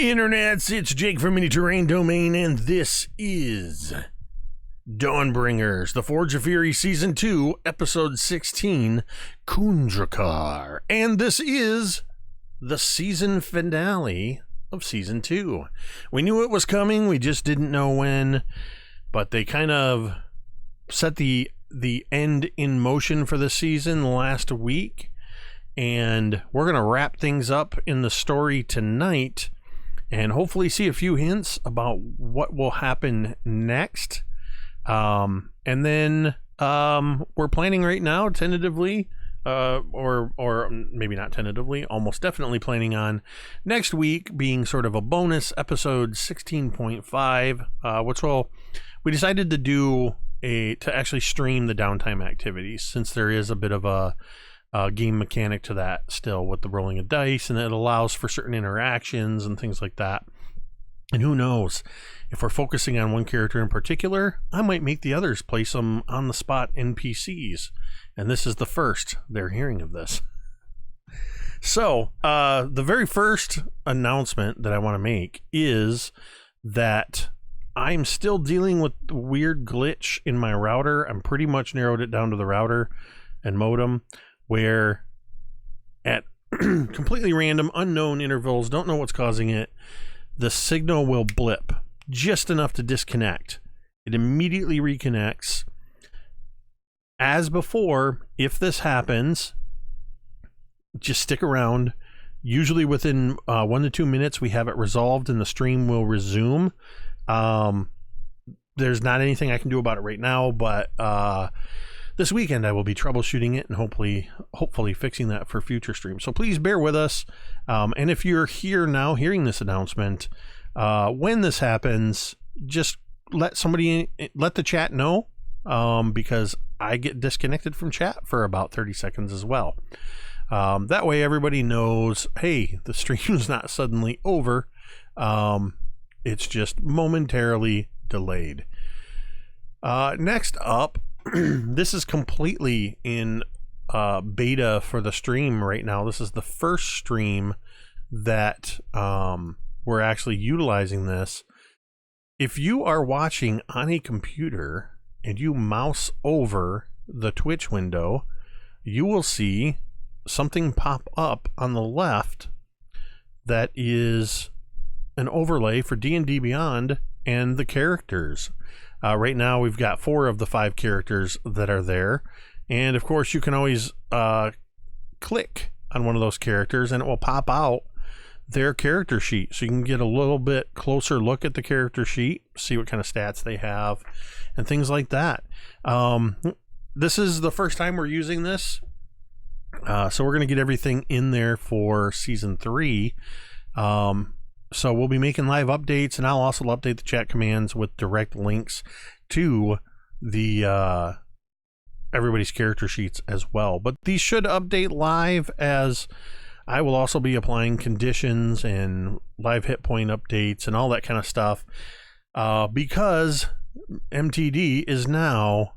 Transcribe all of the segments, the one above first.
Internets, it's Jake from Mini Terrain Domain, and this is Dawnbringers, The Forge of Fury Season 2, Episode 16, Khundrukar. And this is the season finale of Season 2. We knew it was coming, we just didn't know when, but they kind of set the end in motion for the season last week, and we're going to wrap things up in the story tonight and hopefully see a few hints about what will happen next. And then we're planning right now, tentatively, or maybe not tentatively, almost definitely planning on next week being sort of a bonus episode 16.5, which we decided to do to actually stream the downtime activities, since there is a bit of a game mechanic to that still with the rolling of dice, and it allows for certain interactions and things like that. And who knows, if we're focusing on one character in particular, I might make the others play some on the spot NPCs, and this is the first they're hearing of this. So the very first announcement that I want to make is that I'm still dealing with the weird glitch in my router. I'm pretty much narrowed it down to the router and modem, where at completely random, unknown intervals, don't know what's causing it, the signal will blip just enough to disconnect. It immediately reconnects. As before, if this happens, just stick around. Usually within 1 to 2 minutes, we have it resolved and the stream will resume. There's not anything I can do about it right now, but this weekend I will be troubleshooting it and hopefully fixing that for future streams. So please bear with us. And if you're here now hearing this announcement, when this happens, just let the chat know, because I get disconnected from chat for about 30 seconds as well. That way everybody knows, hey, the stream's not suddenly over. It's just momentarily delayed. Next up, this is completely in beta for the stream right now. This is the first stream that we're actually utilizing this. If you are watching on a computer and you mouse over the Twitch window, you will see something pop up on the left that is an overlay for D&D Beyond and the characters. Right now we've got 4 of the 5 characters that are there, and of course you can always click on one of those characters and it will pop out their character sheet, so you can get a little bit closer look at the character sheet, see what kind of stats they have and things like that. This is the first time we're using this, so we're going to get everything in there for season 3. So we'll be making live updates, and I'll also update the chat commands with direct links to the everybody's character sheets as well. But these should update live, as I will also be applying conditions and live hit point updates and all that kind of stuff, because MTD is now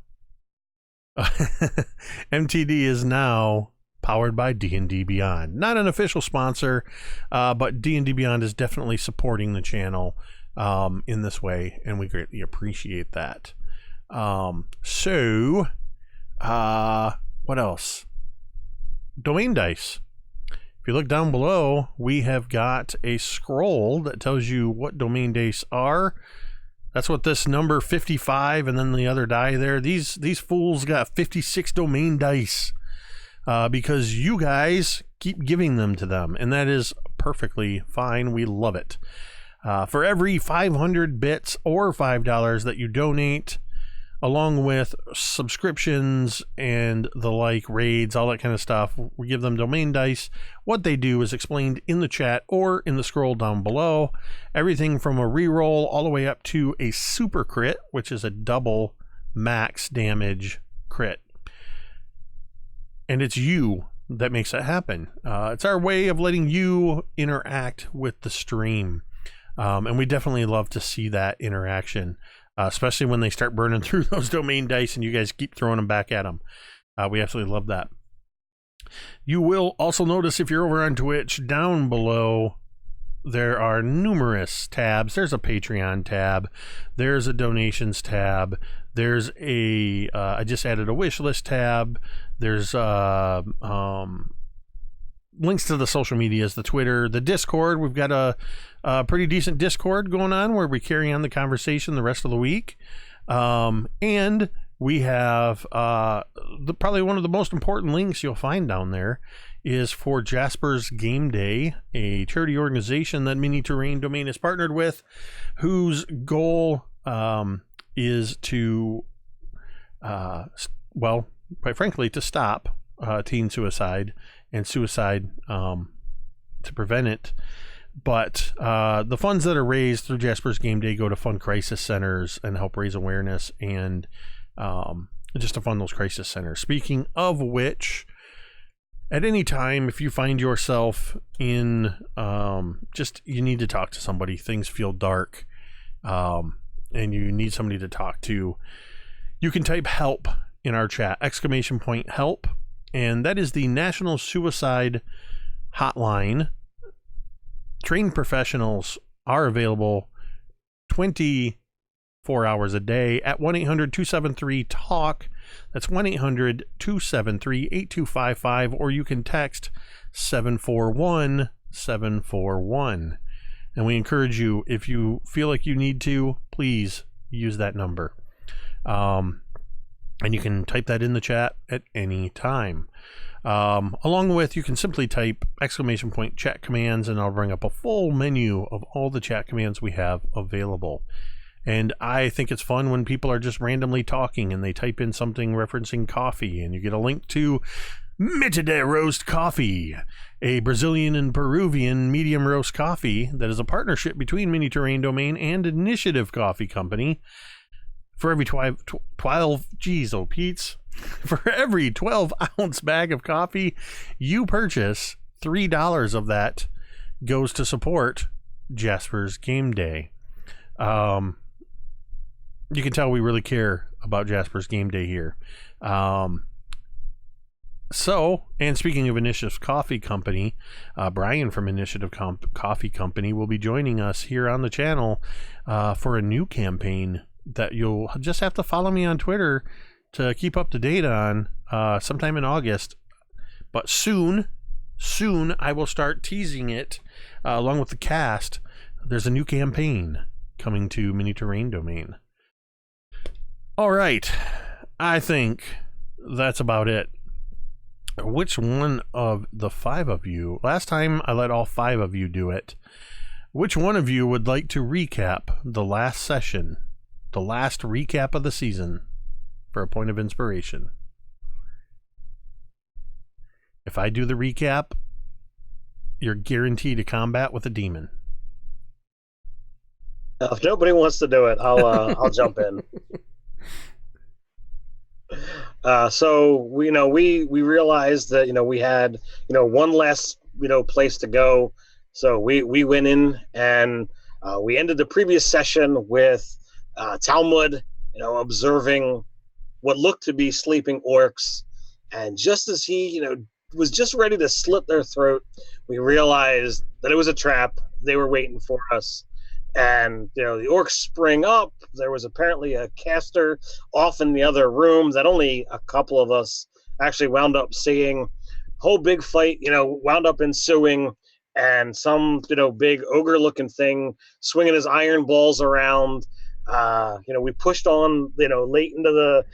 powered by D&D Beyond. Not an official sponsor, but D&D Beyond is definitely supporting the channel in this way, and we greatly appreciate that. So, what else? Domain dice. If you look down below, we have got a scroll that tells you what domain dice are. That's what this number 55 and then the other die there. These fools got 56 domain dice. Because you guys keep giving them to them, and that is perfectly fine. We love it. For every 500 bits or $5 that you donate, along with subscriptions and the like, raids, all that kind of stuff, we give them domain dice. What they do is explained in the chat or in the scroll down below. Everything from a reroll all the way up to a super crit, which is a double max damage crit. And it's you that makes it happen. It's our way of letting you interact with the stream. And we definitely love to see that interaction, especially when they start burning through those domain dice and you guys keep throwing them back at them. We absolutely love that. You will also notice, if you're over on Twitch, down below there are numerous tabs. There's a Patreon tab. There's a donations tab. There's a I just added a wish list tab. There's links to the social medias, the Twitter, the Discord. We've got a pretty decent Discord going on where we carry on the conversation the rest of the week. And we have probably one of the most important links you'll find down there is for Jasper's Game Day, a charity organization that Mini Terrain Domain is partnered with, whose goal is to, well, quite frankly, to stop teen suicide and suicide, to prevent it. But the funds that are raised through Jasper's Game Day go to fund crisis centers and help raise awareness and just to fund those crisis centers. Speaking of which, at any time, if you find yourself in you need to talk to somebody, things feel dark, and you need somebody to talk to, you can type help in our chat, ! Help, and that is the National Suicide Hotline. Trained professionals are available 24 hours a day at 1-800-273-TALK. That's 1-800-273-8255, or you can text 741-741. And we encourage you, if you feel like you need to, please use that number. And you can type that in the chat at any time. Along with, you can simply type !chat commands, and I'll bring up a full menu of all the chat commands we have available. And I think it's fun when people are just randomly talking and they type in something referencing coffee, and you get a link to Mitide Roast Coffee, a Brazilian and Peruvian medium roast coffee that is a partnership between Mini Terrain Domain and Initiative Coffee Company. For every 12 ounce bag of coffee you purchase, $3 of that goes to support Jasper's Game Day. You can tell we really care about Jasper's Game Day here. And speaking of Initiative Coffee Company, Brian from Initiative Coffee Company will be joining us here on the channel for a new campaign that you'll just have to follow me on Twitter to keep up to date on, sometime in August. But soon I will start teasing it along with the cast. There's a new campaign coming to Mini Terrain Domain. All right, I think that's about it. Which one of the 5 of you, last time I let all 5 of you do it, which one of you would like to recap the last session, the last recap of the season, for a point of inspiration? If I do the recap, you're guaranteed a combat with a demon. If nobody wants to do it, I'll jump in. So we realized that we had one last place to go. So we went in and we ended the previous session with Talmud observing what looked to be sleeping orcs, and just as he was just ready to slit their throat, we realized that it was a trap. They were waiting for us. And the orcs spring up. There was apparently a caster off in the other room that only a couple of us actually wound up seeing. Whole big fight wound up ensuing, and some big ogre looking thing swinging his iron balls around. We pushed on late into the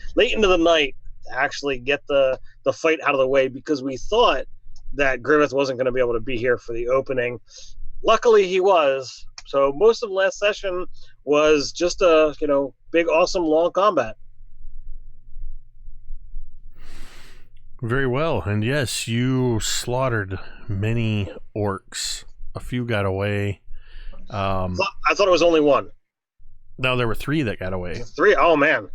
night to actually get the fight out of the way, because we thought that Griveth wasn't going to be able to be here for the opening. Luckily he was. So most of last session was just a big, awesome, long combat. Very well. And yes, you slaughtered many orcs. A few got away. I thought it was only one. No, there were 3 that got away. 3? Oh, man.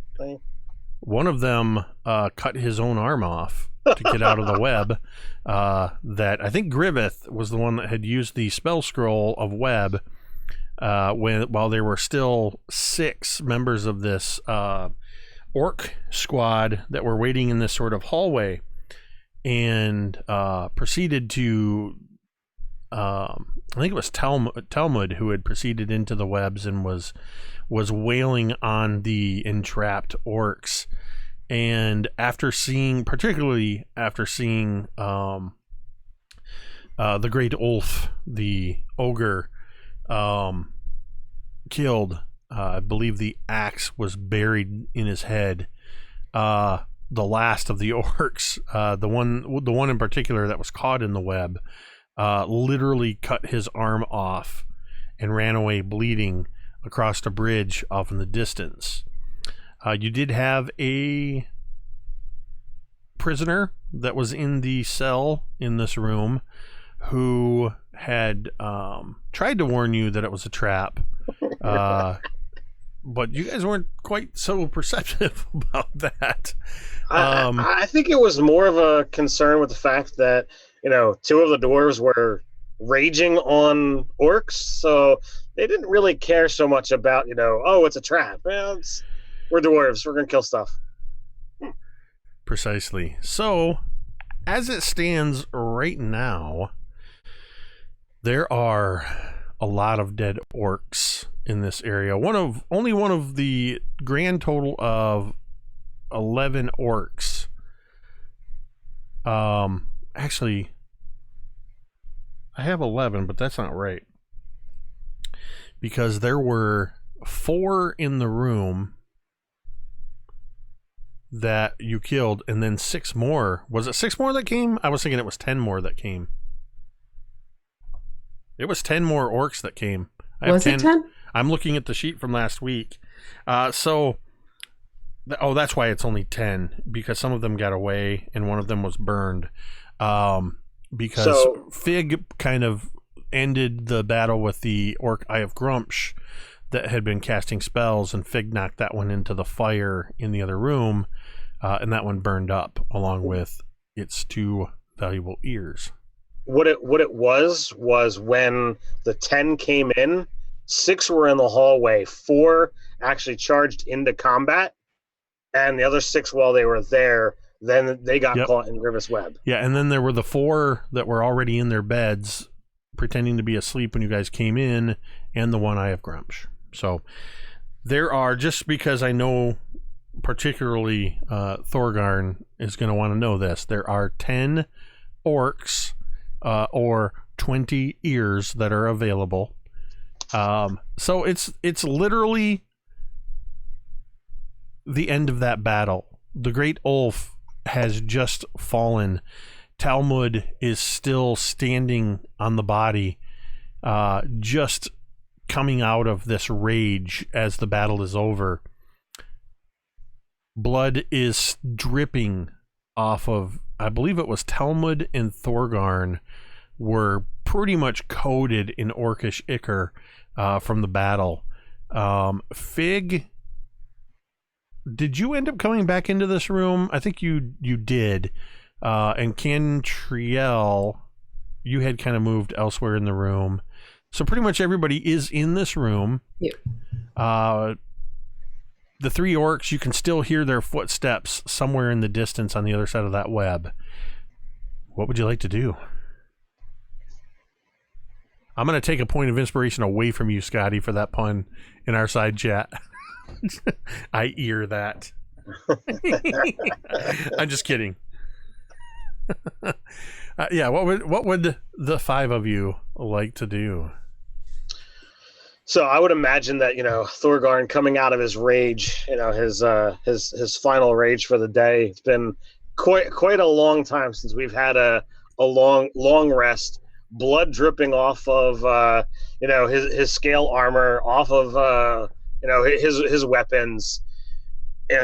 One of them cut his own arm off to get out of the web. That I think Griveth was the one that had used the spell scroll of web while there were still 6 members of this orc squad that were waiting in this sort of hallway, and proceeded to I think it was Talmud who had proceeded into the webs and was wailing on the entrapped orcs. And particularly after seeing the great Ulf, the ogre, killed, I believe the axe was buried in his head. The last of the orcs, the one in particular that was caught in the web, literally cut his arm off and ran away bleeding across the bridge off in the distance. You did have a prisoner that was in the cell in this room who had tried to warn you that it was a trap, but you guys weren't quite so perceptive about that. I think it was more of a concern with the fact that, two of the dwarves were raging on orcs, so they didn't really care so much about, oh, it's a trap. Well, we're dwarves. We're going to kill stuff. Precisely. So, as it stands right now, there are a lot of dead orcs in this area. Only one of the grand total of 11 orcs. Actually, I have 11, but that's not right. Because there were 4 in the room that you killed, and then 6 more. Was it 6 more that came? I was thinking it was 10 more that came. It was 10 more orcs that came. Was it 10? I'm looking at the sheet from last week. That's why it's only 10, because some of them got away and one of them was burned. Because Fig kind of ended the battle with the orc Eye of Grumpsh that had been casting spells, and Fig knocked that one into the fire in the other room, and that one burned up along with its 2 valuable ears. What it was when the 10 came in, 6 were in the hallway, 4 actually charged into combat, and the other 6, while they were there, then they got caught in Griveth's web. Yeah, and then there were the 4 that were already in their beds pretending to be asleep when you guys came in, and the one Eye of Grumpsh. So there are, just because I know particularly Thorgarn is going to want to know this, there are 10 orcs or 20 ears that are available. So it's literally the end of that battle. The great Ulf has just fallen. Talmud is still standing on the body, just coming out of this rage as the battle is over. Blood is dripping off of, I believe it was Talmud and Thorgarn were pretty much coated in orcish ichor from the battle. Fig, did you end up coming back into this room? I think you did. And Cantriel, you had kind of moved elsewhere in the room. So pretty much everybody is in this room. Yeah. The 3 orcs, you can still hear their footsteps somewhere in the distance on the other side of that web. What would you like to do? I'm going to take a point of inspiration away from you, Scotty, for that pun in our side chat. I ear that. I'm just kidding. Yeah, what would the 5 of you like to do? So I would imagine that, Thorgarn coming out of his rage, his final rage for the day. It's been quite a long time since we've had a long rest. Blood dripping off of his scale armor, off of his weapons.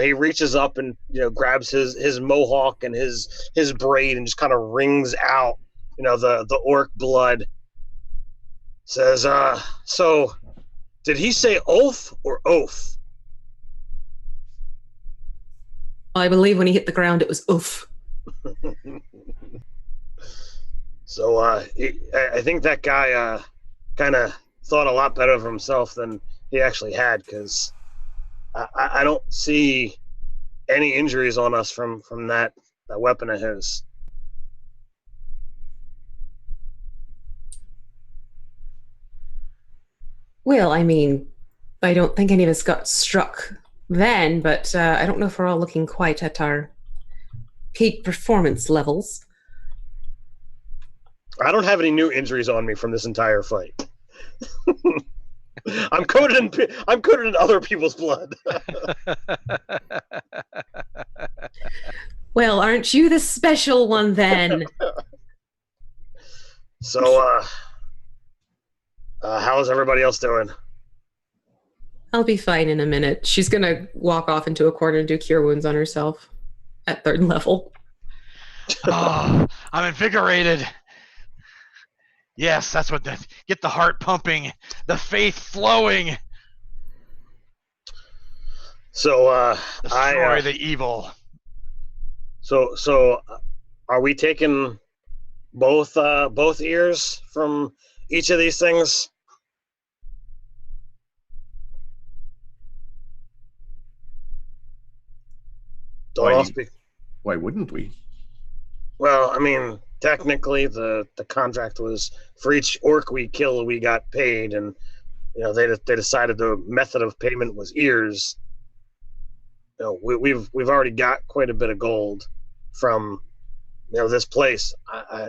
He reaches up and grabs his mohawk and his braid and just kind of wrings out the orc blood. Says, so did he say oath or oath? I believe when he hit the ground it was oof. So I think that guy kind of thought a lot better of himself than he actually had, because I don't see any injuries on us from that weapon of his. Well, I mean, I don't think any of us got struck then, but I don't know if we're all looking quite at our peak performance levels. I don't have any new injuries on me from this entire fight. I'm coated in other people's blood. Well, aren't you the special one then? So, how's everybody else doing? I'll be fine in a minute. She's gonna walk off into a corner and do cure wounds on herself at 3rd level. Oh, I'm invigorated. Yes, that's what get the heart pumping, the faith flowing. So, Destroy the evil. So, are we taking both ears from each of these things? Why wouldn't we? Well, I mean, technically, the contract was for each orc we kill, we got paid, and they decided the method of payment was ears. We've already got quite a bit of gold from this place.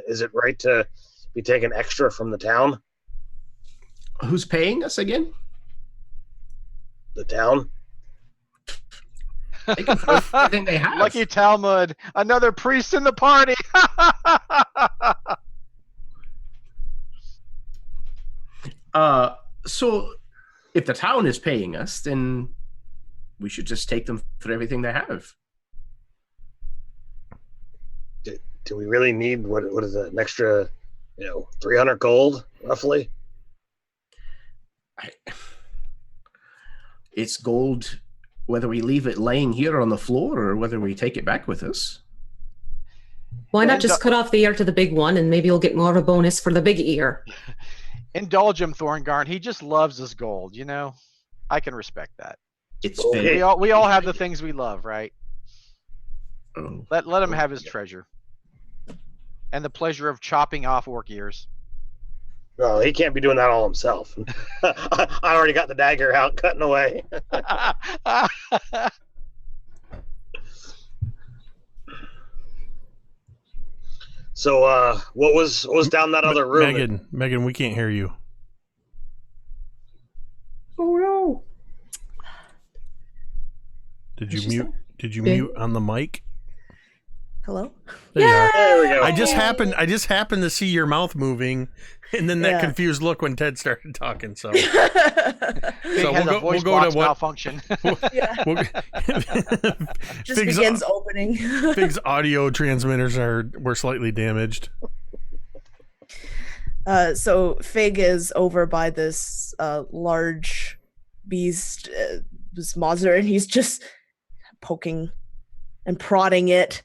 Is it right to be taking extra from the town? Who's paying us again? The town. They can throw everything they have. Lucky Talmud, another priest in the party. So if the town is paying us, then we should just take them for everything they have. Do we really need what is it, an extra 300 gold roughly? It's gold whether we leave it laying here on the floor or whether we take it back with us. Why not just cut off the ear to the big one and maybe you'll get more of a bonus for the big ear? Indulge him, Thorgarn. He just loves his gold, I can respect that. It's Okay. We all have the things we love, right? Oh. Let him have his treasure. And the pleasure of chopping off orc ears. Well, he can't be doing that all himself. I already got the dagger out, cutting away. So, what was down that other room? Megan, we can't hear you. Oh no! Did you mute? Did you mute on the mic? Hello? There you are. There we go. I just happened to see your mouth moving, and then that confused look when Ted started talking. So, Big has a voice box malfunction. Just begins opening. Fig's audio transmitters were slightly damaged. So Fig is over by this large beast, this monster, and he's just poking and prodding it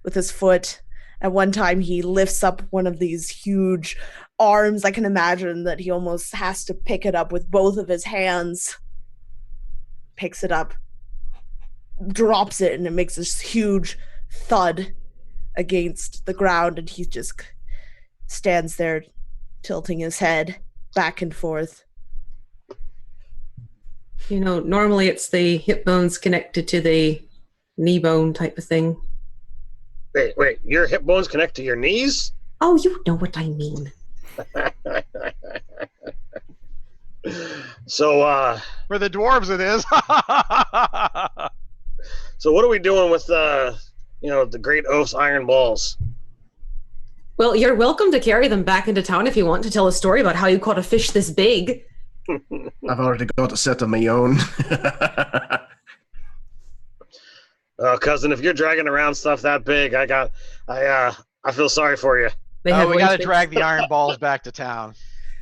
with his foot. At one time, he lifts up one of these huge arms. I can imagine that he almost has to pick it up with both of his hands. Picks it up, drops it, and it makes this huge thud against the ground, and he just stands there tilting his head back and forth. Normally it's the hip bones connected to the knee bone type of thing. Wait, your hip bones connect to your knees? Oh, you know what I mean. So, for the dwarves it is. So what are we doing with the Great Oath's iron balls? Well, you're welcome to carry them back into town if you want to tell a story about how you caught a fish this big. I've already got a set of my own. Cousin, if you're dragging around stuff that big, I feel sorry for you. They have we got to wingspan. drag the iron balls back to town.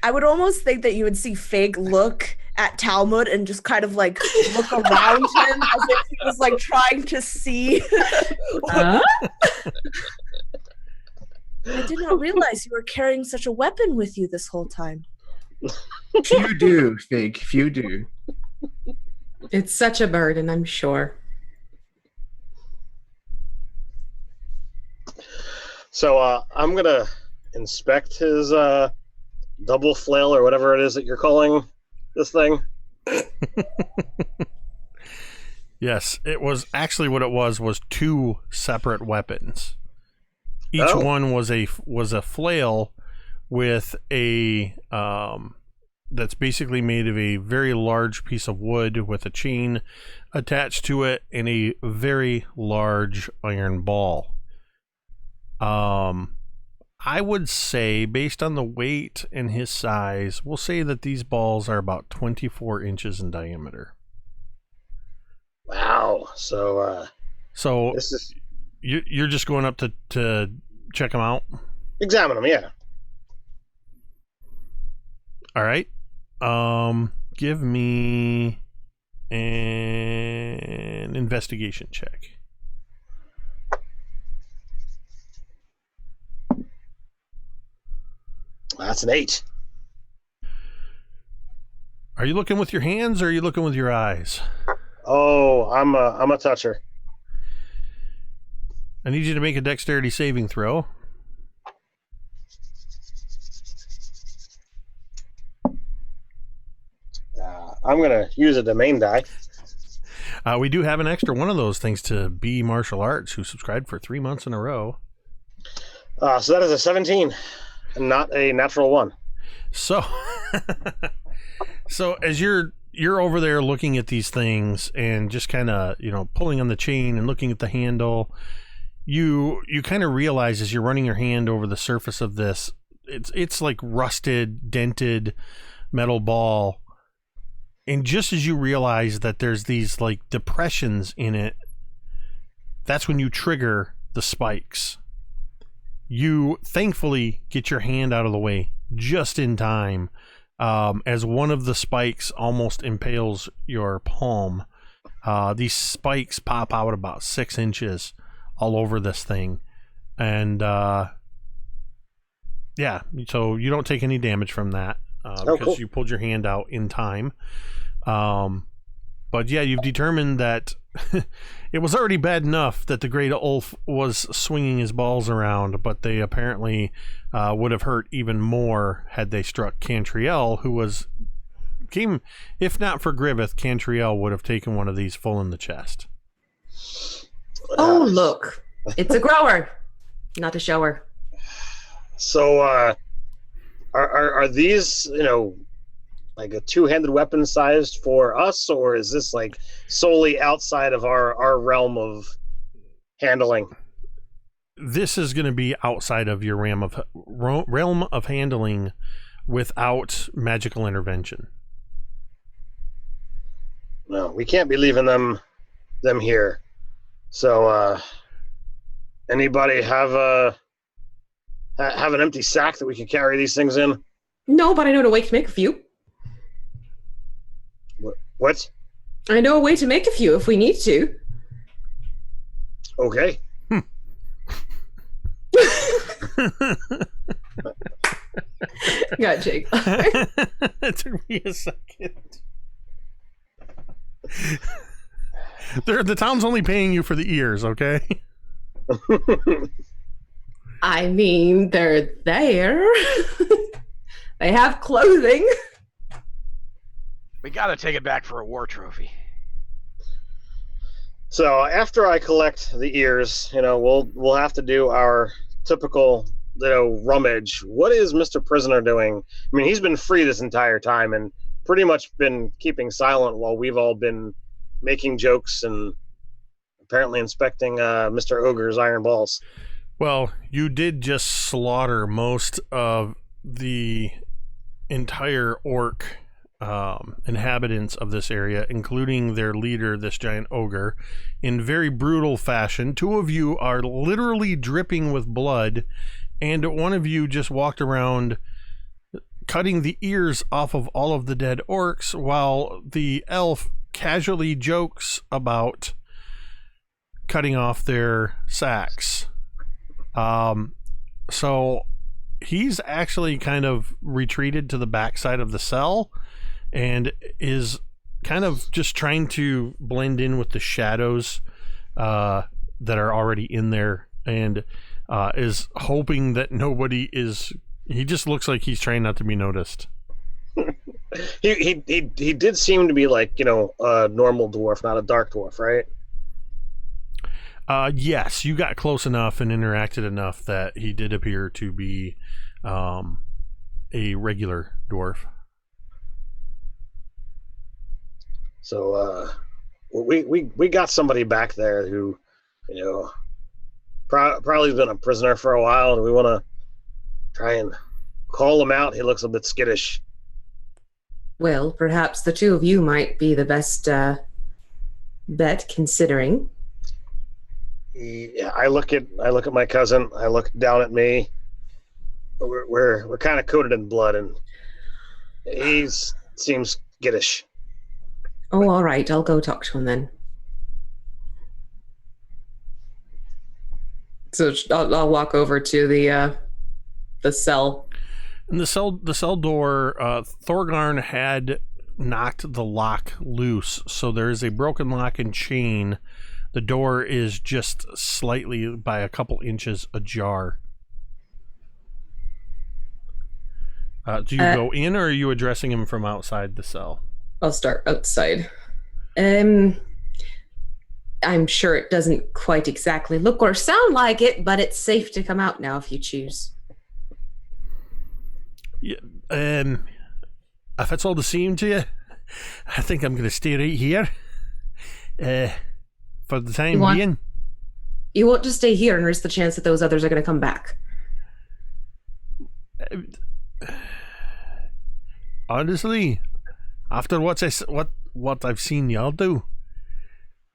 I would almost think that you would see Fig look at Talmud and just kind of like look around him as if he was like trying to see. Huh? I did not realize you were carrying such a weapon with you this whole time. Few do, Fig. Few do. It's such a burden, I'm sure. So I'm gonna inspect his double flail or whatever it is that you're calling this thing? Yes, it was actually what it was 2 separate weapons. Each one was a flail with a that's basically made of a very large piece of wood with a chain attached to it and a very large iron ball. I would say, based on the weight and his size, we'll say that these balls are about 24 inches in diameter. Wow. So this is you're just going up to check them out? examine them, yeah. All right. Give me an investigation check. That's an 8. Are you looking with your hands or are you looking with your eyes? Oh, I'm a toucher. I need you to make a dexterity saving throw. I'm gonna use a domain die. We do have an extra one of those thanks to B Martial Arts, who subscribed for 3 months in a row. So that is a 17, and not a natural 1. So, so as you're over there looking at these things and just kind of pulling on the chain and looking at the handle, you kind of realize as you're running your hand over the surface of this, it's like rusted, dented metal ball. And just as you realize that there's these like depressions in it, that's when you trigger the spikes. You thankfully get your hand out of the way just in time, as one of the spikes almost impales your palm. These spikes pop out about 6 inches all over this thing. And yeah, so you don't take any damage from that. Because cool. You pulled your hand out in time. But yeah, you've determined that it was already bad enough that the Great Ulf was swinging his balls around, but they apparently would have hurt even more had they struck Cantriel, if not for Griveth, Cantriel would have taken one of these full in the chest. Oh, look. It's a grower, not a shower. So, are these, like a two-handed weapon sized for us, or is this like solely outside of our realm of handling? This is going to be outside of your realm of handling without magical intervention. No, we can't be leaving them here. So, anybody have an empty sack that we can carry these things in? No, but I know a way to make a few. What? I know a way to make a few if we need to. Okay. Got Jake. It took me a second. The town's only paying you for the ears, okay? I mean, they're there. They have clothing. We gotta take it back for a war trophy. So after I collect the ears, we'll have to do our typical, rummage. What is Mr. Prisoner doing? I mean, he's been free this entire time and pretty much been keeping silent while we've all been making jokes and apparently inspecting Mr. Ogre's iron balls. Well, you did just slaughter most of the entire orc inhabitants of this area, including their leader, this giant ogre, in very brutal fashion. 2 of you are literally dripping with blood, and one of you just walked around cutting the ears off of all of the dead orcs, while the elf casually jokes about cutting off their sacks. So he's actually kind of retreated to the backside of the cell and is kind of just trying to blend in with the shadows that are already in there, and is hoping that nobody is... He just looks like he's trying not to be noticed. He did seem to be like, a normal dwarf, not a dark dwarf, right? Yes, you got close enough and interacted enough that he did appear to be a regular dwarf. So we got somebody back there who, probably been a prisoner for a while, and we want to try and call him out. He looks a bit skittish. Well, perhaps the two of you might be the best bet, considering. I look at my cousin. I look down at me. We're kind of coated in blood, and he seems skittish. Oh, all right. I'll go talk to him then. So I'll walk over to the cell. In the cell door, Thorgarn had knocked the lock loose, so there is a broken lock and chain. The door is just slightly by a couple inches ajar. Do you go in, or are you addressing him from outside the cell? I'll start outside. I'm sure it doesn't quite exactly look or sound like it, but it's safe to come out now if you choose. Yeah, if it's all the same to you, I think I'm going to stay right here for the time being. You want to stay here and risk the chance that those others are going to come back? Honestly, after what I've seen y'all do,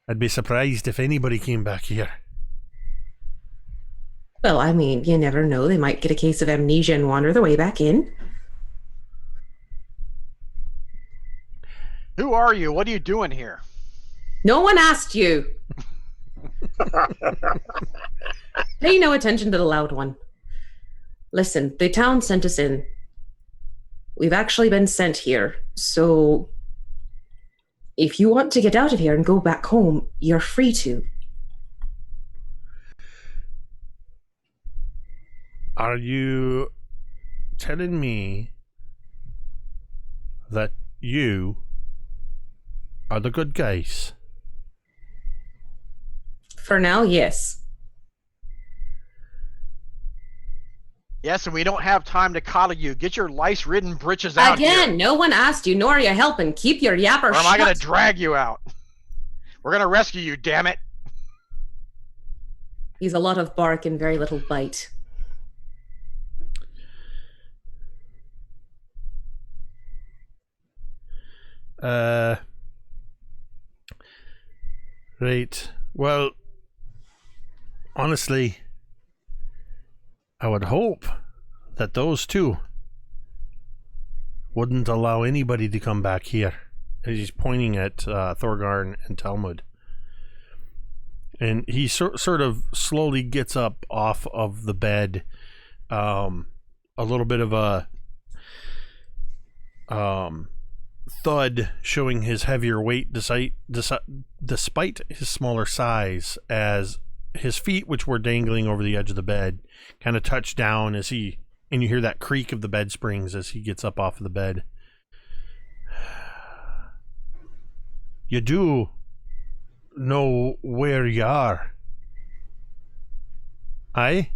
I'd be surprised if anybody came back here. Well, I mean, you never know. They might get a case of amnesia and wander their way back in. Who are you? What are you doing here? No one asked you. Pay no attention to the loud one. Listen, the town sent us in. We've actually been sent here, so if you want to get out of here and go back home, you're free to. Are you telling me that you are the good guys? For now, yes. Yes, and we don't have time to coddle you. Get your lice-ridden britches out Again, here. no one asked you, nor are you helping. Keep your yapper Or am shut. I going to drag you out? We're going to rescue you, damn it. He's a lot of bark and very little bite. Right. Well, honestly, I would hope that those two wouldn't allow anybody to come back here. And he's pointing at Thorgarn and Talmud. And he sort of slowly gets up off of the bed. A little bit of a thud showing his heavier weight despite his smaller size, as his feet, which were dangling over the edge of the bed, kind of touch down and you hear that creak of the bed springs as he gets up off of the bed. You do know where you are, aye?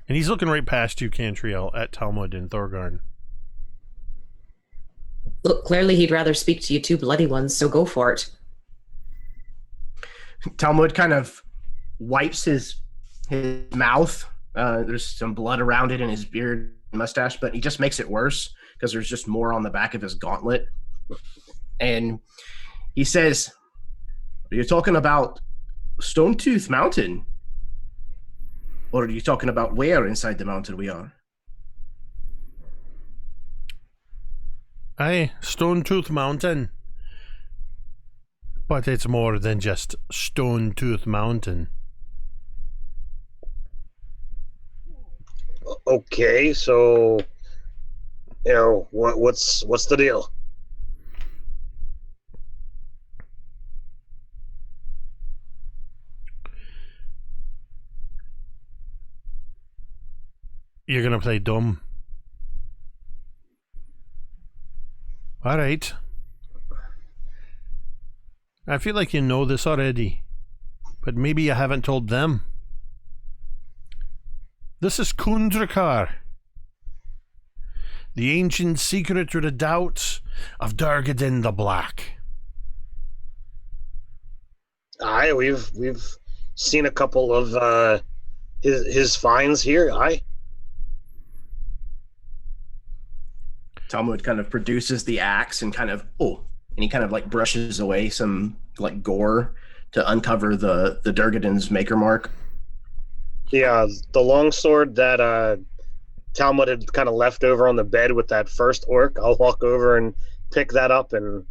And he's looking right past you, Cantriel, at Talmud and Thorgarn. Look, clearly he'd rather speak to you two bloody ones, so go for it. Talmud kind of wipes his mouth. There's some blood around it in his beard and mustache, but he just makes it worse because there's just more on the back of his gauntlet. And he says, "Are you talking about Stonetooth Mountain? Or are you talking about where inside the mountain we are?" Aye, Stonetooth Mountain. But it's more than just Stonetooth Mountain. Okay, so what's the deal? You're gonna play dumb. All right. I feel like you know this already, but maybe you haven't told them. This is Khundrukar, the ancient secret redoubt of Dargadin the Black. Aye, we've seen a couple of his finds here. Aye. Talmud kind of produces the axe and he kind of like brushes away some like gore to uncover the Durgadin's maker mark. Yeah, the longsword that Talmud had kind of left over on the bed with that first orc. I'll walk over and pick that up and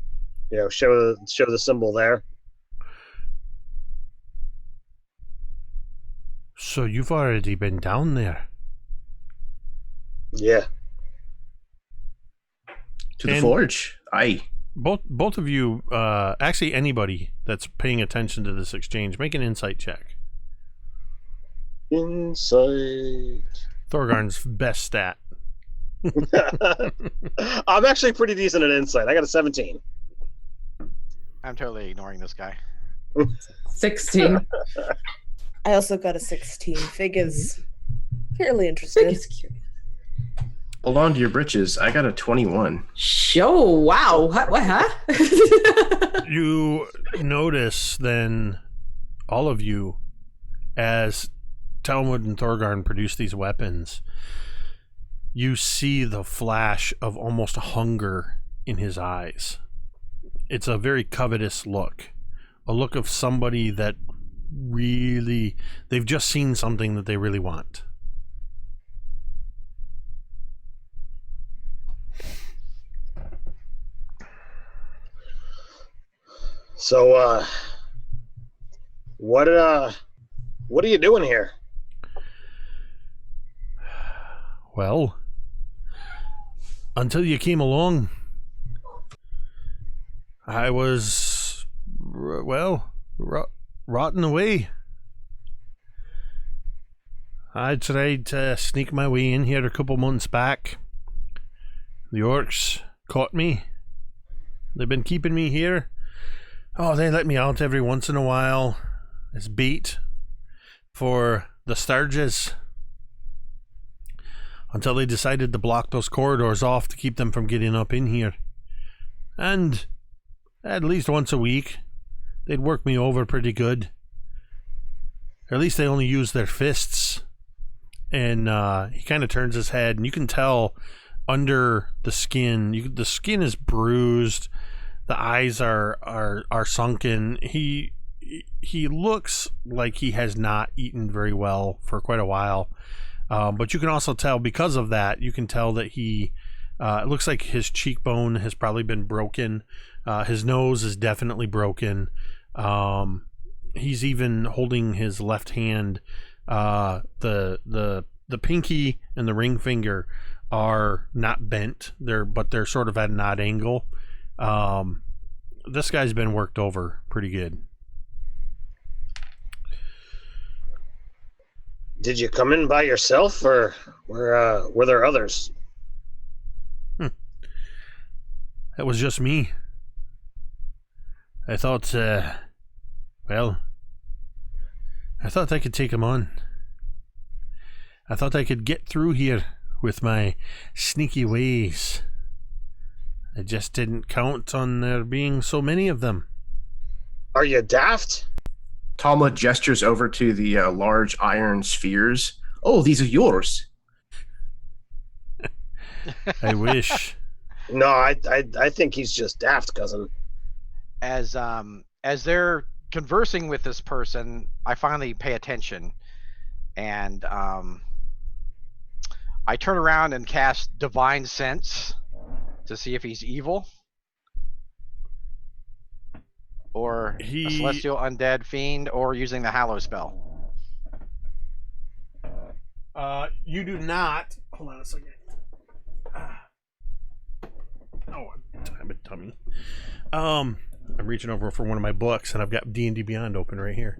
show the symbol there. So you've already been down there. Yeah. To the forge. Aye. Both of you, actually anybody that's paying attention to this exchange, make an insight check. Insight. Thorgarn's best stat. I'm actually pretty decent at insight. I got a 17. I'm totally ignoring this guy. 16. I also got a 16. Fig is fairly interested. Fig is curious. Hold on to your britches. I got a 21. Show, wow. What, huh? You notice then, all of you, as Talmud and Thorgarn produce these weapons, you see the flash of almost hunger in his eyes. It's a very covetous look. A look of somebody that really, they've just seen something that they really want. So, what are you doing here? Well, until you came along, I was, rotting away. I tried to sneak my way in here a couple months back. The orcs caught me. They've been keeping me here. Oh, they let me out every once in a while as bait for the Sturges until they decided to block those corridors off to keep them from getting up in here. And at least once a week, they'd work me over pretty good. Or at least they only use their fists. And he kind of turns his head, and you can tell under the skin, the skin is bruised. The eyes are sunken. He looks like he has not eaten very well for quite a while. But you can also tell, because of that, you can tell that it looks like his cheekbone has probably been broken. His nose is definitely broken. He's even holding his left hand. The pinky and the ring finger are not bent. They're sort of at an odd angle. This guy's been worked over pretty good. Did you come in by yourself, or were there others? It was just me. I thought, I thought I could take him on. I thought I could get through here with my sneaky ways. I just didn't count on there being so many of them. Are you daft? Talmud gestures over to the large iron spheres. Oh, these are yours. I wish. No, I think he's just daft, cousin. As they're conversing with this person, I finally pay attention, and I turn around and cast Divine Sense to see if he's evil or a celestial undead fiend, or using the Hallow spell. You do not. Hold on a second. Oh, I'm a tummy. I'm reaching over for one of my books, and I've got D&D Beyond open right here.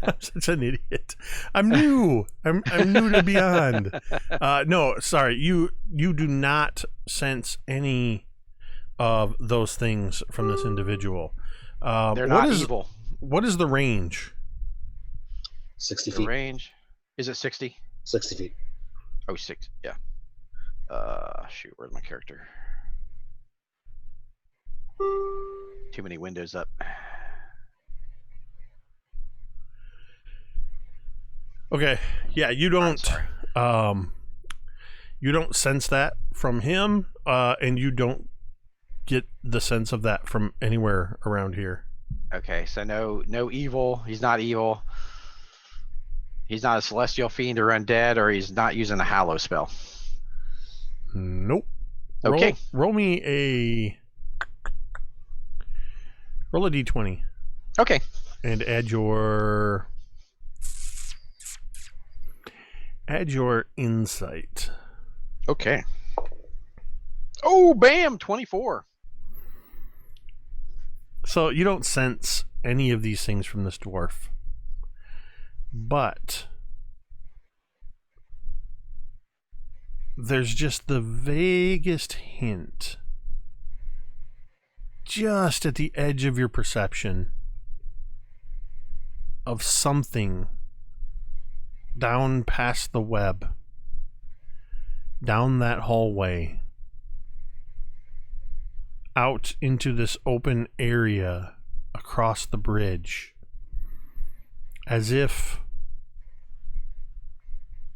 I'm such an idiot. I'm new. I'm new to Beyond. No, sorry. You do not sense any of those things from this individual. They're not evil. What is the range? 60 The feet. range. Is it 60? 60 feet. Oh, 6. Yeah. Shoot, where's my character? Too many windows up. Okay. Yeah, you don't sense that from him, and you don't get the sense of that from anywhere around here. Okay, so no evil. He's not evil. He's not a celestial fiend or undead, or he's not using a hallow spell. Nope. Okay. Roll me a d20. Okay. And add your insight. Okay. Oh, bam! 24. So you don't sense any of these things from this dwarf. But there's just the vaguest hint, just at the edge of your perception, of something down past the web, down that hallway, out into this open area across the bridge, as if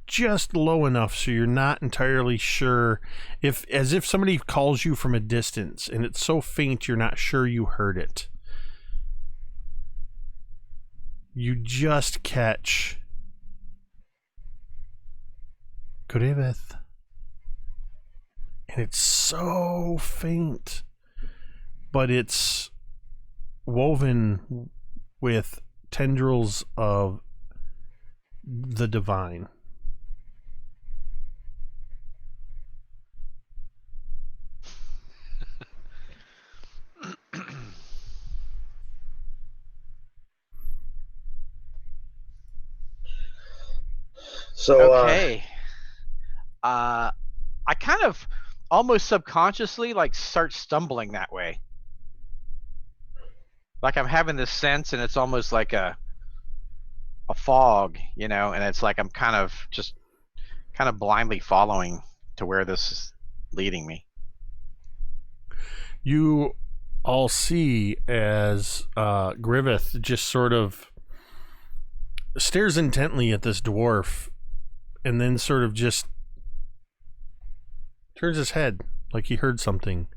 just low enough so you're not entirely sure, as if somebody calls you from a distance and it's so faint you're not sure you heard it. You just catch Griveth, and it's so faint, but it's woven with tendrils of the divine. So Okay. I kind of almost subconsciously start stumbling that way. Like I'm having this sense, and it's almost like a fog, and it's like I'm kind of blindly following to where this is leading me. You all see as Griveth just sort of stares intently at this dwarf, and then sort of just turns his head like he heard something.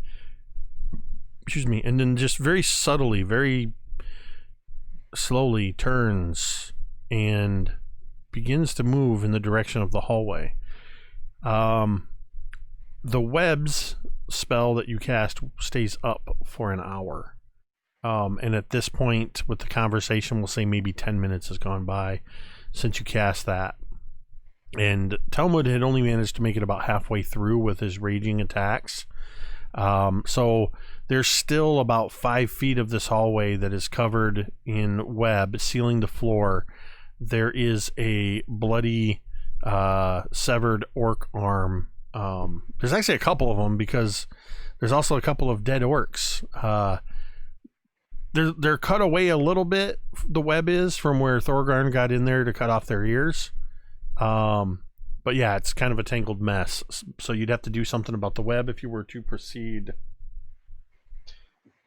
Excuse me. And then just very subtly, very slowly turns and begins to move in the direction of the hallway. The webs spell that you cast stays up for an hour. And at this point, with the conversation, we'll say maybe 10 minutes has gone by since you cast that. And Talmud had only managed to make it about halfway through with his raging attacks. So there's still about 5 feet of this hallway that is covered in web, sealing the floor. There is a bloody, severed orc arm. There's actually a couple of them, because there's also a couple of dead orcs. They're cut away a little bit, the web is, from where Thorgarn got in there to cut off their ears. But yeah, it's kind of a tangled mess. So you'd have to do something about the web if you were to proceed.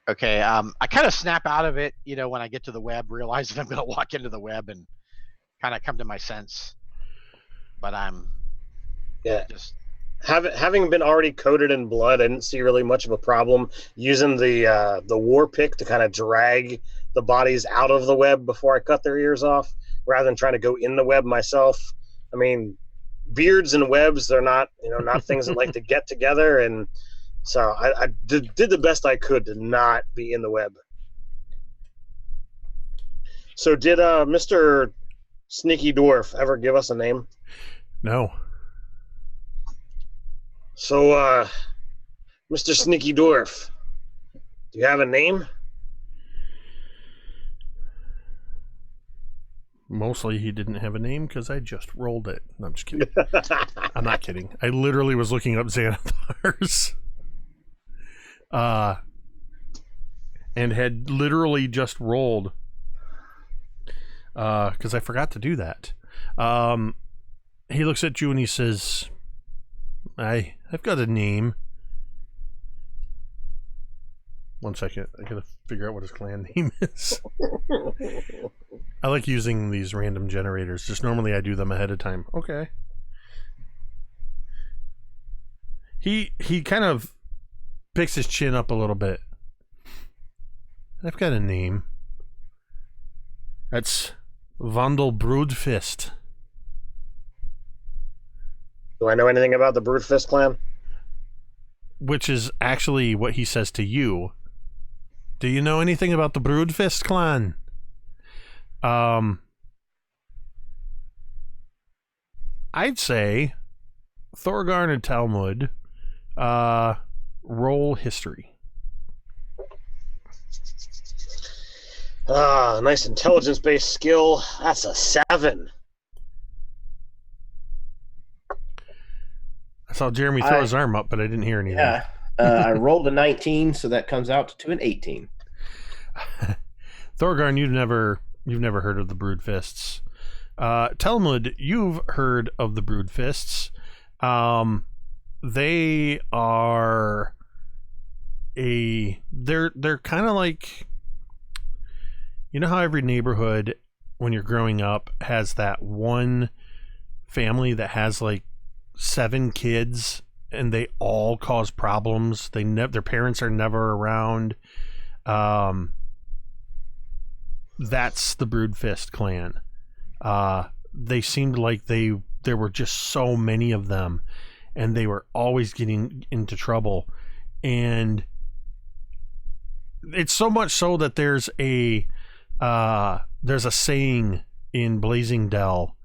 Okay, I kind of snap out of it, when I get to the web, realize that I'm going to walk into the web and kind of come to my sense. But I'm just... Having been already coated in blood, I didn't see really much of a problem using the war pick to kind of drag the bodies out of the web before I cut their ears off, rather than trying to go in the web myself. I mean, beards and webs, they're not things that like to get together, and so I did the best I could to not be in the web. So did Mr. Sneaky Dwarf ever give us a name? No. So, Mr. Sneaky Dwarf, Do you have a name? Mostly he didn't have a name because I just rolled it. No, I'm just kidding. I'm not kidding. I literally was looking up Xanathars. And had literally just rolled. Because I forgot to do that. He looks at you and he says, I've got a name. One second. I gotta figure out what his clan name is. I like using these random generators. Just normally I do them ahead of time. Okay. He kind of picks his chin up a little bit. I've got a name. That's Vandal Broodfist. Do I know anything about the Broodfist clan? Which is actually what he says to you. Do you know anything about the Broodfist clan? I'd say Thorgarn and Talmud roll history. Nice intelligence-based skill. That's a 7. I saw Jeremy throw his arm up, but I didn't hear anything. Yeah. I rolled a 19, so that comes out to an 18. Thorgarn, you've never heard of the Broodfists. Talmud, you've heard of the Broodfists. They are they're kind of like, you know how every neighborhood when you're growing up has that one family that has like 7 kids and they all cause problems. Their parents are never around. That's the Broodfist clan. They seemed like there were just so many of them and they were always getting into trouble. And it's so much so that there's a saying in Blazing Dell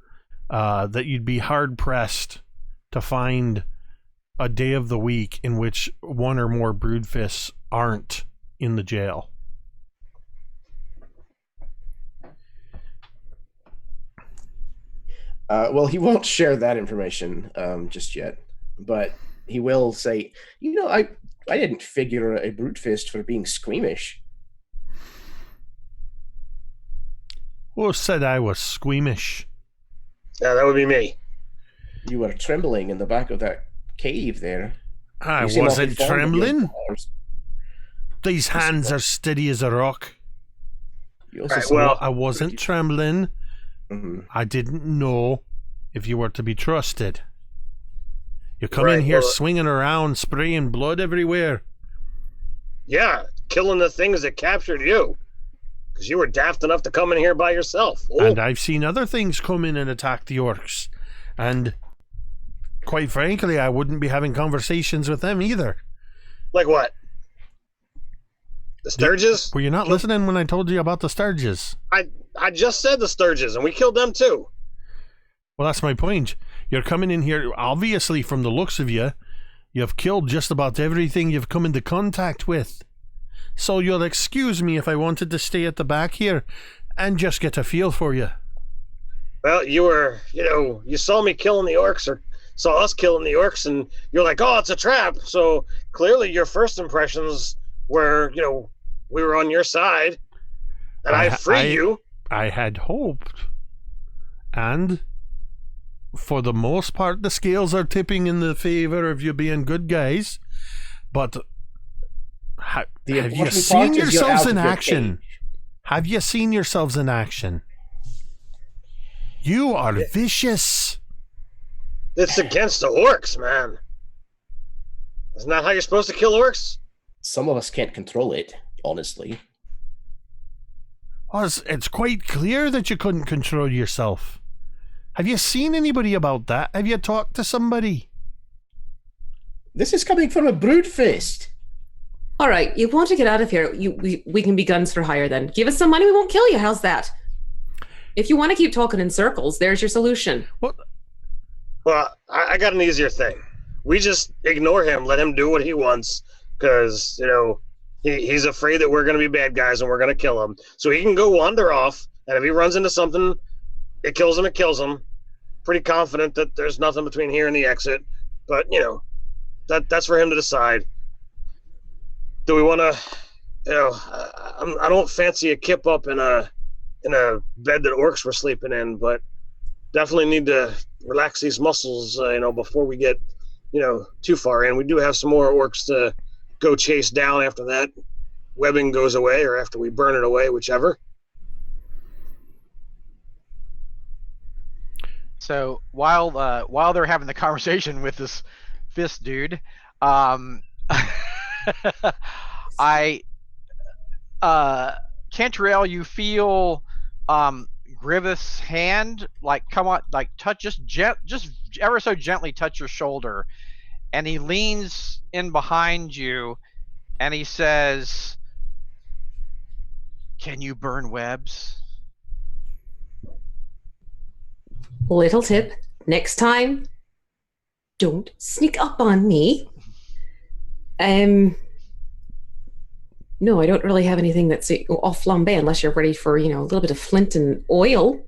that you'd be hard pressed to find a day of the week in which one or more Broodfists aren't in the jail. Well, he won't share that information just yet, but he will say, I didn't figure a Broodfist for being squeamish. Who said I was squeamish? Yeah, that would be me. You were trembling in the back of that cave there. I wasn't trembling. These hands are steady as a rock. I wasn't trembling. Mm-hmm. I didn't know if you were to be trusted. You come in here swinging around, spraying blood everywhere. Yeah, killing the things that captured you. Because you were daft enough to come in here by yourself. Oh. And I've seen other things come in and attack the orcs. And quite frankly, I wouldn't be having conversations with them either. Like what? The Sturges? Were you not listening when I told you about the Sturges? I just said the Sturges, and we killed them too. Well, that's my point. You're coming in here, obviously, from the looks of you, you've killed just about everything you've come into contact with. So you'll excuse me if I wanted to stay at the back here and just get a feel for you. Well, you saw me killing the orcs, or saw us killing the orcs, and you're like, oh, it's a trap. So clearly your first impressions were, we were on your side, and I freed you. I had hoped. And for the most part, the scales are tipping in the favor of you being good guys. But have you seen yourselves in action? Have you seen yourselves in action? You are vicious. It's against the orcs, man. Isn't that how you're supposed to kill orcs? Some of us can't control it, honestly. Well, it's quite clear that you couldn't control yourself. Have you seen anybody about that? Have you talked to somebody? This is coming from a Broodfist. All right, you want to get out of here? We can be guns for hire then. Give us some money, we won't kill you. How's that? If you want to keep talking in circles, there's your solution. What? Well, I got an easier thing. We just ignore him, let him do what he wants, because, He's afraid that we're going to be bad guys and we're going to kill him. So he can go wander off, and if he runs into something, it kills him. Pretty confident that there's nothing between here and the exit, but that's for him to decide. Do we want to? I don't fancy a kip up in a bed that orcs were sleeping in, but definitely need to relax these muscles, before we get, too far in. We do have some more orcs to go chase down after that webbing goes away, or after we burn it away, whichever. So while they're having the conversation with this fist dude, Cantriel, you feel Griveth's hand come on, touch, just ever so gently touch your shoulder, and he leans in behind you and he says, "Can you burn webs?" Little tip, next time, don't sneak up on me. No, I don't really have anything that's off flambe unless you're ready for, a little bit of flint and oil.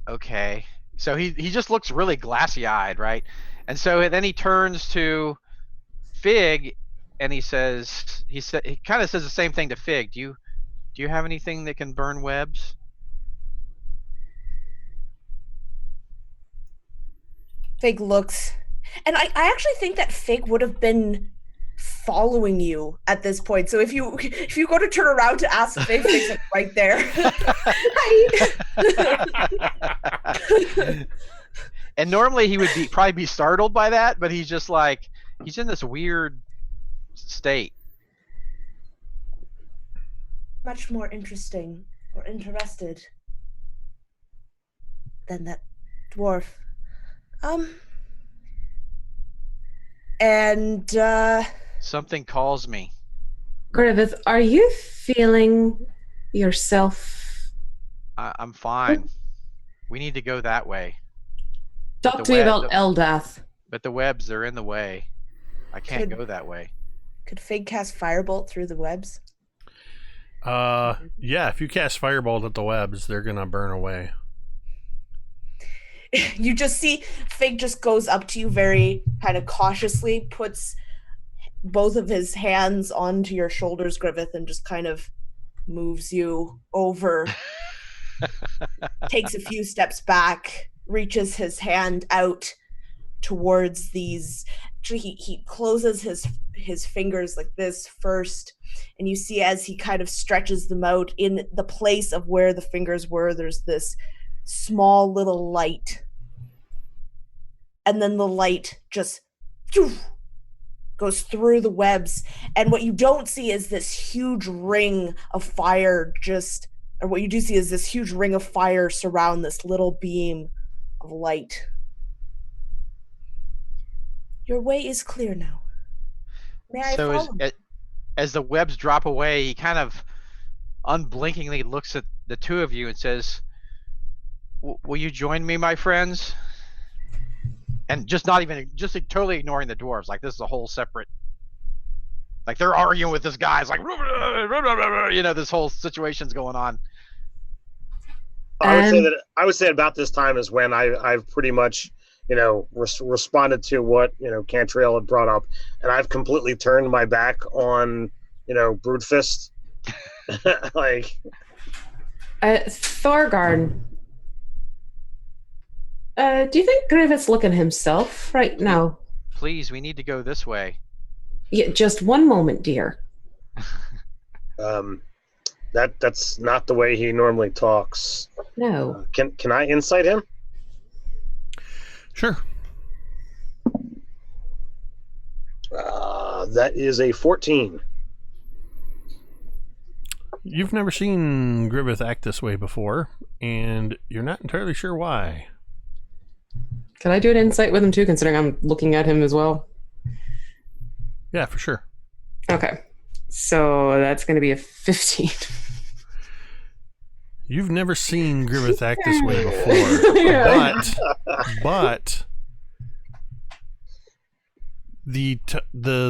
Okay. So he just looks really glassy-eyed, right? And so then he turns to Fig and he kind of says the same thing to Fig. Do you have anything that can burn webs? Fig looks, and I actually think that Fig would have been following you at this point. So if you go to turn around to ask Fig, Fig's like right there. And normally he would probably be startled by that, but he's just he's in this weird state. Much more interesting or interested than that dwarf. Something calls me. Griveth, are you feeling yourself? I'm fine. We need to go that way. Talk to me about Eldath. But the webs are in the way. I can't go that way. Could Fig cast Firebolt through the webs? Yeah, if you cast Firebolt at the webs, they're going to burn away. You just see Fig just goes up to you very kind of cautiously, puts both of his hands onto your shoulders, Griveth, and just kind of moves you over, takes a few steps back, reaches his hand out towards these. Actually, he closes his fingers like this first, and you see as he kind of stretches them out in the place of where the fingers were, there's this small little light, and then the light just goes through the webs, and what you don't see is this huge ring of fire what you do see is this huge ring of fire surround this little beam of light. Your way is clear now. May I follow? As the webs drop away, he kind of unblinkingly looks at the two of you and says, "Will you join me, my friends?" And just totally ignoring the dwarves. This is a whole separate, they're arguing with this guy. It's this whole situation's going on. I would say about this time is when I've pretty much, responded to what, Cantriel had brought up, and I've completely turned my back on, Broodfist. Thorgarn, do you think Griveth's looking himself right now? Please, we need to go this way. Yeah, just one moment, dear. That's not the way he normally talks. No. Can I insight him? Sure. That is a 14. You've never seen Griveth act this way before, and you're not entirely sure why. Can I do an insight with him too, considering I'm looking at him as well? Yeah, for sure. Okay. So that's going to be a 15. You've never seen Griveth act this way before, but the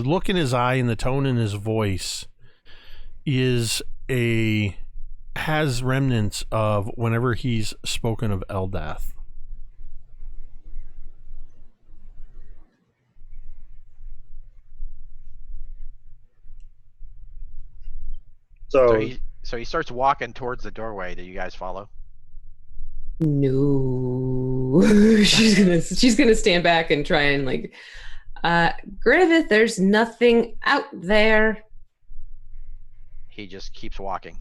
look in his eye and the tone in his voice has remnants of whenever he's spoken of Eldath. So he starts walking towards the doorway. Do you guys follow? No. she's gonna stand back and try and like, Griveth, there's nothing out there. He just keeps walking.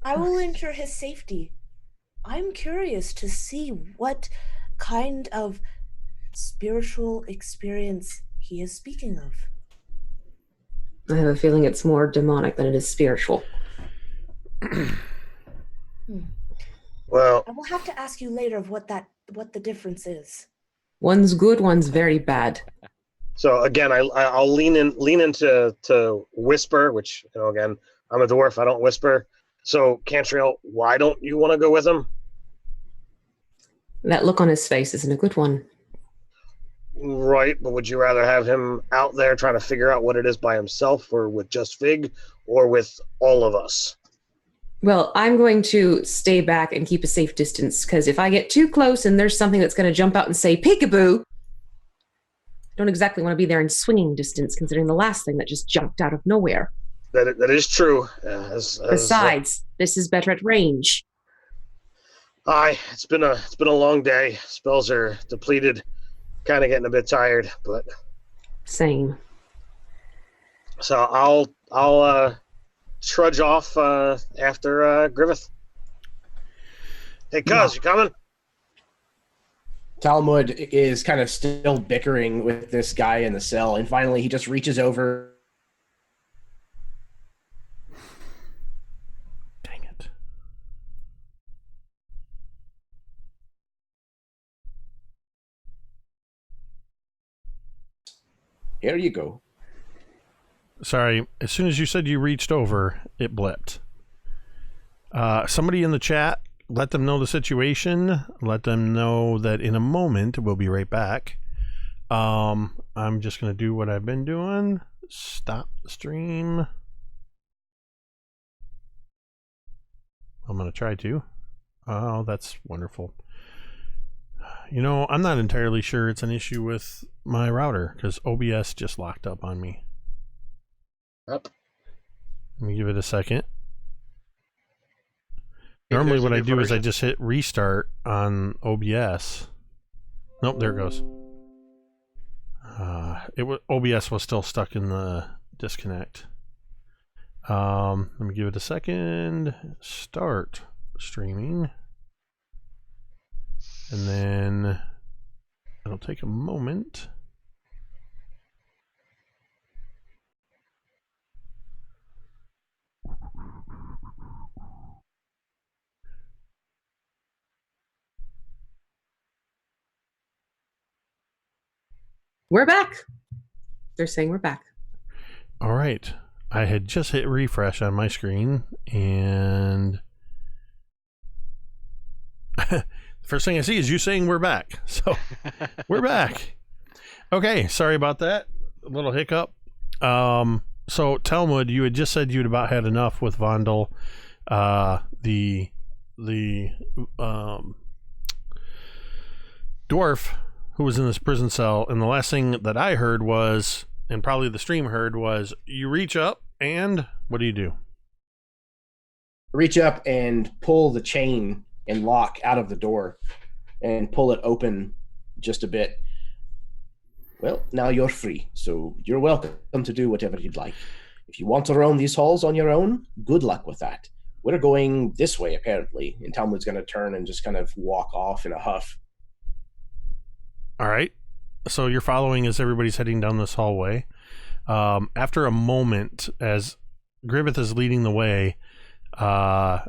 I will ensure his safety. I'm curious to see what kind of spiritual experience he is speaking of. I have a feeling it's more demonic than it is spiritual. Well, I will have to ask you later of what the difference is. One's good, one's very bad. so again, I'll lean into whisper, which again, I'm a dwarf. I don't whisper. So Cantriel, why don't you want to go with him? That look on his face isn't a good one. Right, but would you rather have him out there trying to figure out what it is by himself, or with just Fig, or with all of us? Well, I'm going to stay back and keep a safe distance, because if I get too close and there's something that's going to jump out and say, peekaboo, I don't exactly want to be there in swinging distance, considering the last thing that just jumped out of nowhere. That is true. Besides, this is better at range. Aye, it's been a long day. Spells are depleted. Kind of getting a bit tired, but Same. so I'll trudge off after Griveth. Hey, cuz, you coming? Talmud is kind of still bickering with this guy in the cell, and finally he just reaches over. Dang it. Here you go. Sorry, as soon as you said you reached over, it blipped. Somebody in the chat, let them know the situation. Let them know that in a moment we'll be right back. I'm just going to do what I've been doing. Stop the stream. I'm going to try to. Oh, that's wonderful. I'm not entirely sure it's an issue with my router because OBS just locked up on me. Up. Let me give it a second. Normally what I do is I just hit restart on OBS. Nope, there it goes. OBS was still stuck in the disconnect. Let me give it a second. Start streaming. And then it'll take a moment. We're back. They're saying we're back. All right. I had just hit refresh on my screen, and the first thing I see is you saying we're back. So we're back. Okay. Sorry about that. A little hiccup. So Talmud, you had just said you'd about had enough with Vondel. The dwarf who was in this prison cell, and the last thing that I heard was, and probably the stream heard, was you reach up and what do? Reach up and pull the chain and lock out of the door and pull it open just a bit. Well, now you're free, so you're welcome to do whatever you'd like. If you want to roam these halls on your own, good luck with that. We're going this way, apparently, and Talmud's going to turn and just kind of walk off in a huff. All right. So you're following as everybody's heading down this hallway. After a moment, as Griveth is leading the way, and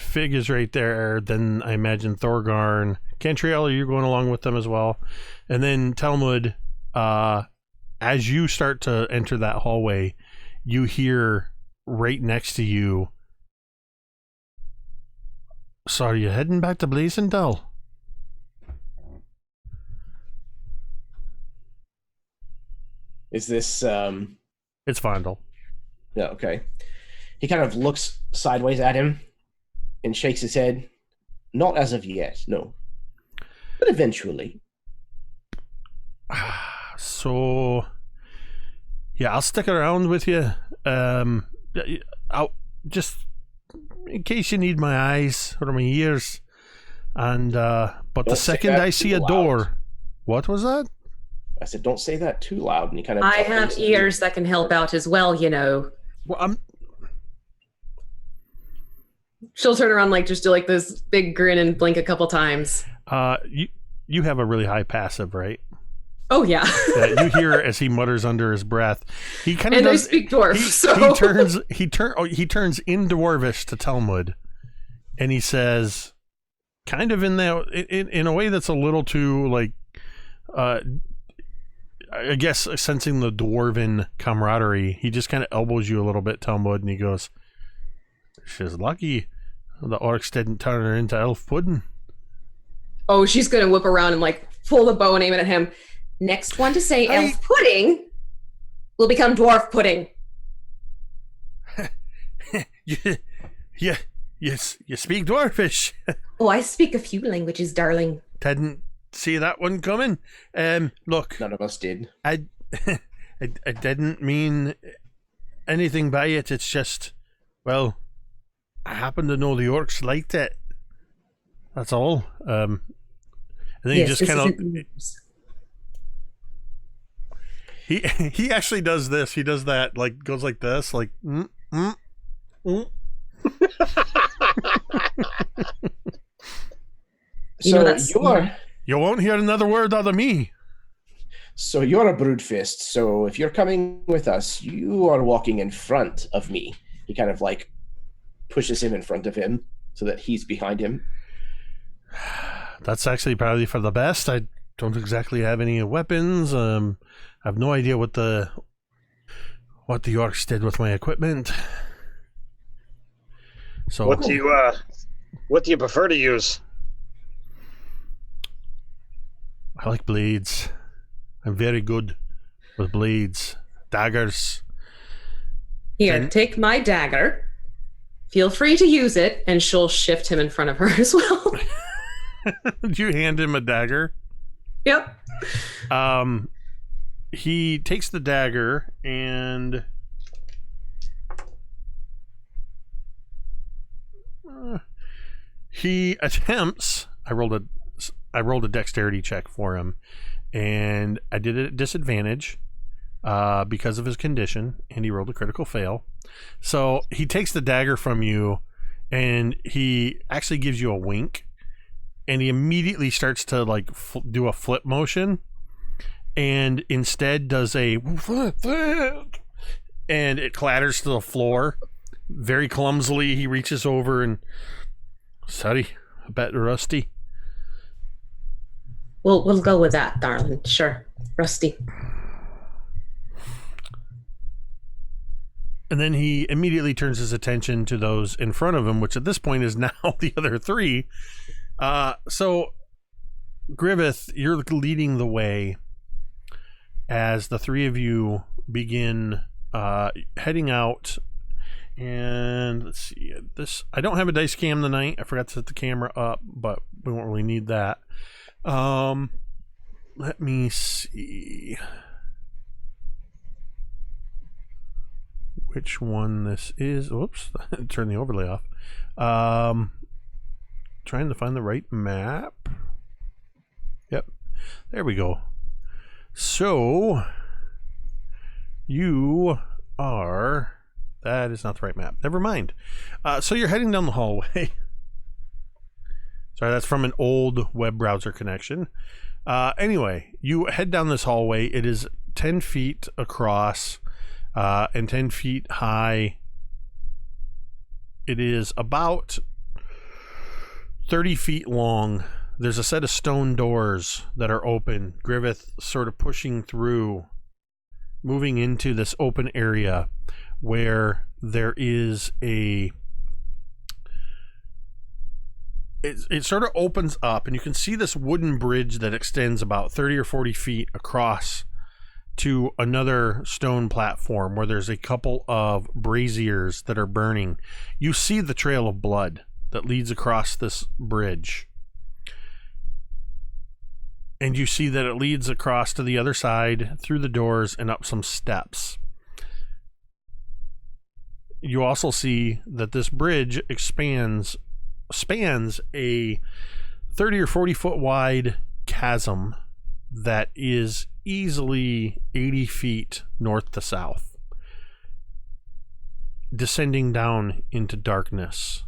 Fig is right there, then I imagine Thorgarn. Cantriel, are you going along with them as well? And then Talmud, as you start to enter that hallway, you hear right next to you, so are you heading back to Blazendell? Is this It's Fondle. Yeah, okay. He kind of looks sideways at him and shakes his head. Not as of yet, no. But eventually. So, yeah, I'll stick around with you. I'll just in case you need my eyes or my ears. And but Don't the say second that I see too a loud. door, what was that? I said, don't say that too loud. And he kind of. I have ears that can help out as well, you know. Well, She'll turn around, like, just do like this big grin and blink a couple times. you have a really high passive, right? Oh yeah. Yeah, you hear as he mutters under his breath. He kind of And I does. speak dwarf, he so turns in Dwarvish to Talmud, and he says, kind of in that in a way that's a little too like, I guess sensing the dwarven camaraderie, he just kind of elbows you a little bit, Talmud, and he goes, "She's lucky the orcs didn't turn her into elf pudding." oh, she's gonna whip around and like pull the bow and aim it at him. Next one to say elf pudding will become dwarf pudding. You speak Dwarvish. Oh, I speak a few languages, darling. Didn't see that one coming. Look, None of us did. I didn't mean anything by it. It's just, well, I happen to know the orcs liked it. That's all. And then Yes, he just this kind of isn't news. he actually does this. He does that, like, goes like this, like mm. You know that's- You won't hear another word out of me. So you're a broodfist. So if you're coming with us, you are walking in front of me. He kind of like pushes him in front of him so that he's behind him. That's actually probably for the best. I don't exactly have any weapons. I have no idea what the orcs did with my equipment. So What do you prefer to use? I like blades. I'm very good with blades, daggers. Here, And- take my dagger. Feel free to use it, and she'll shift him in front of her as well. Do you hand him a dagger? Yep. He takes the dagger and he attempts. I rolled a dexterity check for him, and I did it at disadvantage because of his condition, and he rolled a critical fail. So he takes the dagger from you, and he actually gives you a wink, and he immediately starts to like do a flip motion, and instead does a and it clatters to the floor very clumsily. He reaches over and, sorry, a bit rusty. We'll go with that, darling. Sure. Rusty. And then he immediately turns his attention to those in front of him, which at this point is now the other three. So, Griveth, you're leading the way as the three of you begin heading out. And let's see, I don't have a dice cam tonight. I forgot to set the camera up, but we won't really need that. Let me see which one this is. Whoops, turn the overlay off. Trying to find the right map. Yep, there we go. So you are, that is not the right map. Never mind. So you're heading down the hallway. Sorry, that's from an old web browser connection. Anyway, you head down this hallway. It is 10 feet across and 10 feet high. It is about 30 feet long. There's a set of stone doors that are open. Griveth sort of pushing through, moving into this open area where there is a... It sort of opens up, and you can see this wooden bridge that extends about 30 or 40 feet across to another stone platform where there's a couple of braziers that are burning. You see the trail of blood that leads across this bridge. And you see that it leads across to the other side, through the doors, and up some steps. You also see that this bridge spans a 30 or 40 foot wide chasm that is easily 80 feet north to south, descending down into darkness.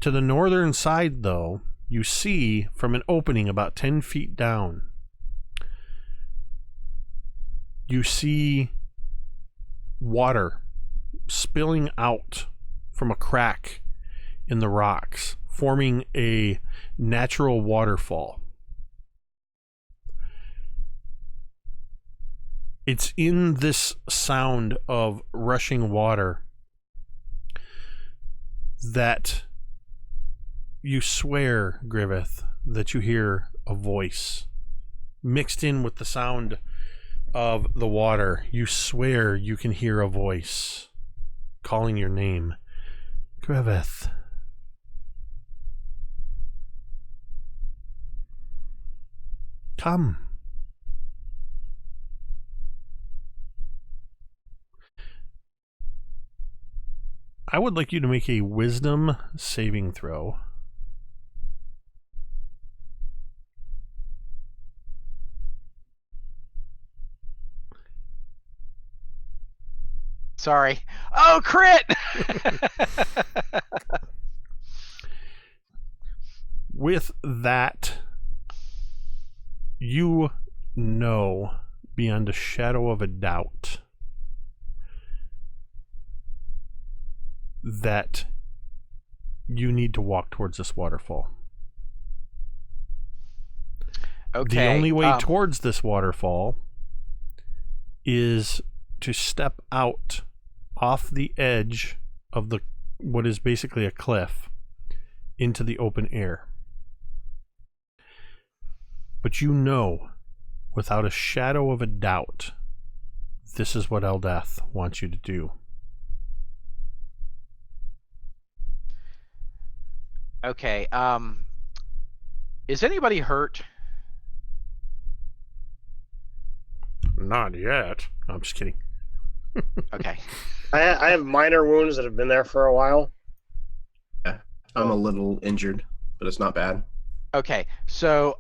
To the northern side, though, you see from an opening about 10 feet down, you see water spilling out from a crack in the rocks, forming a natural waterfall. It's in this sound of rushing water that you swear, Griveth, that you hear a voice mixed in with the sound of the water. You swear you can hear a voice calling your name. Griveth. Come. I would like you to make a wisdom saving throw. Sorry. Oh, crit! With that, you know beyond a shadow of a doubt that you need to walk towards this waterfall. Okay. The only way towards this waterfall is to step out off the edge of the what is basically a cliff into the open air. But you know, without a shadow of a doubt, this is what Eldath wants you to do. Okay. Is anybody hurt? Not yet. No, I'm just kidding. Okay. I have minor wounds that have been there for a while. Yeah, I'm a little injured, but it's not bad. Okay. So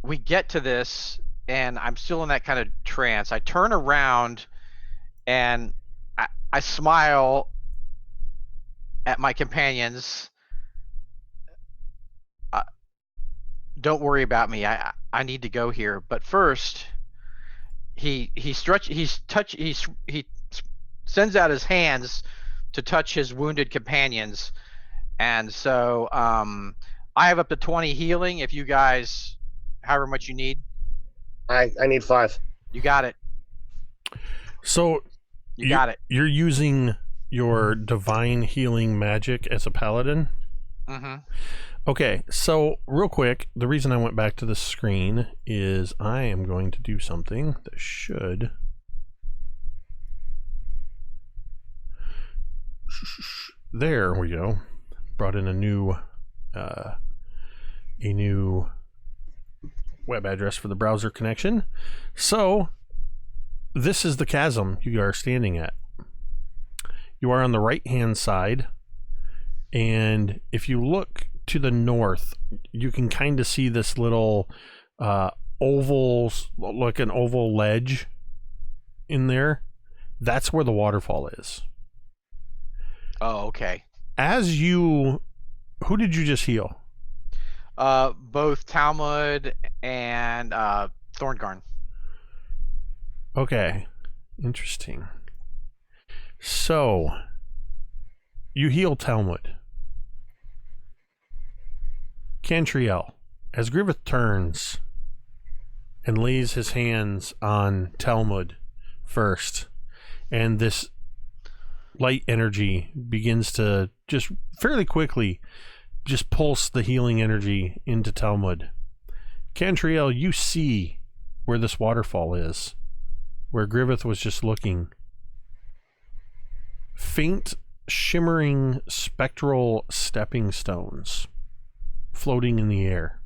we get to this and I'm still in that kind of trance. I turn around and I smile at my companions. Don't worry about me. I need to go here. But first, he sends out his hands to touch his wounded companions, and so I have up to 20 healing. If you guys, however much you need, I need 5. You got it. So you got it. You're using your divine healing magic as a paladin? Mm-hmm. Okay, so real quick, the reason I went back to the screen is I am going to do something that should... There we go. Brought in a new web address for the browser connection. So, this is the chasm you are standing at. You are on the right-hand side, and if you look to the north, you can kind of see this little ovals, like an oval ledge in there. That's where the waterfall is. Oh, okay. Who did you just heal? Both Talmud and Thorgarn. Okay, interesting. So, you heal Talmud. Cantriel, as Griveth turns and lays his hands on Talmud first, and this light energy begins to just fairly quickly just pulse the healing energy into Talmud. Cantriel, you see where this waterfall is, where Griveth was just looking. Faint, shimmering, spectral stepping stones floating in the air,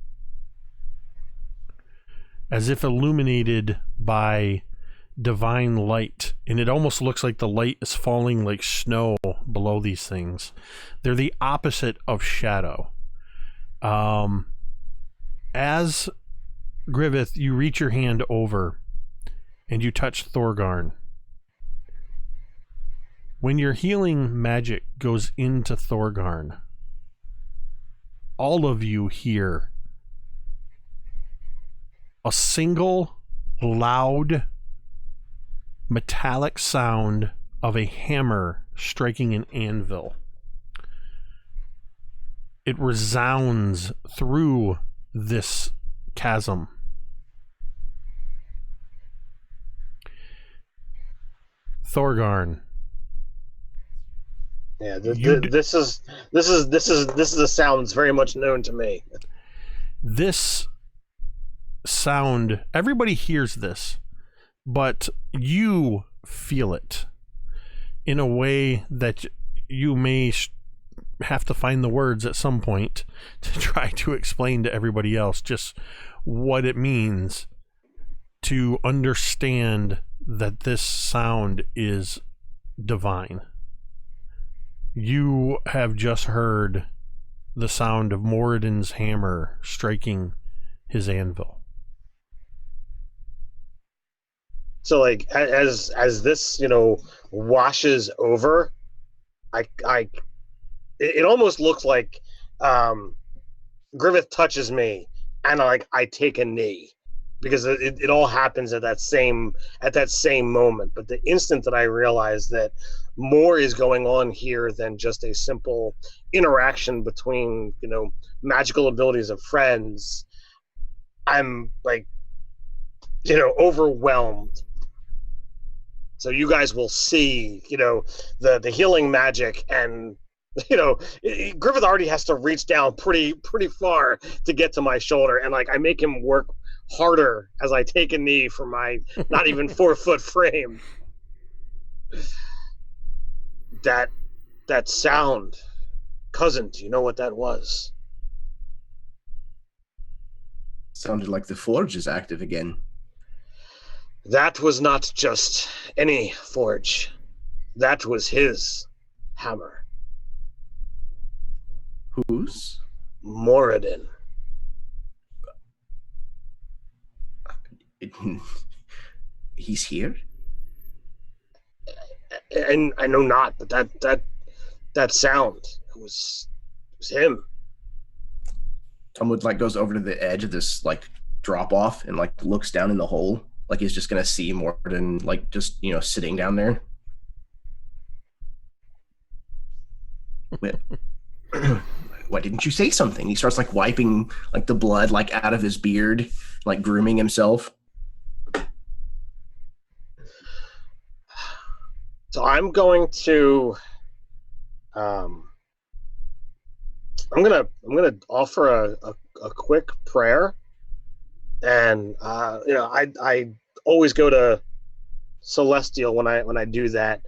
as if illuminated by divine light, and it almost looks like the light is falling like snow below these things. They're the opposite of shadow. As Griveth, you reach your hand over and you touch Thorgarn. When your healing magic goes into Thorgarn, all of you hear a single loud metallic sound of a hammer striking an anvil. It resounds through this chasm. Thorgarn. Yeah, this is a sound that's very much known to me. This sound, everybody hears this, but you feel it in a way that you may have to find the words at some point to try to explain to everybody else just what it means to understand that this sound is divine. You have just heard the sound of Moradin's hammer striking his anvil. So, like, as this, washes over, it almost looks like Griveth touches me, and I take a knee, because it all happens at that same moment. But the instant that I realize that more is going on here than just a simple interaction between magical abilities of friends, I'm overwhelmed. So you guys will see the healing magic, and Griveth already has to reach down pretty far to get to my shoulder, and I make him work harder as I take a knee for my not even 4-foot frame. That sound, cousin, do you know what that was? Sounded like the forge is active again. That was not just any forge. That was his hammer. Whose? Moradin. He's here? And I know not, but that sound, it was him. Talmud goes over to the edge of this drop off and looks down in the hole, he's just gonna see Moradin just sitting down there. Why didn't you say something? He starts wiping the blood out of his beard, grooming himself. So I'm going to I'm gonna offer a quick prayer, and I always go to Celestial when I do that,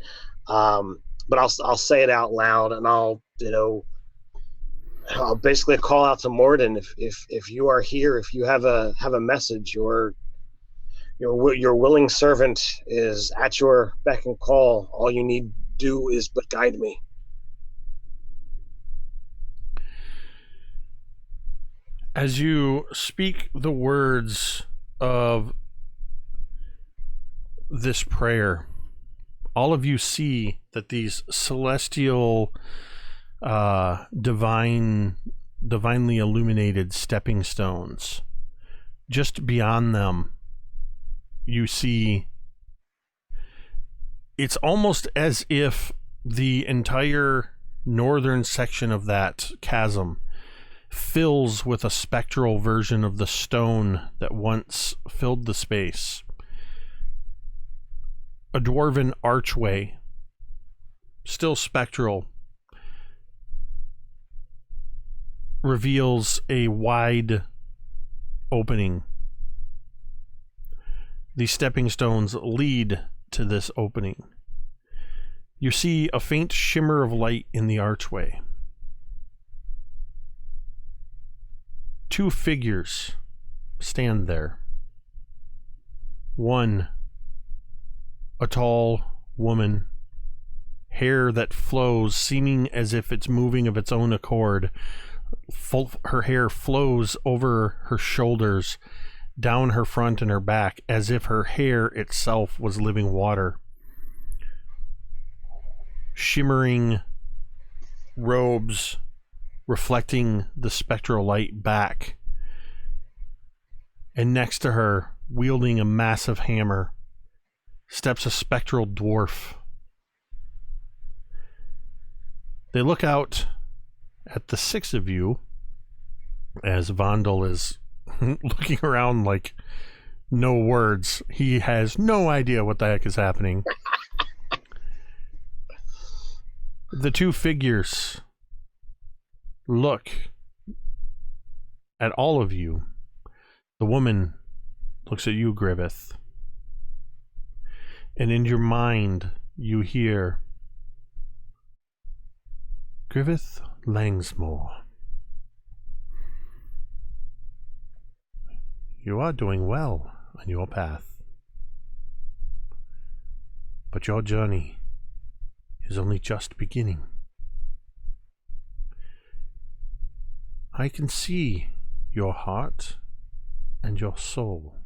but I'll say it out loud, and I'll basically call out to Moradin if you are here, if you have a message, or your willing servant is at your beck and call. All you need to do is but guide me. As you speak the words of this prayer, all of you see that these celestial, divinely illuminated stepping stones, just beyond them, you see, it's almost as if the entire northern section of that chasm fills with a spectral version of the stone that once filled the space. A dwarven archway, still spectral, reveals a wide opening. these stepping stones lead to this opening. You see a faint shimmer of light in the archway. Two figures stand there. One, a tall woman, hair that flows, seeming as if it's moving of its own accord. Her hair flows over her shoulders, down her front and her back, as if her hair itself was living water. Shimmering robes reflecting the spectral light back. And next to her, wielding a massive hammer, steps a spectral dwarf. They look out at the six of you as Vondel is looking around like no words. He has no idea what the heck is happening. The two figures look at all of you. The woman looks at you, Griveth. And in your mind, you hear, Griveth Langsmore, you are doing well on your path. But your journey is only just beginning. I can see your heart and your soul,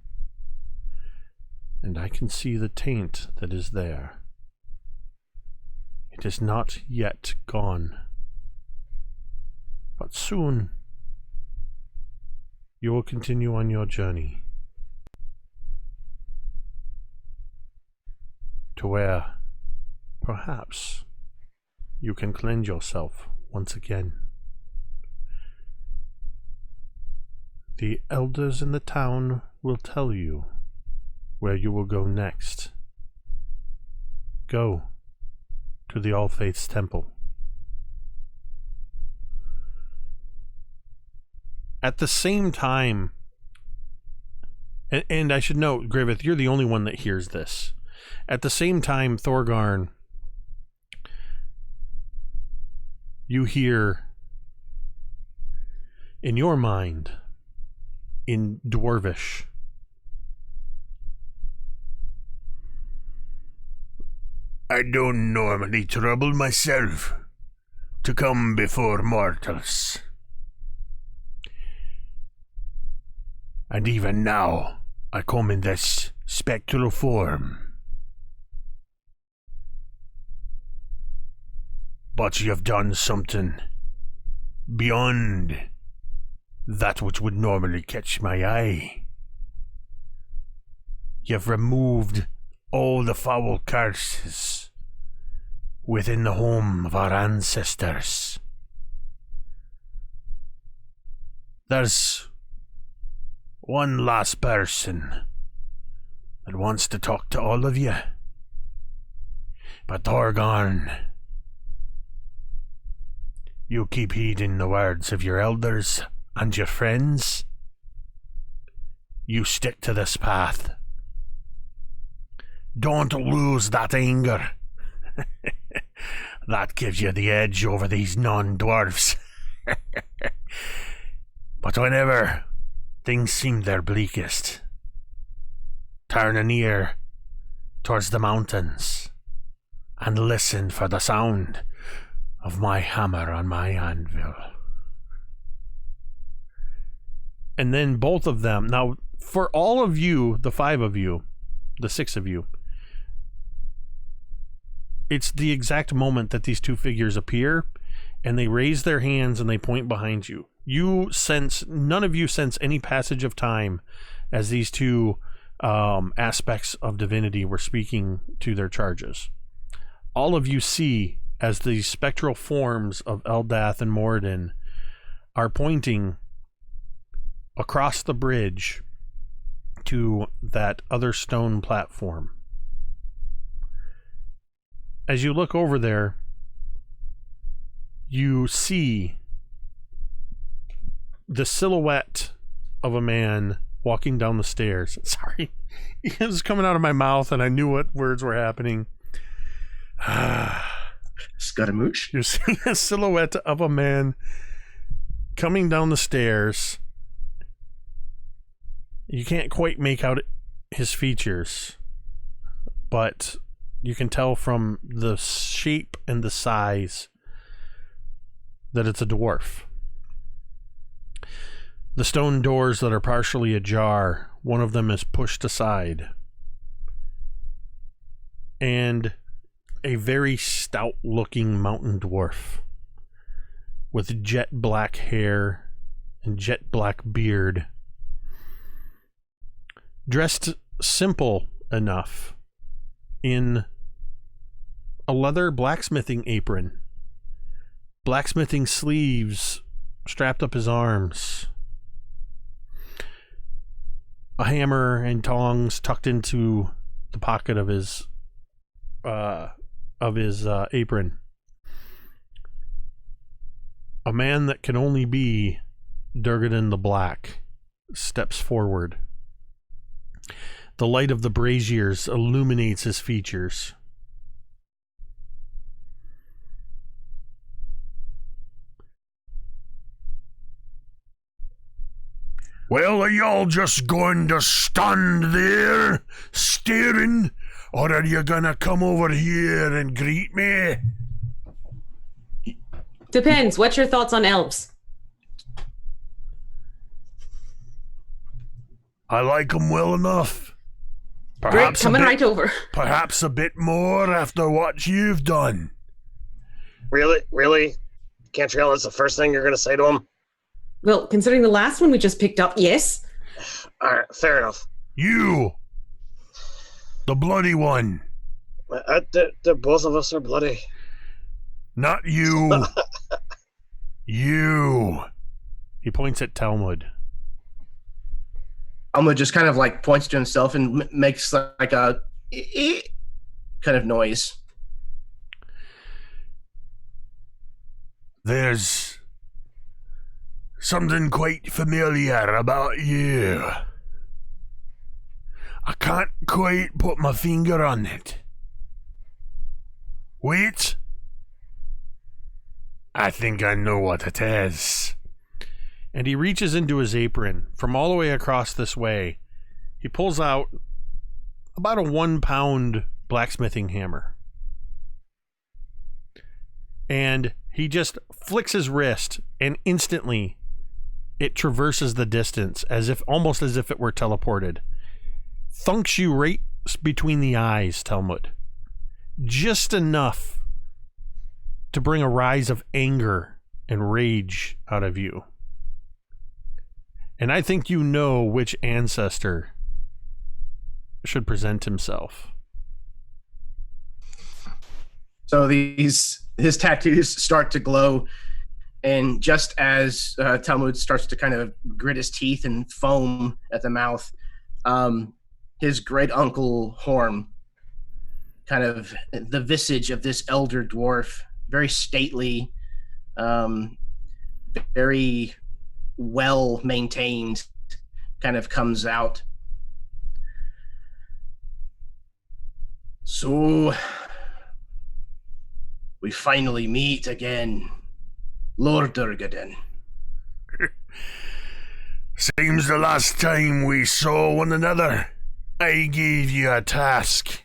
and I can see the taint that is there. It is not yet gone, but soon you will continue on your journey to where perhaps you can cleanse yourself once again. The elders in the town will tell you where you will go next. Go to the All Faiths Temple. At the same time, and I should note, Griveth, you're the only one that hears this. At the same time, Thorgarn, you hear in your mind, in Dwarvish, I don't normally trouble myself to come before mortals. And even now, I come in this spectral form. But you've done something beyond that which would normally catch my eye. You've removed all the foul curses within the home of our ancestors. There's one last person that wants to talk to all of you. But Thorgarn, you keep heeding the words of your elders and your friends. You stick to this path. Don't lose that anger. That gives you the edge over these non-dwarves. But whenever things seem their bleakest, turn an ear towards the mountains and listen for the sound of my hammer on my anvil. And then both of them, now for all of you, the five of you, the six of you, it's the exact moment that these two figures appear and they raise their hands and they point behind you. You sense, none of you sense any passage of time as these two aspects of divinity were speaking to their charges. All of you see as these spectral forms of Eldath and Moradin are pointing across the bridge to that other stone platform. As you look over there, you see the silhouette of a man walking down the stairs. Sorry. It was coming out of my mouth and I knew what words were happening. Scaramouche. You're seeing a silhouette of a man coming down the stairs. You can't quite make out his features, but you can tell from the shape and the size that it's a dwarf. The stone doors that are partially ajar, one of them is pushed aside. And a very stout-looking mountain dwarf with jet black hair and jet black beard, dressed simple enough in a leather blacksmithing apron, blacksmithing sleeves strapped up his arms, a hammer and tongs tucked into the pocket of his apron. A man that can only be Durgadon the Black steps forward. The light of the braziers illuminates his features. Well, are y'all just going to stand there staring, or are you gonna come over here and greet me? Depends. What's your thoughts on elves? I like 'em well enough. Great, coming right over. Perhaps a bit more after what you've done. Really? Cantriel, that's the first thing you're going to say to him? Well, considering the last one we just picked up, yes. All right, fair enough. You, the bloody one. The both of us are bloody. Not you. You. He points at Talmud. Talmud just kind of like points to himself and makes like a kind of noise. There's something quite familiar about you. I can't quite put my finger on it. Wait. I think I know what it is. And he reaches into his apron from all the way across this way. He pulls out about a 1 pound blacksmithing hammer. And he just flicks his wrist, and instantly it traverses the distance almost as if it were teleported. Thunks you right between the eyes, Talmud. Just enough to bring a rise of anger and rage out of you. And I think you know which ancestor should present himself. So his tattoos start to glow, and just as Talmud starts to kind of grit his teeth and foam at the mouth, his great uncle Horn, kind of the visage of this elder dwarf, very stately, very well maintained, kind of comes out. So we finally meet again, Lord Durgadon. Seems the last time we saw one another, I gave you a task.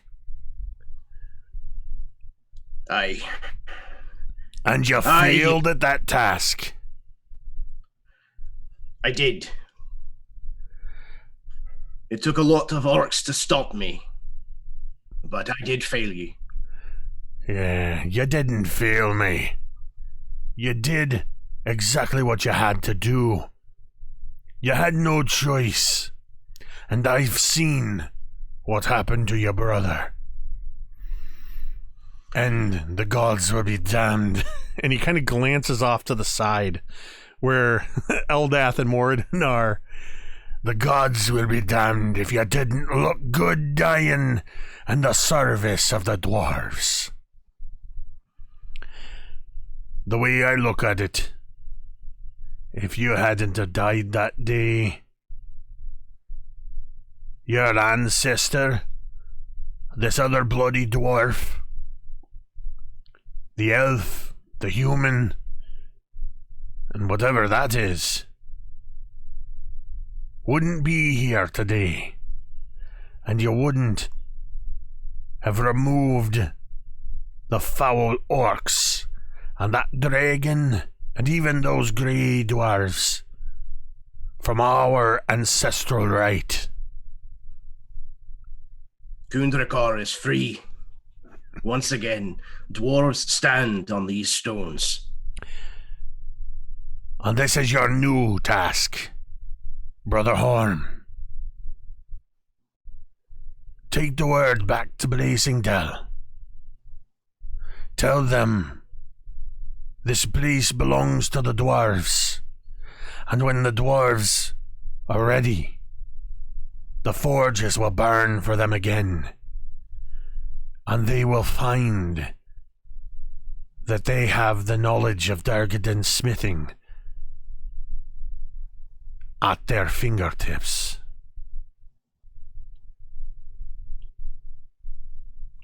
Aye. And you failed at that task. I did. It took a lot of orcs to stop me, but I did fail you. Yeah, you didn't fail me. You did exactly what you had to do. You had no choice. And I've seen what happened to your brother. And the gods will be damned. And he kind of glances off to the side where Eldath and Moradin are. The gods will be damned if you didn't look good dying in the service of the dwarves. The way I look at it, if you hadn't have died that day, your ancestor, this other bloody dwarf, the elf, the human, and whatever that is, wouldn't be here today, and you wouldn't have removed the foul orcs and that dragon and even those grey dwarves from our ancestral right. Khundrukar is free. Once again, dwarves stand on these stones. And this is your new task, Brother Horn. Take the word back to Blazing Dell. Tell them this place belongs to the dwarves, and when the dwarves are ready, the forges will burn for them again, and they will find that they have the knowledge of Dargadan smithing at their fingertips.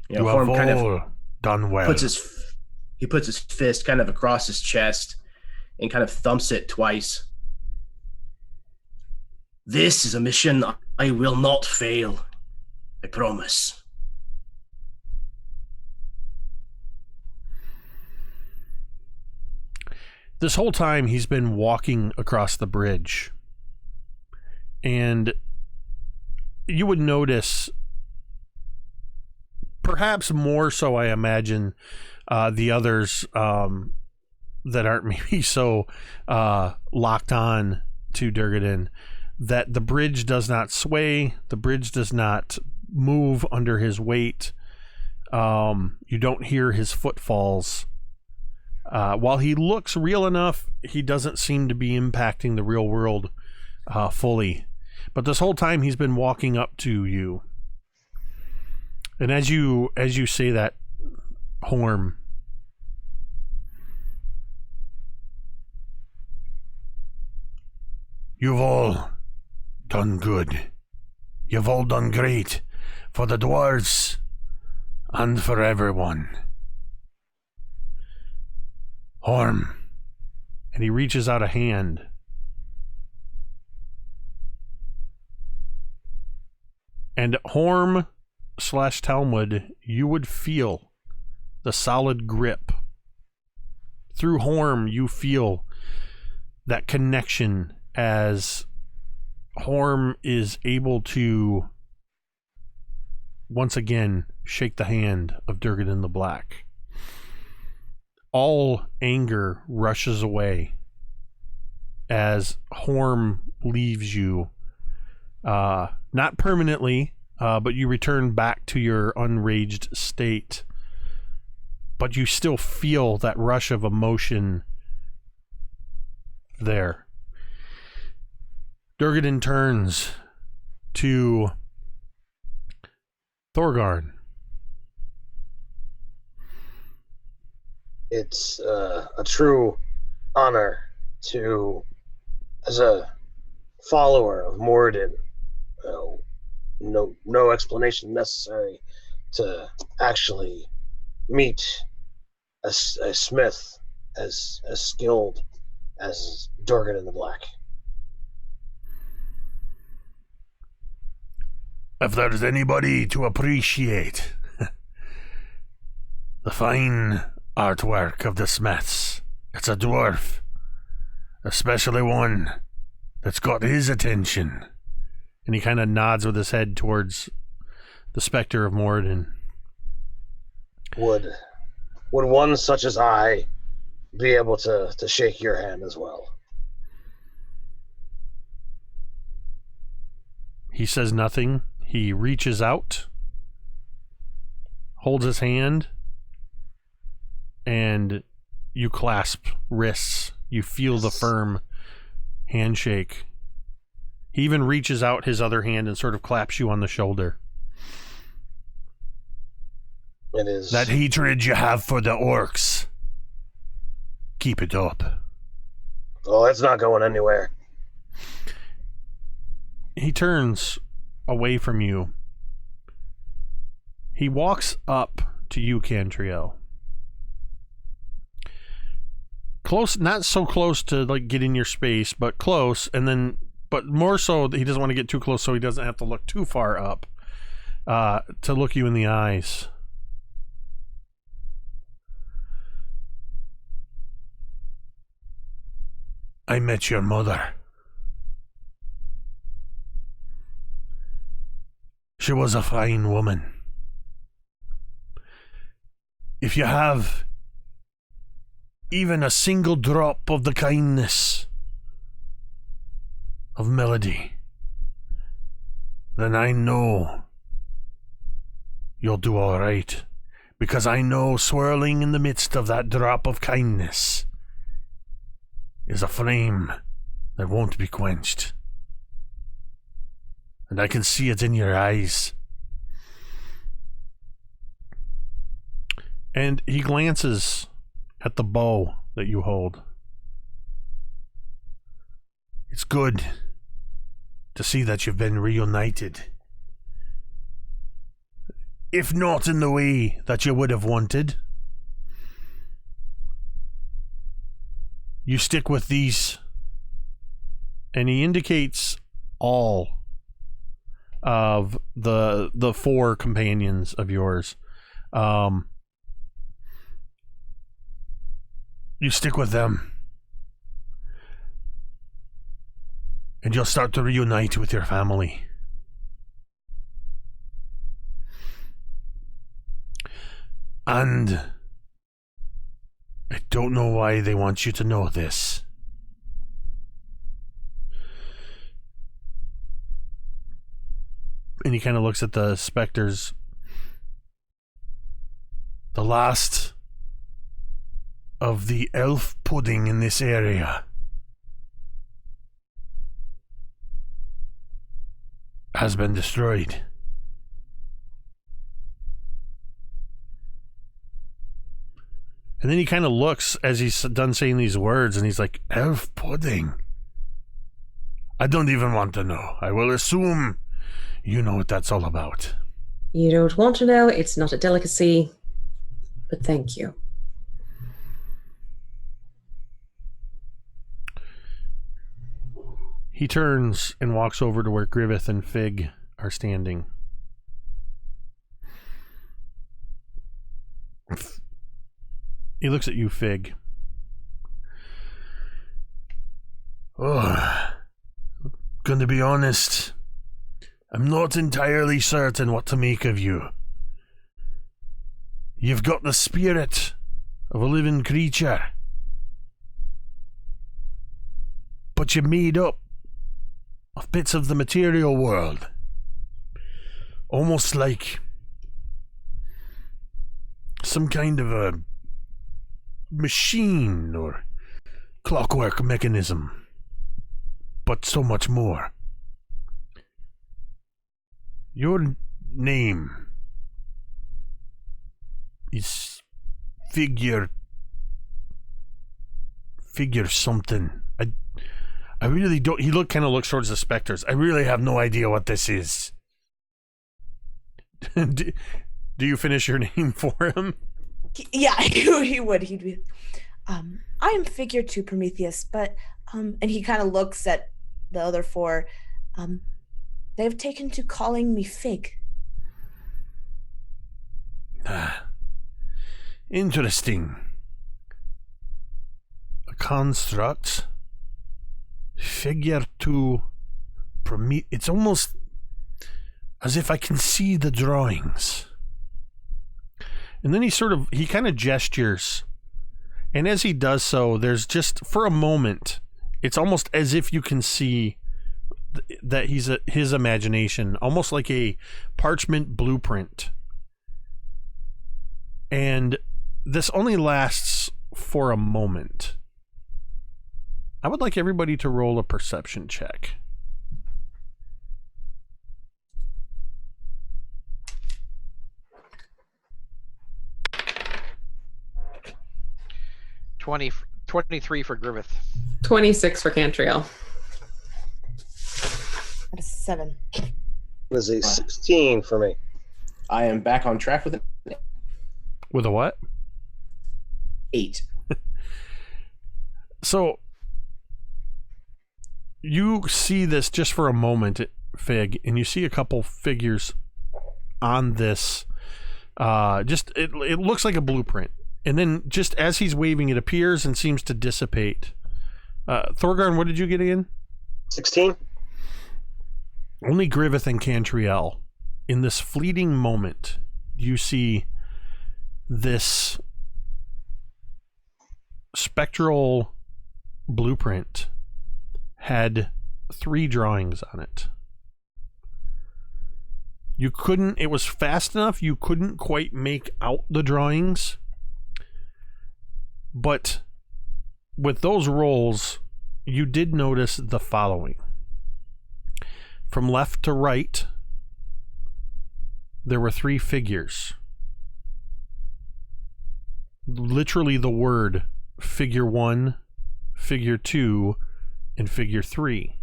You have Horn kind all of done well. puts his fist kind of across his chest and kind of thumps it twice. This is a mission I will not fail. I promise. This whole time he's been walking across the bridge, and you would notice, perhaps more so I imagine, the others that aren't maybe so locked on to Durgadan, that the bridge does not sway, the bridge does not move under his weight. You don't hear his footfalls. While he looks real enough, he doesn't seem to be impacting the real world fully. But this whole time he's been walking up to you. And as you say that, Horm, You've all done good. You've all done great for the dwarves and for everyone. Horm, and he reaches out a hand. And Horm / Talmud, you would feel the solid grip. Through Horm, you feel that connection as Horm is able to once again shake the hand of Durgadan the Black. All anger rushes away as Horm leaves you, not permanently, but you return back to your unraged state. But you still feel that rush of emotion there. Durgadan turns to Thorgarn. It's a true honor to, as a follower of Moradin, no explanation necessary, to actually meet a smith as skilled as Durgadan the Black. If there's anybody to appreciate the fine artwork of the smiths, it's a dwarf, especially one that's got his attention. And he kind of nods with his head towards the specter of Moradin. Would one such as I be able to shake your hand as well? He says nothing. He reaches out, holds his hand, and you clasp wrists. You feel the firm handshake. He even reaches out his other hand and sort of claps you on the shoulder. It is that hatred you have for the orcs. Keep it up. Oh, it's not going anywhere. He turns away from you. He walks up to you, Cantriel. Close, not so close to like get in your space, but close, and then, but more so that he doesn't want to get too close so he doesn't have to look too far up to look you in the eyes. I met your mother. She was a fine woman. If you have even a single drop of the kindness of Melody, then I know you'll do all right, because I know swirling in the midst of that drop of kindness is a flame that won't be quenched. And I can see it in your eyes. And he glances at the bow that you hold. It's good to see that you've been reunited. If not in the way that you would have wanted. You stick with these. And he indicates all of the four companions of yours. You stick with them, and you'll start to reunite with your family. And I don't know why they want you to know this. And he kind of looks at the specters. The last of the elf pudding in this area has been destroyed. And then he kind of looks as he's done saying these words, and he's like, Elf pudding? I don't even want to know. I will assume you know what that's all about. You don't want to know, it's not a delicacy, but thank you. He turns and walks over to where Griveth and Fig are standing. He looks at you, Fig. Oh, gonna be honest, I'm not entirely certain what to make of you. You've got the spirit of a living creature, but you're made up of bits of the material world. Almost like some kind of a machine or clockwork mechanism, but so much more. Your name is figure something. I really don't. He kind of looks towards the specters. I really have no idea what this is. Do you finish your name for him? Yeah, he would. He'd be, I am figure 2 Prometheus, but, and he kind of looks at the other four. They've taken to calling me Fig. Interesting. A construct. Figure 2 Prometheus. It's almost as if I can see the drawings. And then he kind of gestures. And as he does so, there's just, for a moment, it's almost as if you can see that his imagination, almost like a parchment blueprint. And this only lasts for a moment. I would like everybody to roll a perception check. $20, 23 for Griveth. 26 for Cantriel. That is 7. is a 16 for me. I am back on track with an With a what? 8. So you see this just for a moment, Fig, and you see a couple figures on this. It looks like a blueprint, and then just as he's waving, it appears and seems to dissipate. Thorgarn, what did you get again? 16. Only Griveth and Cantriel. In this fleeting moment, you see this spectral blueprint had 3 drawings on it. It was fast enough, you couldn't quite make out the drawings, but with those rolls, you did notice the following. From left to right, there were 3 figures. Literally the word figure 1, figure 2, and figure 3.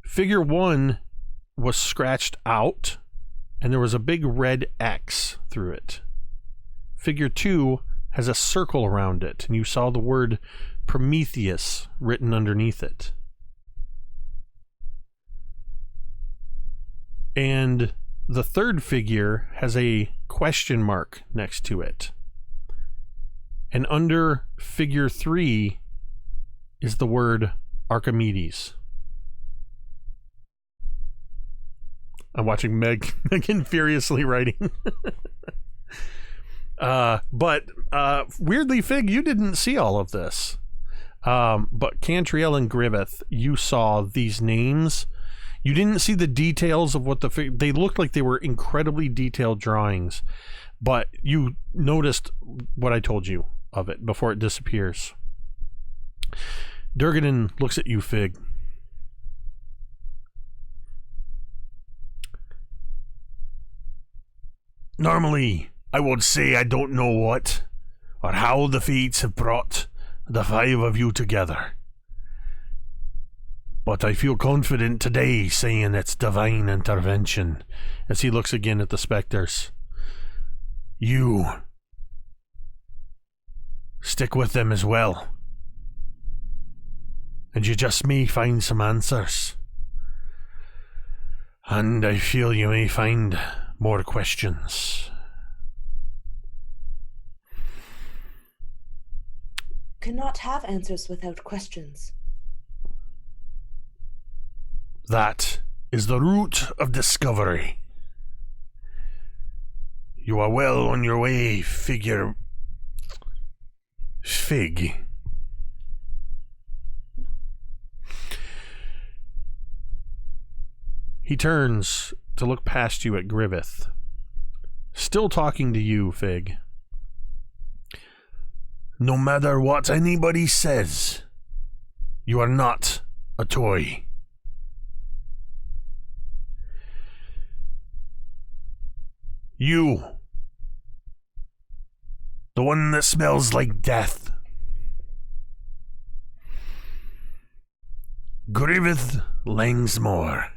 Figure 1 was scratched out, and there was a big red X through it. Figure 2 has a circle around it, and you saw the word Prometheus written underneath it. And the third figure has a question mark next to it. And under figure 3 is the word Archimedes. I'm watching Megan furiously writing. But weirdly, Fig, you didn't see all of this. But Cantriel and Griveth, you saw these names. You didn't see the details of what they looked like. They were incredibly detailed drawings, but you noticed what I told you of it before it disappears. Durganon looks at you, Fig. Normally, I would say I don't know what or how the fates have brought the 5 of you together. But I feel confident today saying it's divine intervention. As he looks again at the specters. You stick with them as well. And you just may find some answers. And I feel you may find more questions. Cannot have answers without questions. That is the root of discovery. You are well on your way, Fig. He turns to look past you at Griveth. Still talking to you, Fig. No matter what anybody says, you are not a toy. You, the one that smells like death. Griveth Langsmore.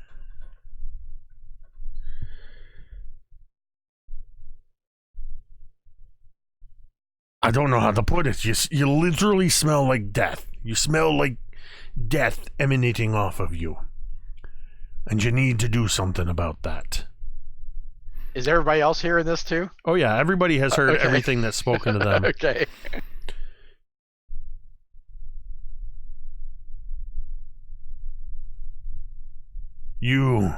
I don't know how to put it. You literally smell like death. You smell like death emanating off of you. And you need to do something about that. Is everybody else hearing this too? Oh yeah, everybody has heard Okay. everything that's spoken to them. Okay. You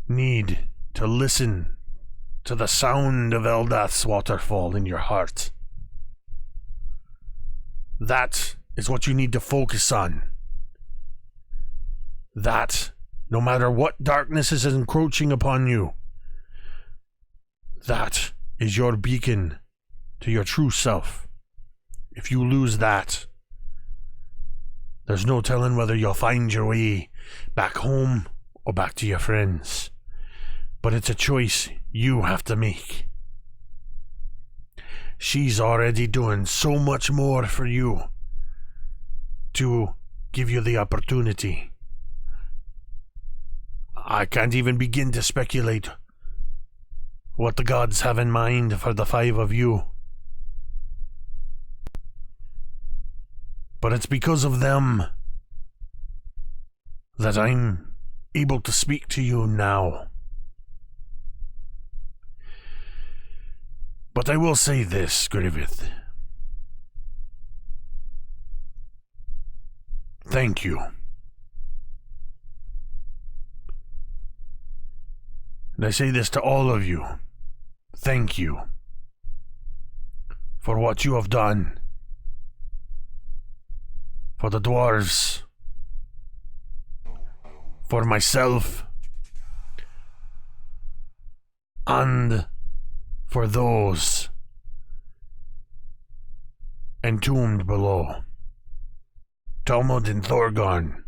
need to listen to the sound of Eldath's waterfall in your heart. That is what you need to focus on. That, no matter what darkness is encroaching upon you, that is your beacon to your true self. If you lose that, there's no telling whether you'll find your way back home or back to your friends. But it's a choice you have to make. She's already doing so much more for you to give you the opportunity. I can't even begin to speculate what the gods have in mind for the 5 of you. But it's because of them that I'm able to speak to you now. But I will say this, Griveth. Thank you. And I say this to all of you. Thank you for what you have done for the dwarves, for myself, and for those entombed below. Talmud and Thorgarn.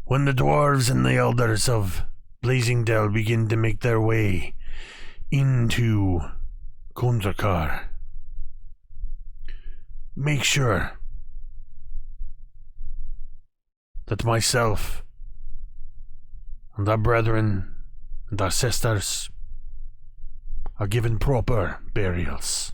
When the dwarves and the elders of Blazingdale begin to make their way into Khundrukar, make sure that myself and our brethren and our sisters are given proper burials.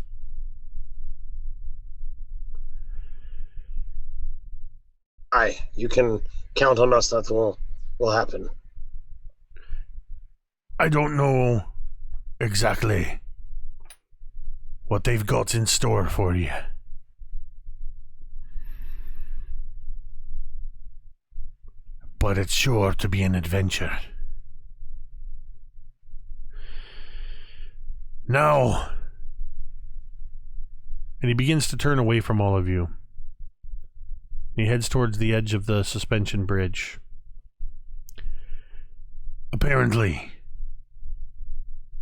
Aye, you can count on us. That will happen. I don't know exactly what they've got in store for you. But it's sure to be an adventure. Now, and he begins to turn away from all of you. He heads towards the edge of the suspension bridge. Apparently,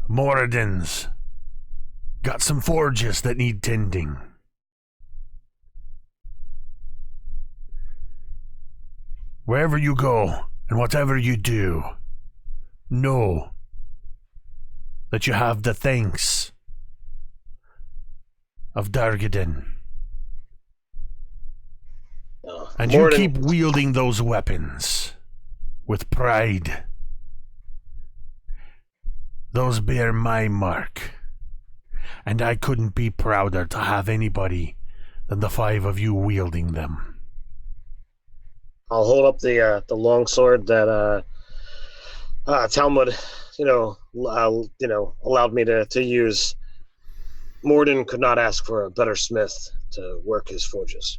Moradin's got some forges that need tending. Wherever you go and whatever you do, know that you have the thanks of Dargadin. And you keep wielding those weapons with pride. Those bear my mark. And I couldn't be prouder to have anybody than the 5 of you wielding them. I'll hold up the longsword that Talmud, allowed me to use. Morden could not ask for a better smith to work his forges.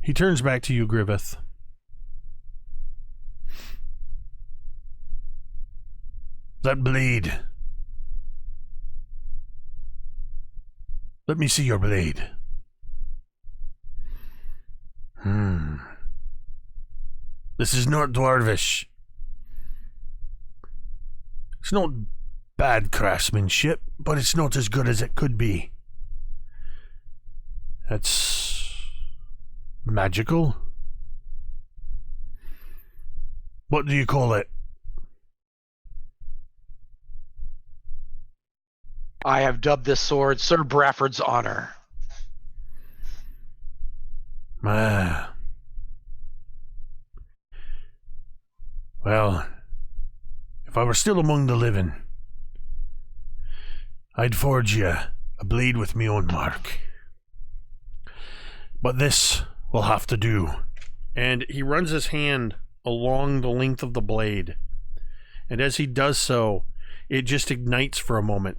He turns back to you, Griveth. That blade. Let me see your blade. This is not dwarvish. It's not bad craftsmanship, but it's not as good as it could be. That's magical. What do you call it? I have dubbed this sword Sir Bradford's Honor. Well, if I were still among the living, I'd forge you a blade with me own mark. But this will have to do. And he runs his hand along the length of the blade. And as he does so, it just ignites for a moment.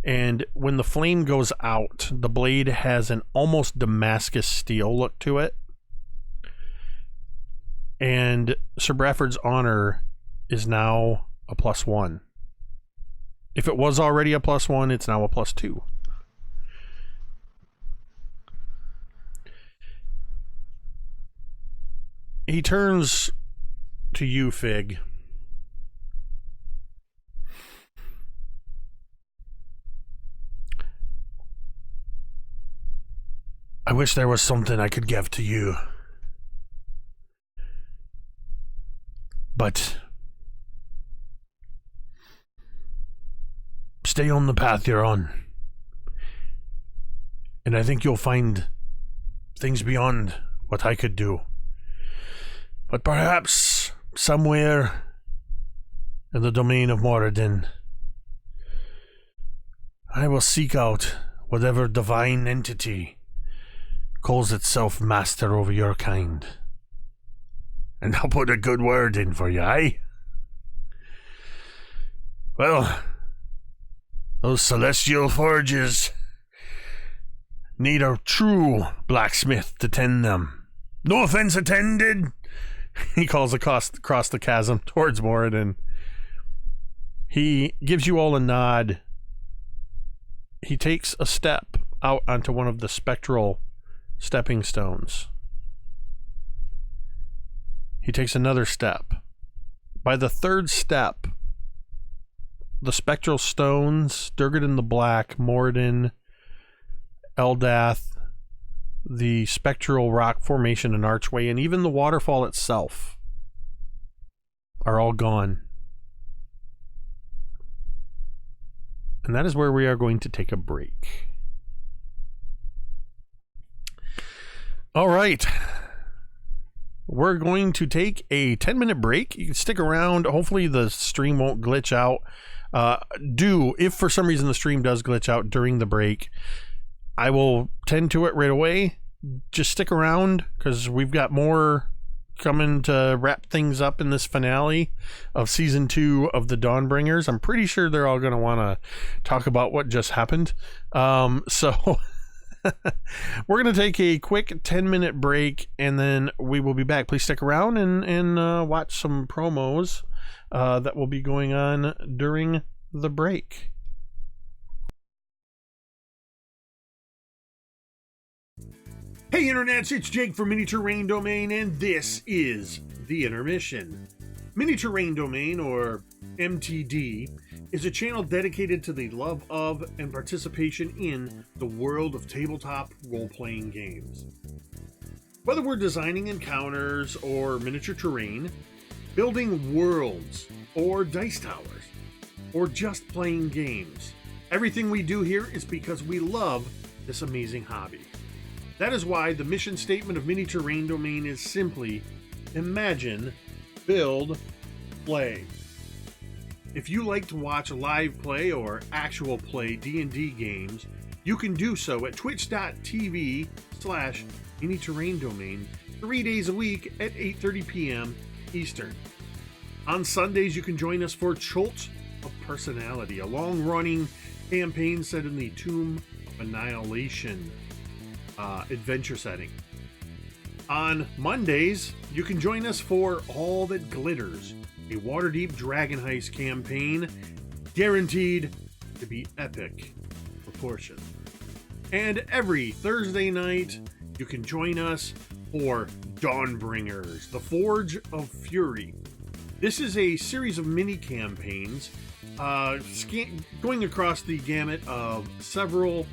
And when the flame goes out, the blade has an almost Damascus steel look to it. And Sir Bradford's Honor is now a +1. If it was already a +1, it's now a +2. He turns to you, Fig. I wish there was something I could give to you. But stay on the path you're on. And I think you'll find things beyond what I could do. But perhaps somewhere in the domain of Moradin, I will seek out whatever divine entity calls itself master over your kind. And I'll put a good word in for you, aye? Well, those celestial forges need a true blacksmith to tend them. No offense intended. He calls across the chasm towards Moradin. He gives you all a nod. He takes a step out onto one of the spectral stepping stones. He takes another step. By the third step, the spectral stones, Durgadin the Black, Moradin, Eldath, the spectral rock formation and archway, and even the waterfall itself are all gone. And that is where we are going to take a break. All right. We're going to take a 10-minute break. You can stick around. Hopefully the stream won't glitch out. If for some reason the stream does glitch out during the break, I will tend to it right away. Just stick around because we've got more coming to wrap things up in this finale of season 2 of the Dawnbringers. I'm pretty sure they're all going to want to talk about what just happened. So we're going to take a quick 10-minute break and then we will be back. Please stick around and watch some promos that will be going on during the break. Hey internets, it's Jake from Mini Terrain Domain, and this is The Intermission. Mini Terrain Domain, or MTD, is a channel dedicated to the love of and participation in the world of tabletop role-playing games. Whether we're designing encounters or miniature terrain, building worlds or dice towers, or just playing games, everything we do here is because we love this amazing hobby. That is why the mission statement of Mini Terrain Domain is simply imagine, build, play. If you like to watch live play or actual play D&D games, you can do so at twitch.tv/Mini Terrain Domain 3 days a week at 8:30 p.m. Eastern. On Sundays, you can join us for Cult of Personality, a long-running campaign set in the Tomb of Annihilation adventure setting. On Mondays, you can join us for All That Glitters, a Waterdeep Dragon Heist campaign guaranteed to be epic proportions. And every Thursday night, you can join us for Dawnbringers, the Forge of Fury. This is a series of mini campaigns going across the gamut of several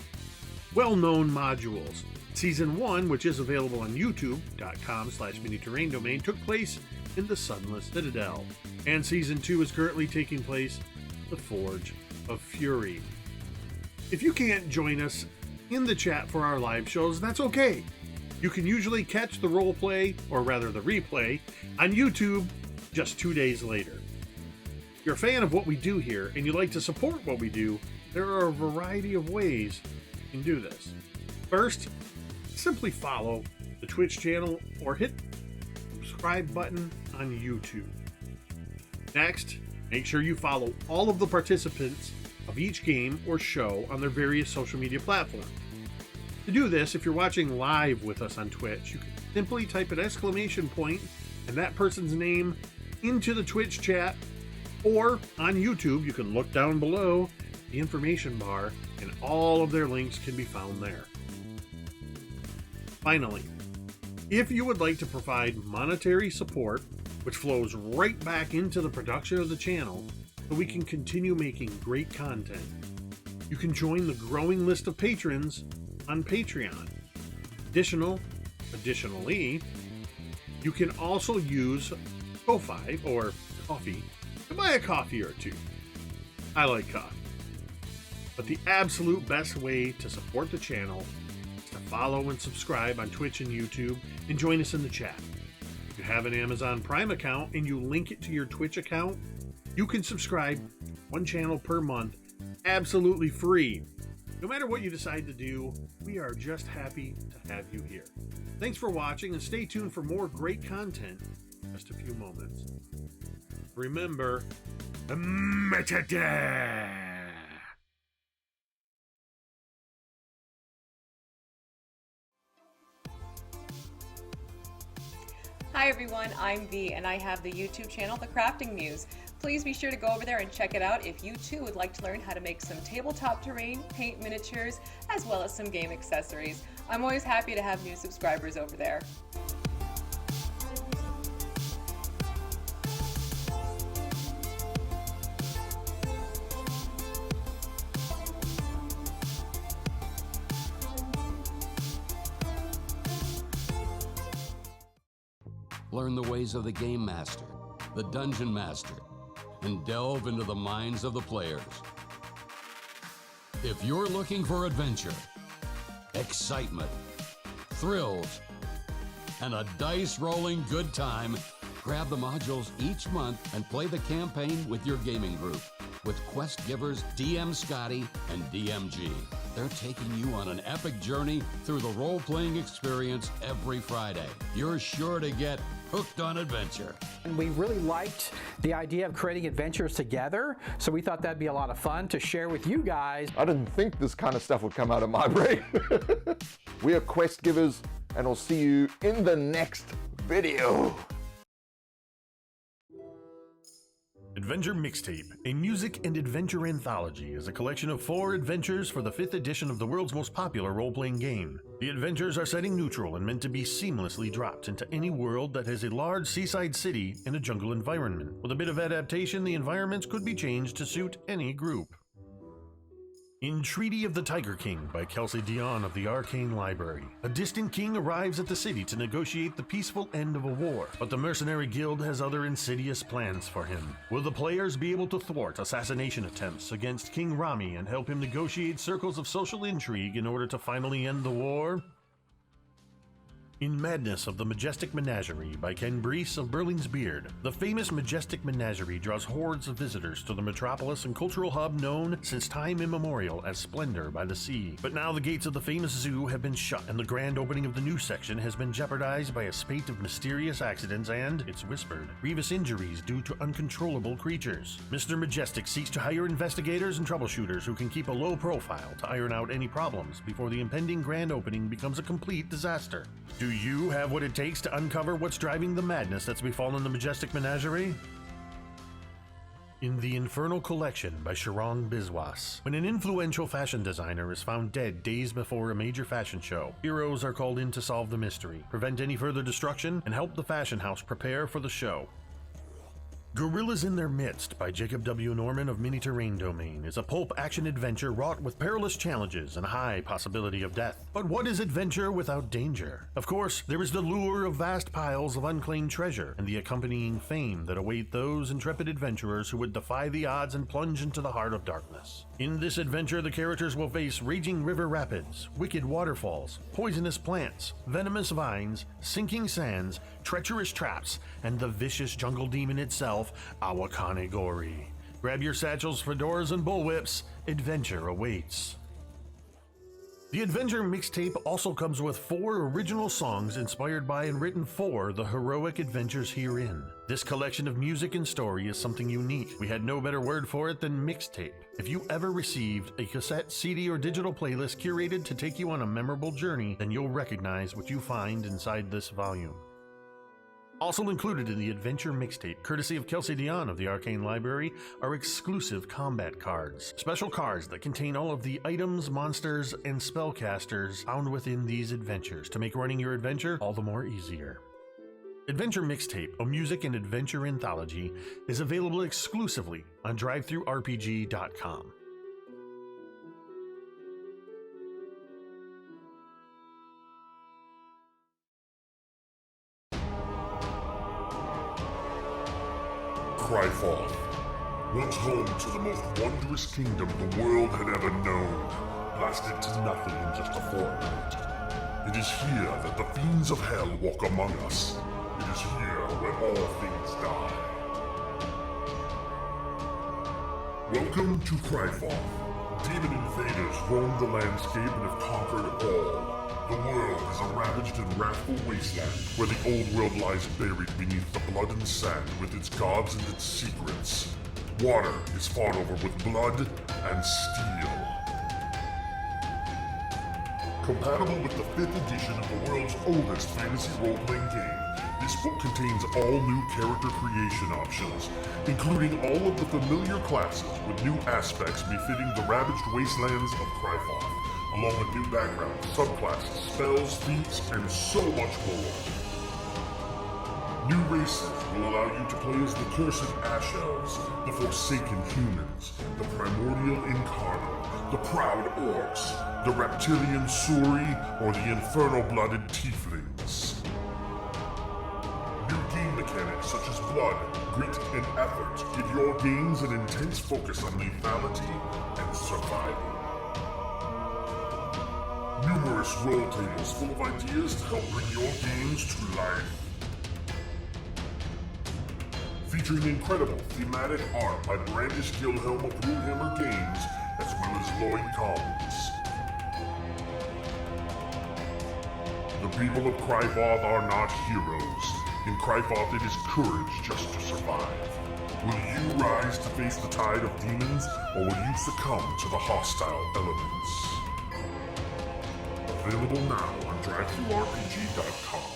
well-known modules. Season 1, which is available on youtube.com/Mini Terrain Domain, took place in the Sunless Citadel. And Season 2 is currently taking place in the Forge of Fury. If you can't join us in the chat for our live shows, that's okay. You can usually catch the roleplay, or rather the replay, on YouTube just 2 days later. If you're a fan of what we do here and you'd like to support what we do, there are a variety of ways you can do this. First, simply follow the Twitch channel or hit the subscribe button on YouTube. Next, make sure you follow all of the participants of each game or show on their various social media platforms. To do this, if you're watching live with us on Twitch, you can simply type an exclamation point and that person's name into the Twitch chat, or on YouTube, you can look down below the information bar and all of their links can be found there. Finally, if you would like to provide monetary support, which flows right back into the production of the channel so we can continue making great content, you can join the growing list of patrons on Patreon. Additionally, you can also use Ko-Fi or Coffee to buy a coffee or two. I like coffee. But the absolute best way to support the channel is to follow and subscribe on Twitch and YouTube and join us in the chat. If you have an Amazon Prime account and you link it to your Twitch account, you can subscribe one channel per month absolutely free. No matter what you decide to do, we are just happy to have you here. Thanks for watching, and stay tuned for more great content in just a few moments. Remember, metadata! Hi everyone, I'm V, and I have the YouTube channel, The Crafting Muse. Please be sure to go over there and check it out if you too would like to learn how to make some tabletop terrain, paint miniatures, as well as some game accessories. I'm always happy to have new subscribers over there. Learn the ways of the Game Master, the Dungeon Master, and delve into the minds of the players. If you're looking for adventure, excitement, thrills, and a dice-rolling good time, grab the modules each month and play the campaign with your gaming group with quest givers DM Scotty and DMG. They're taking you on an epic journey through the role-playing experience every Friday. You're sure to get hooked on adventure. And we really liked the idea of creating adventures together, so we thought that'd be a lot of fun to share with you guys. I didn't think this kind of stuff would come out of my brain. We are quest givers, and I'll see you in the next video. Adventure Mixtape, a music and adventure anthology, is a collection of 4 adventures for the 5th edition of the world's most popular role-playing game. The adventures are setting neutral and meant to be seamlessly dropped into any world that has a large seaside city and a jungle environment. With a bit of adaptation, the environments could be changed to suit any group. In Treaty of the Tiger King by Kelsey Dion of the Arcane Library, a distant king arrives at the city to negotiate the peaceful end of a war, but the Mercenary Guild has other insidious plans for him. Will the players be able to thwart assassination attempts against King Rami and help him negotiate circles of social intrigue in order to finally end the war? In Madness of the Majestic Menagerie by Ken Brees of Burling's Beard, the famous Majestic Menagerie draws hordes of visitors to the metropolis and cultural hub known since time immemorial as Splendor by the Sea. But now the gates of the famous zoo have been shut, and the grand opening of the new section has been jeopardized by a spate of mysterious accidents and, it's whispered, grievous injuries due to uncontrollable creatures. Mr. Majestic seeks to hire investigators and troubleshooters who can keep a low profile to iron out any problems before the impending grand opening becomes a complete disaster. Do you have what it takes to uncover what's driving the madness that's befallen the Majestic Menagerie? In The Infernal Collection by Sharang Biswas, when an influential fashion designer is found dead days before a major fashion show, heroes are called in to solve the mystery, prevent any further destruction, and help the fashion house prepare for the show. Gorillas in Their Midst by Jacob W. Norman of Mini Terrain Domain is a pulp action adventure wrought with perilous challenges and high possibility of death. But what is adventure without danger? Of course, there is the lure of vast piles of unclaimed treasure and the accompanying fame that await those intrepid adventurers who would defy the odds and plunge into the heart of darkness. In this adventure, the characters will face raging river rapids, wicked waterfalls, poisonous plants, venomous vines, sinking sands, treacherous traps, and the vicious jungle demon itself, Awakane Gori. Grab your satchels, fedoras, and bullwhips. Adventure awaits. The Adventure Mixtape also comes with 4 original songs inspired by and written for the heroic adventures herein. This collection of music and story is something unique. We had no better word for it than mixtape. If you ever received a cassette, CD, or digital playlist curated to take you on a memorable journey, then you'll recognize what you find inside this volume. Also included in the Adventure Mixtape, courtesy of Kelsey Dion of the Arcane Library, are exclusive combat cards. Special cards that contain all of the items, monsters, and spellcasters found within these adventures to make running your adventure all the more easier. Adventure Mixtape, a music and adventure anthology, is available exclusively on drivethrurpg.com. Cry forth, Once home to the most wondrous kingdom the world had ever known, blasted to nothing in just a fortnight. It is here that the fiends of hell walk among us. It is here where all things die. Welcome to Griveth. Demon invaders roam the landscape and have conquered all. The world is a ravaged and wrathful wasteland where the old world lies buried beneath the blood and sand with its gods and its secrets. Water is fought over with blood and steel. Compatible with the 5th edition of the world's oldest fantasy role-playing game, this book contains all new character creation options, including all of the familiar classes with new aspects befitting the ravaged wastelands of Griveth, along with new backgrounds, subclasses, spells, feats, and so much more. New races will allow you to play as the Cursed Ash Elves, the Forsaken Humans, the Primordial Incarnate, the Proud Orcs, the Reptilian Suri, or the Infernal-Blooded Tieflings. New game mechanics such as blood, grit, and effort give your games an intense focus on lethality and survival. Numerous roll tables full of ideas to help bring your games to life. Featuring incredible thematic art by Brandish Gilhelm of Runehammer Games, as well as Lloyd Collins. The people of Griveth are not heroes. In Griveth it is courage just to survive. Will you rise to face the tide of demons, or will you succumb to the hostile elements? Available now on DriveThruRPG.com.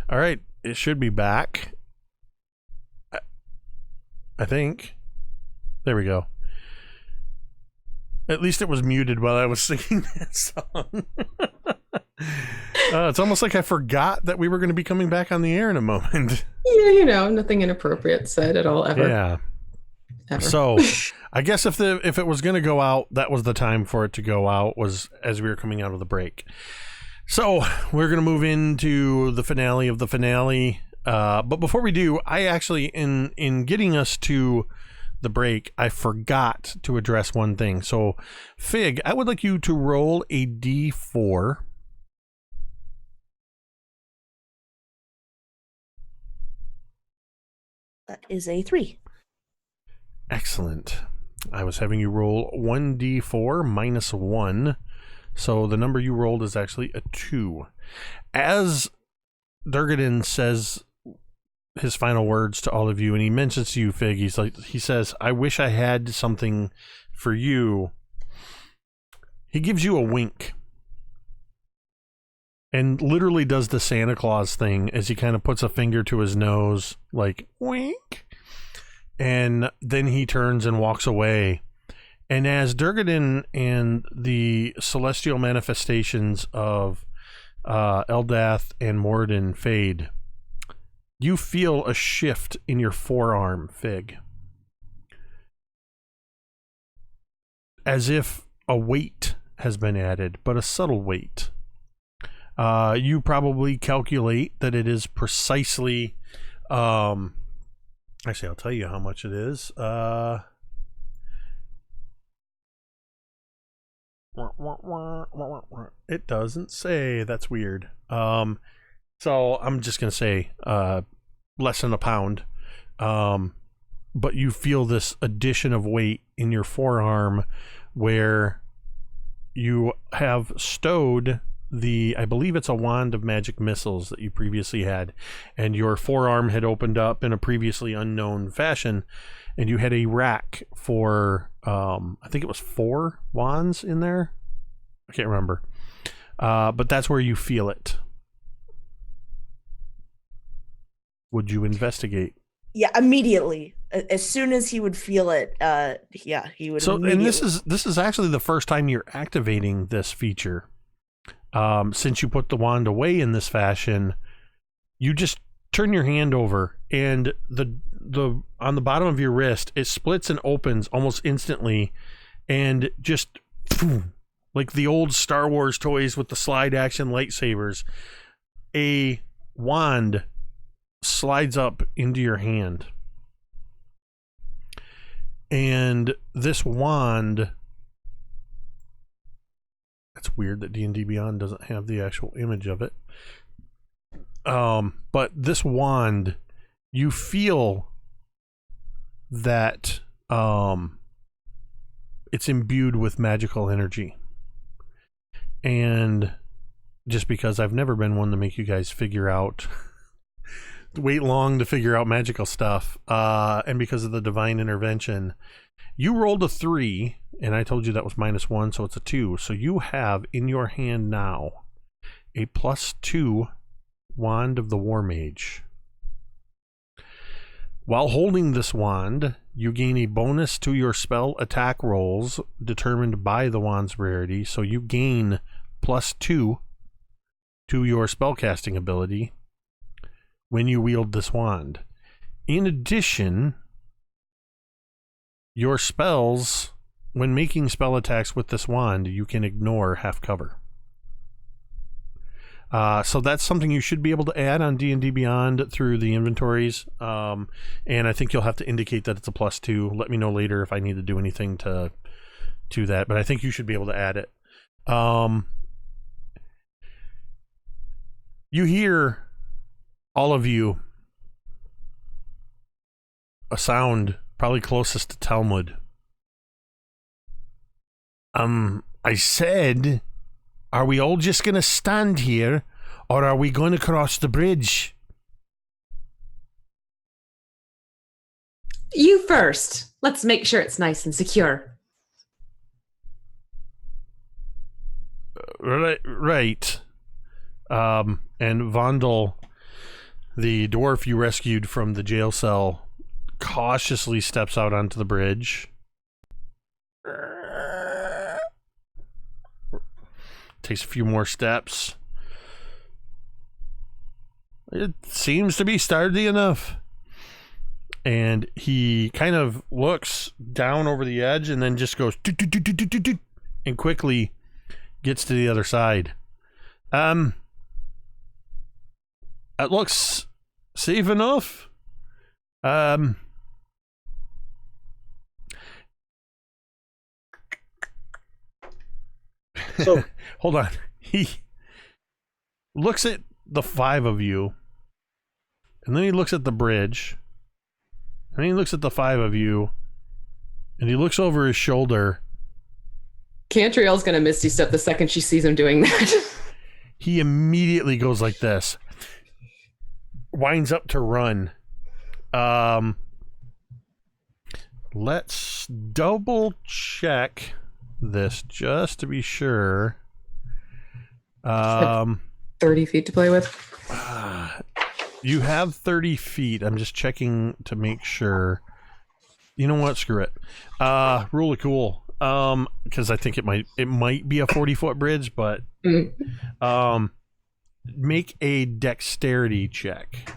All right, it should be back. I think. There we go. At least it was muted while I was singing that song. It's almost like I forgot that we were going to be coming back on the air in a moment. Yeah, nothing inappropriate said at all ever. Yeah. Ever. So, I guess if it was going to go out, that was the time for it to go out, was as we were coming out of the break. So, we're going to move into the finale of the finale. But before we do, I actually, in getting us to the break, I forgot to address one thing. So, Fig, I would like you to roll a d4. That is a 3. Excellent. I was having you roll 1d4 minus 1. So the number you rolled is actually a 2. As Durgadin says his final words to all of you, and he mentions to you, Fig, he says, I wish I had something for you. He gives you a wink. And literally does the Santa Claus thing as he kind of puts a finger to his nose, like, wink. And then he turns and walks away. And as Durgadin and the celestial manifestations of Eldath and Moradin fade, you feel a shift in your forearm, Fig. As if a weight has been added, but a subtle weight. You probably calculate that it is precisely... actually, I'll tell you how much it is. It doesn't say. That's weird. So I'm just going to say less than a pound. But you feel this addition of weight in your forearm where you have stowed I believe it's a wand of magic missiles that you previously had, and your forearm had opened up in a previously unknown fashion, and you had a rack for, I think it was 4 wands in there. I can't remember. But that's where you feel it. Would you investigate? Yeah, immediately. As soon as he would feel it, he would. So, and this is actually the first time you're activating this feature. Since you put the wand away in this fashion, you just turn your hand over, and the on the bottom of your wrist, it splits and opens almost instantly, and just like the old Star Wars toys with the slide action lightsabers, a wand slides up into your hand. And this wand, it's weird that D&D Beyond doesn't have the actual image of it. But this wand, you feel that it's imbued with magical energy. And just because I've never been one to make you guys figure out wait long to figure out magical stuff, and because of the divine intervention, you rolled a 3, and I told you that was -1, so it's a 2. So you have in your hand now a +2 wand of the War Mage. While holding this wand, you gain a bonus to your spell attack rolls determined by the wand's rarity, so you gain +2 to your spellcasting ability when you wield this wand. In addition, your spells, when making spell attacks with this wand, you can ignore half cover. So that's something you should be able to add on D&D Beyond through the inventories. And I think you'll have to indicate that it's a +2. Let me know later if I need to do anything to that, but I think you should be able to add it. You hear, all of you, a sound probably closest to Talmud. I said, are we all just going to stand here, or are we going to cross the bridge? You first. Let's make sure it's nice and secure. Right. And Vondel, the dwarf you rescued from the jail cell, cautiously steps out onto the bridge. Takes a few more steps. It seems to be sturdy enough. And he kind of looks down over the edge and then just goes and quickly gets to the other side. It looks safe enough. So hold on. He looks at the 5 of you, and then he looks at the bridge, and then he looks at the 5 of you, and he looks over his shoulder. Cantriel's gonna misty step the second she sees him doing that. He immediately goes like this, winds up to run. Let's double check this just to be sure. 30 feet to play with. You have 30 feet. I'm just checking to make sure. You know what? Screw it. Really cool. because I think it might be a 40-foot bridge, but make a dexterity check.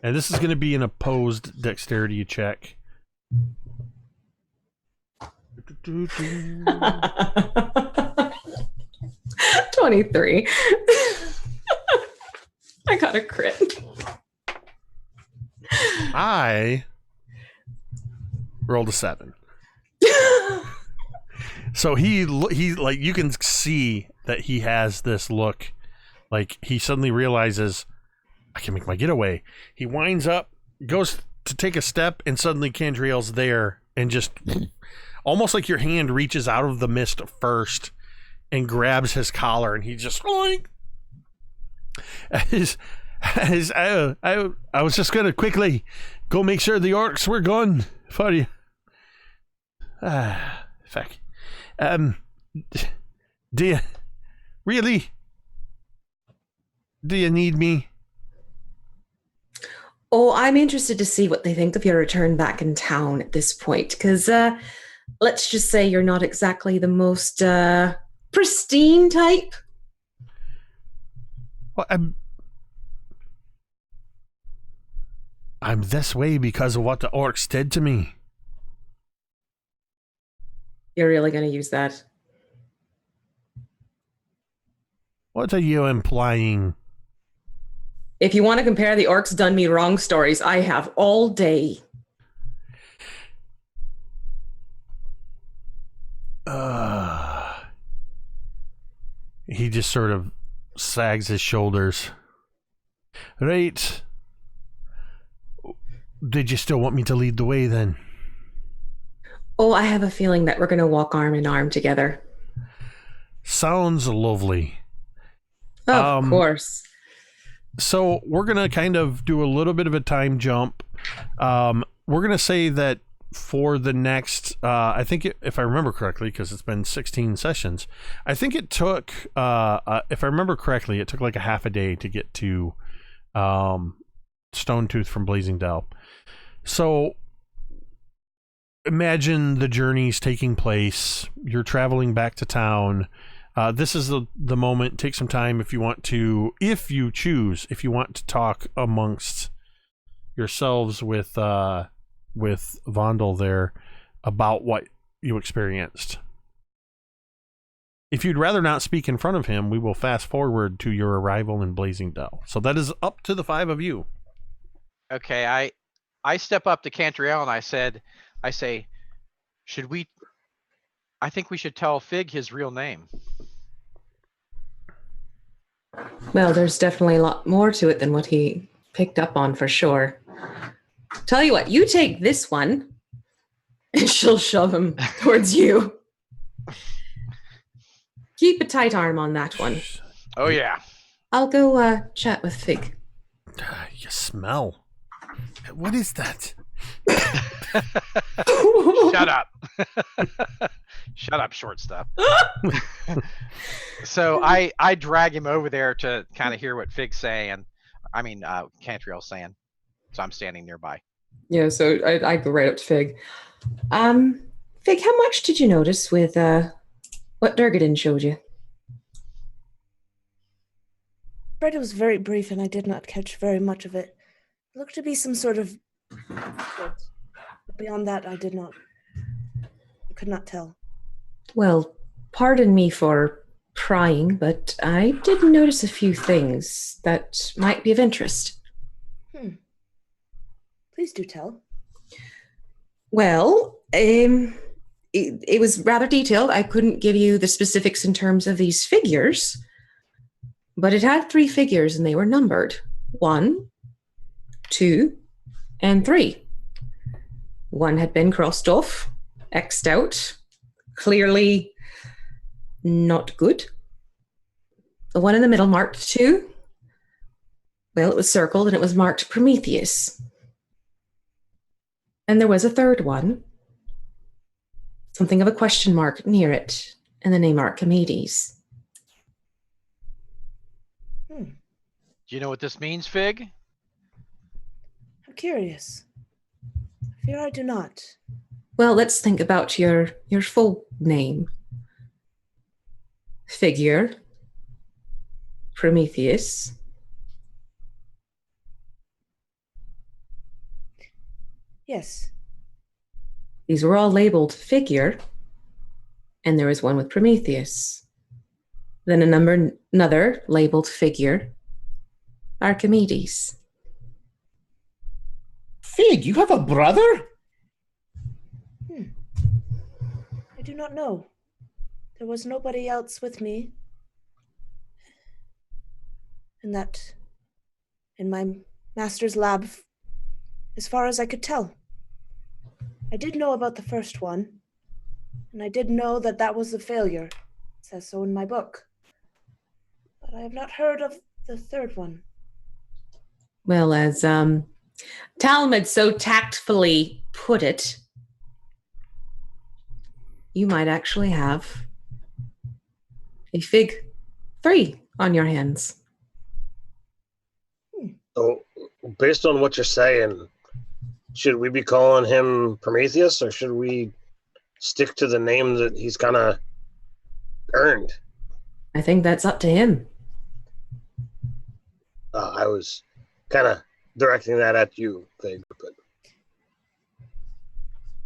And this is going to be an opposed dexterity check. 23. I got a crit. I rolled a 7. So he like, you can see that he has this look, like he suddenly realizes, I can make my getaway. He winds up, goes to take a step, and suddenly Cantriel's there, and just almost like your hand reaches out of the mist first and grabs his collar, and he just like, I was just gonna quickly go make sure the orcs were gone for you. Fuck. Do you really? Do you need me? Oh, I'm interested to see what they think of your return back in town at this point, because let's just say you're not exactly the most pristine type. Well, I'm this way because of what the orcs did to me. You're really going to use that? What are you implying? If you want to compare the orcs done me wrong stories, I have all day. He just sort of sags his shoulders. Right. Did you still want me to lead the way then? Oh, I have a feeling that we're going to walk arm in arm together. Sounds lovely. Of course. So we're going to kind of do a little bit of a time jump. We're going to say that for the next, I think if I remember correctly, because it's been 16 sessions, I think it took, if I remember correctly, it took like a half a day to get to Stonetooth from Blazing Dell. So imagine the journey's taking place. You're traveling back to town. This is the moment. Take some time if you want to, if you want to talk amongst yourselves with Vondel there about what you experienced. If you'd rather not speak in front of him, we will fast forward to your arrival in Blazing Dell. So that is up to the 5 of you. Okay, I step up to Cantriel and I say, I think we should tell Fig his real name. Well, there's definitely a lot more to it than what he picked up on, for sure. Tell you what, you take this one, and she'll shove him towards you. Keep a tight arm on that one. Oh, yeah. I'll go chat with Fig. You smell. What is that? Shut up. Shut up, short stuff. So I drag him over there to kind of hear what Fig's saying. Cantriel's saying. So I'm standing nearby. Yeah, so I go right up to Fig. Fig, how much did you notice with what Durgadin showed you? It was very brief, and I did not catch very much of it. It looked to be some sort of... Beyond that, I could not tell. Well, pardon me for prying, but I did notice a few things that might be of interest. Please do tell. Well, it was rather detailed. I couldn't give you the specifics in terms of these figures, but it had 3 figures and they were numbered. 1, 2, and 3. One had been crossed off, X'd out, clearly not good. The one in the middle marked 2. Well, it was circled and it was marked Prometheus. And there was a 3rd one, something of a question mark near it, and the name Archimedes. Do you know what this means, Fig? I'm curious. I fear I do not. Well, let's think about your full name. Figure. Prometheus. Yes. These were all labeled figure, and there was one with Prometheus. Then another labeled figure, Archimedes. Fig, you have a brother? I do not know. There was nobody else with me. In my master's lab, as far as I could tell. I did know about the first one, and I did know that that was a failure. It says so in my book. But I have not heard of the third one. Well, as Talmud so tactfully put it, you might actually have a Fig 3 on your hands. So, based on what you're saying, should we be calling him Prometheus, or should we stick to the name that he's kind of earned? I think that's up to him. I was kind of directing that at you, Fig. But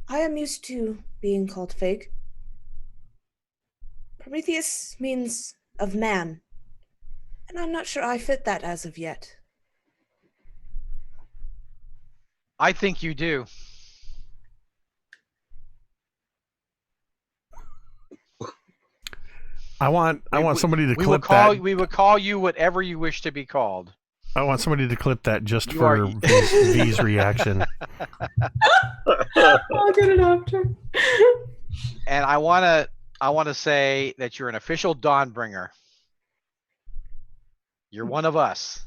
I am used to being called Fig. Prometheus means of man, and I'm not sure I fit that as of yet. I think you do. I want somebody to clip that. We would call you whatever you wish to be called. I want somebody to clip that just for V's reaction. I'll get it after. And I want to say that you're an official Dawnbringer. You're one of us.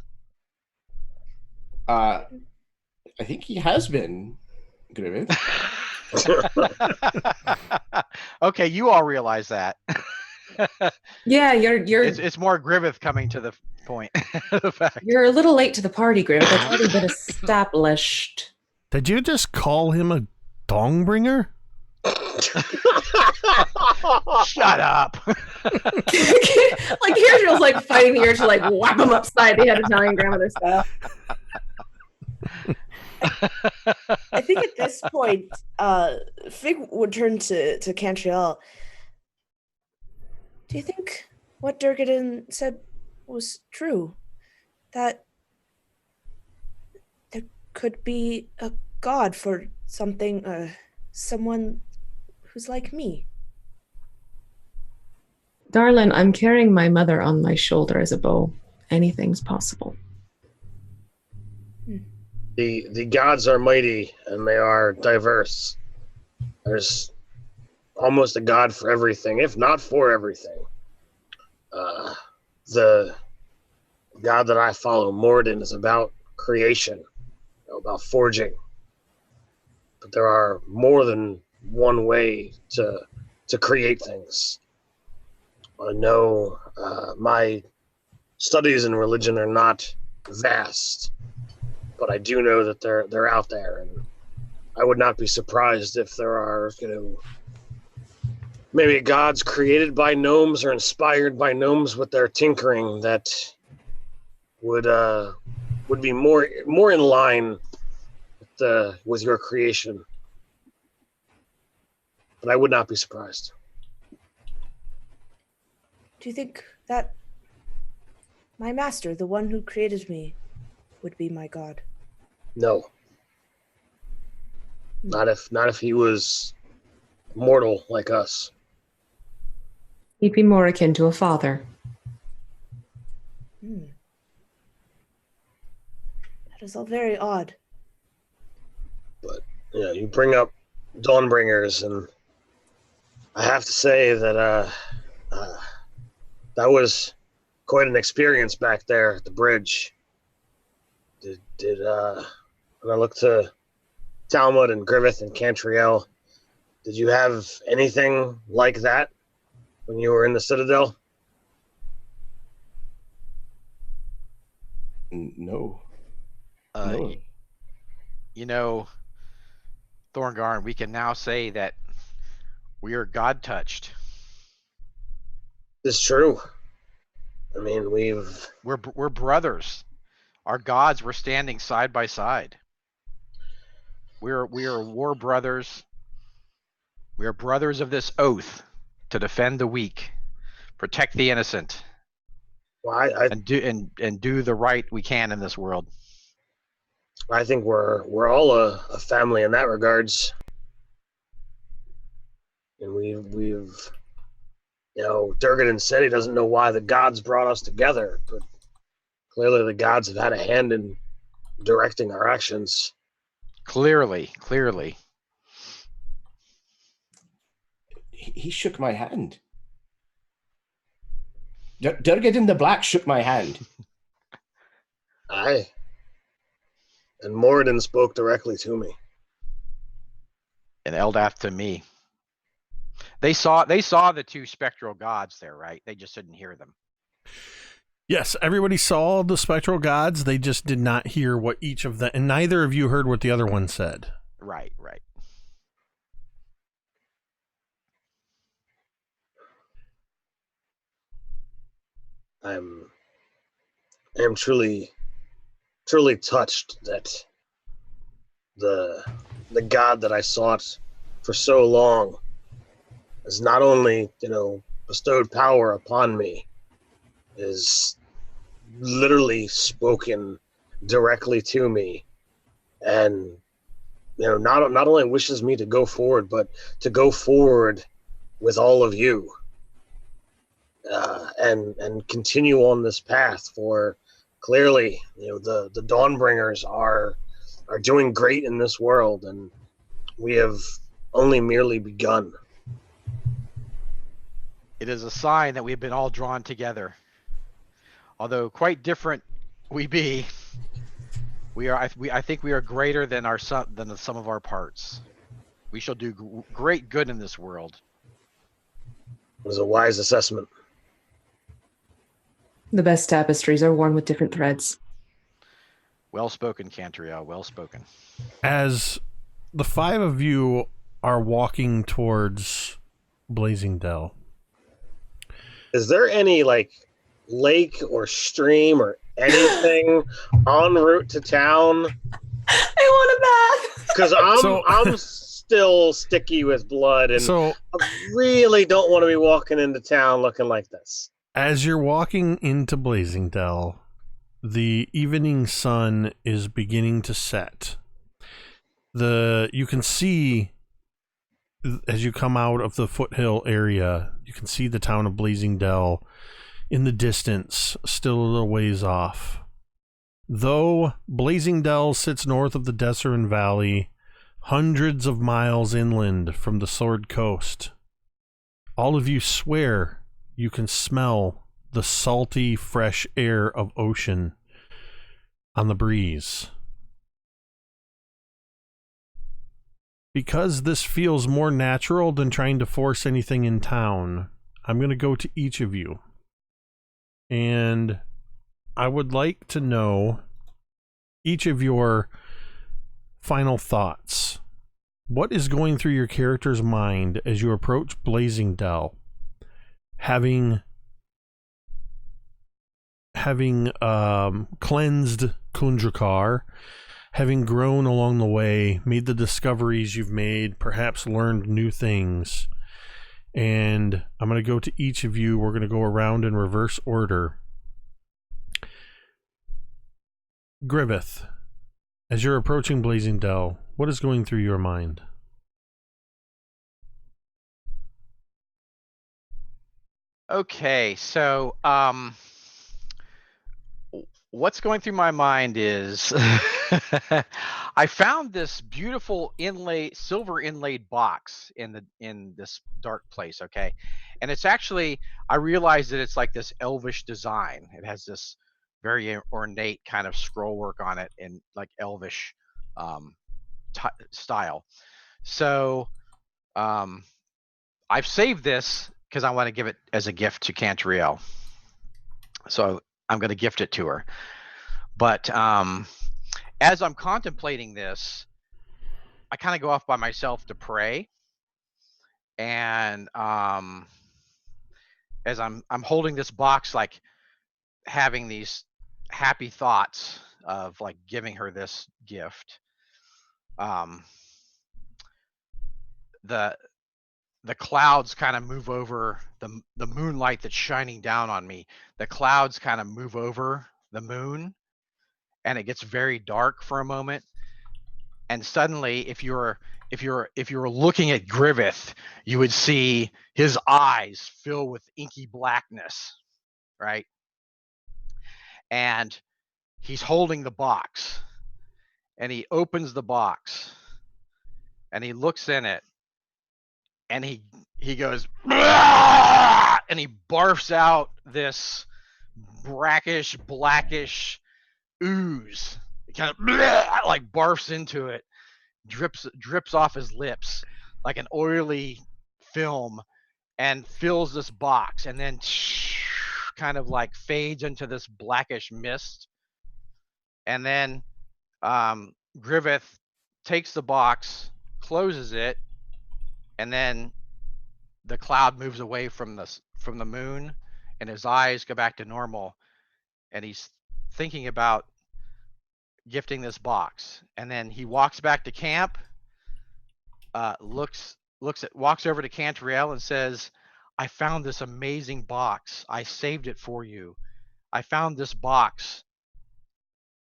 I think he has been, Griveth. Okay, you all realize that. Yeah, you're. It's more Griveth coming to the point. The fact. You're a little late to the party, Griveth. It's already been established. Did you just call him a Dawnbringer? Shut up. Like Cantriel's like fighting the urge to like whap him upside the head Italian grandmother style. I think at this point, Fig would turn to Cantriel. Do you think what Durgadin said was true? That there could be a god for something, someone who's like me? Darlin, I'm carrying my mother on my shoulder as a bow. Anything's possible. The gods are mighty and they are diverse. There's almost a god for everything, if not for everything. The god that I follow, Morden, is about creation, about forging. But there are more than one way to create things. I know my studies in religion are not vast, but I do know that they're out there, and I would not be surprised if there are, maybe gods created by gnomes or inspired by gnomes with their tinkering that would be more in line with your creation. But I would not be surprised. Do you think that my master, the one who created me, would be my god? No. Not if he was mortal like us. He'd be more akin to a father. That is all very odd. But yeah, you bring up Dawnbringers, and I have to say that that was quite an experience back there at the bridge. When I look to Talmud and Griveth and Cantriel, did you have anything like that when you were in the Citadel? No. You know, Thorgarn, we can now say that we are God touched. It's true. I mean, we're brothers. Our gods were standing side by side. We are war brothers. We are brothers of this oath to defend the weak, protect the innocent, and do the right we can in this world. I think we're all a family in that regards, and we've Durgadin said he doesn't know why the gods brought us together, but clearly the gods have had a hand in directing our actions. Clearly. He shook my hand. Durgadin the Black shook my hand. Aye. And Moradin spoke directly to me. And Eldath to me. They saw the two spectral gods there, right? They just didn't hear them. Yes, everybody saw the spectral gods. They just did not hear what each of them, and neither of you heard what the other one said. Right. I am truly touched that the God that I sought for so long has not only, bestowed power upon me, is literally spoken directly to me, and not only wishes me to go forward, but to go forward with all of you, and continue on this path. For clearly, the Dawnbringers are doing great in this world, and we have only merely begun. It is a sign that we've been all drawn together. Although quite different we be, I think we are greater than the sum of our parts. We shall do great good in this world. It was a wise assessment. The best tapestries are worn with different threads. Well spoken, Cantriel. Well spoken. As the five of you are walking towards Blazing Dell, is there any lake or stream or anything en route to town? I want a bath. Because I'm still sticky with blood, and so I really don't want to be walking into town looking like this. As you're walking into Blazing Dell, the evening sun is beginning to set. You can see, as you come out of the foothill area, you can see the town of Blazing Dell in the distance, still a little ways off. Though Blazing Dell sits north of the Desserin Valley, hundreds of miles inland from the Sword Coast, all of you swear you can smell the salty, fresh air of ocean on the breeze. Because this feels more natural than trying to force anything in town, I'm going to go to each of you. And I would like to know each of your final thoughts. What is going through your character's mind as you approach Blazing Dell, having cleansed Khundrukar, having grown along the way, made the discoveries you've made, perhaps learned new things. And I'm going to go to each of you. We're going to go around in reverse order. Griveth, as you're approaching Blazing Dell, what is going through your mind? Okay, so what's going through my mind is I found this beautiful silver inlaid box in this dark place, okay? And it's actually, I realized that it's like this elvish design. It has this very ornate kind of scroll work on it in like elvish style. So I've saved this because I want to give it as a gift to Cantriel. So I'm going to gift it to her. But as I'm contemplating this, I kind of go off by myself to pray. And as I'm holding this box, like having these happy thoughts of like giving her this gift, the clouds kind of move over the moonlight that's shining down on me. The clouds kind of move over the moon, and it gets very dark for a moment. And suddenly, if you're looking at Griveth, you would see his eyes fill with inky blackness, right? And he's holding the box, and he opens the box, and he looks in it, and he goes, and he barfs out this brackish, blackish ooze. It kind of like barfs into it, drips off his lips like an oily film, and fills this box, and then kind of like fades into this blackish mist. And then Griveth takes the box, closes it, and then the cloud moves away from the moon, and his eyes go back to normal, and he's thinking about gifting this box. And then he walks back to camp, walks over to Cantriel and says, I found this amazing box. I saved it for you. I found this box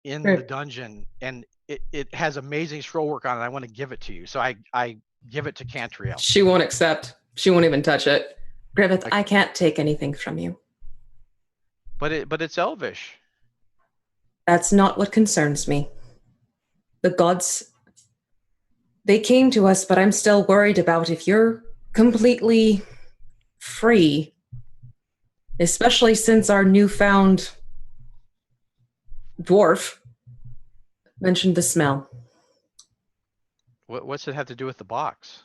in the dungeon, and it has amazing scroll work on it. I want to give it to you. So I give it to Cantriel. She won't accept. She won't even touch it. Griveth, I can't take anything from you. But it's Elvish. That's not what concerns me. The gods, they came to us, but I'm still worried about if you're completely free, especially since our newfound dwarf mentioned the smell. What's it have to do with the box?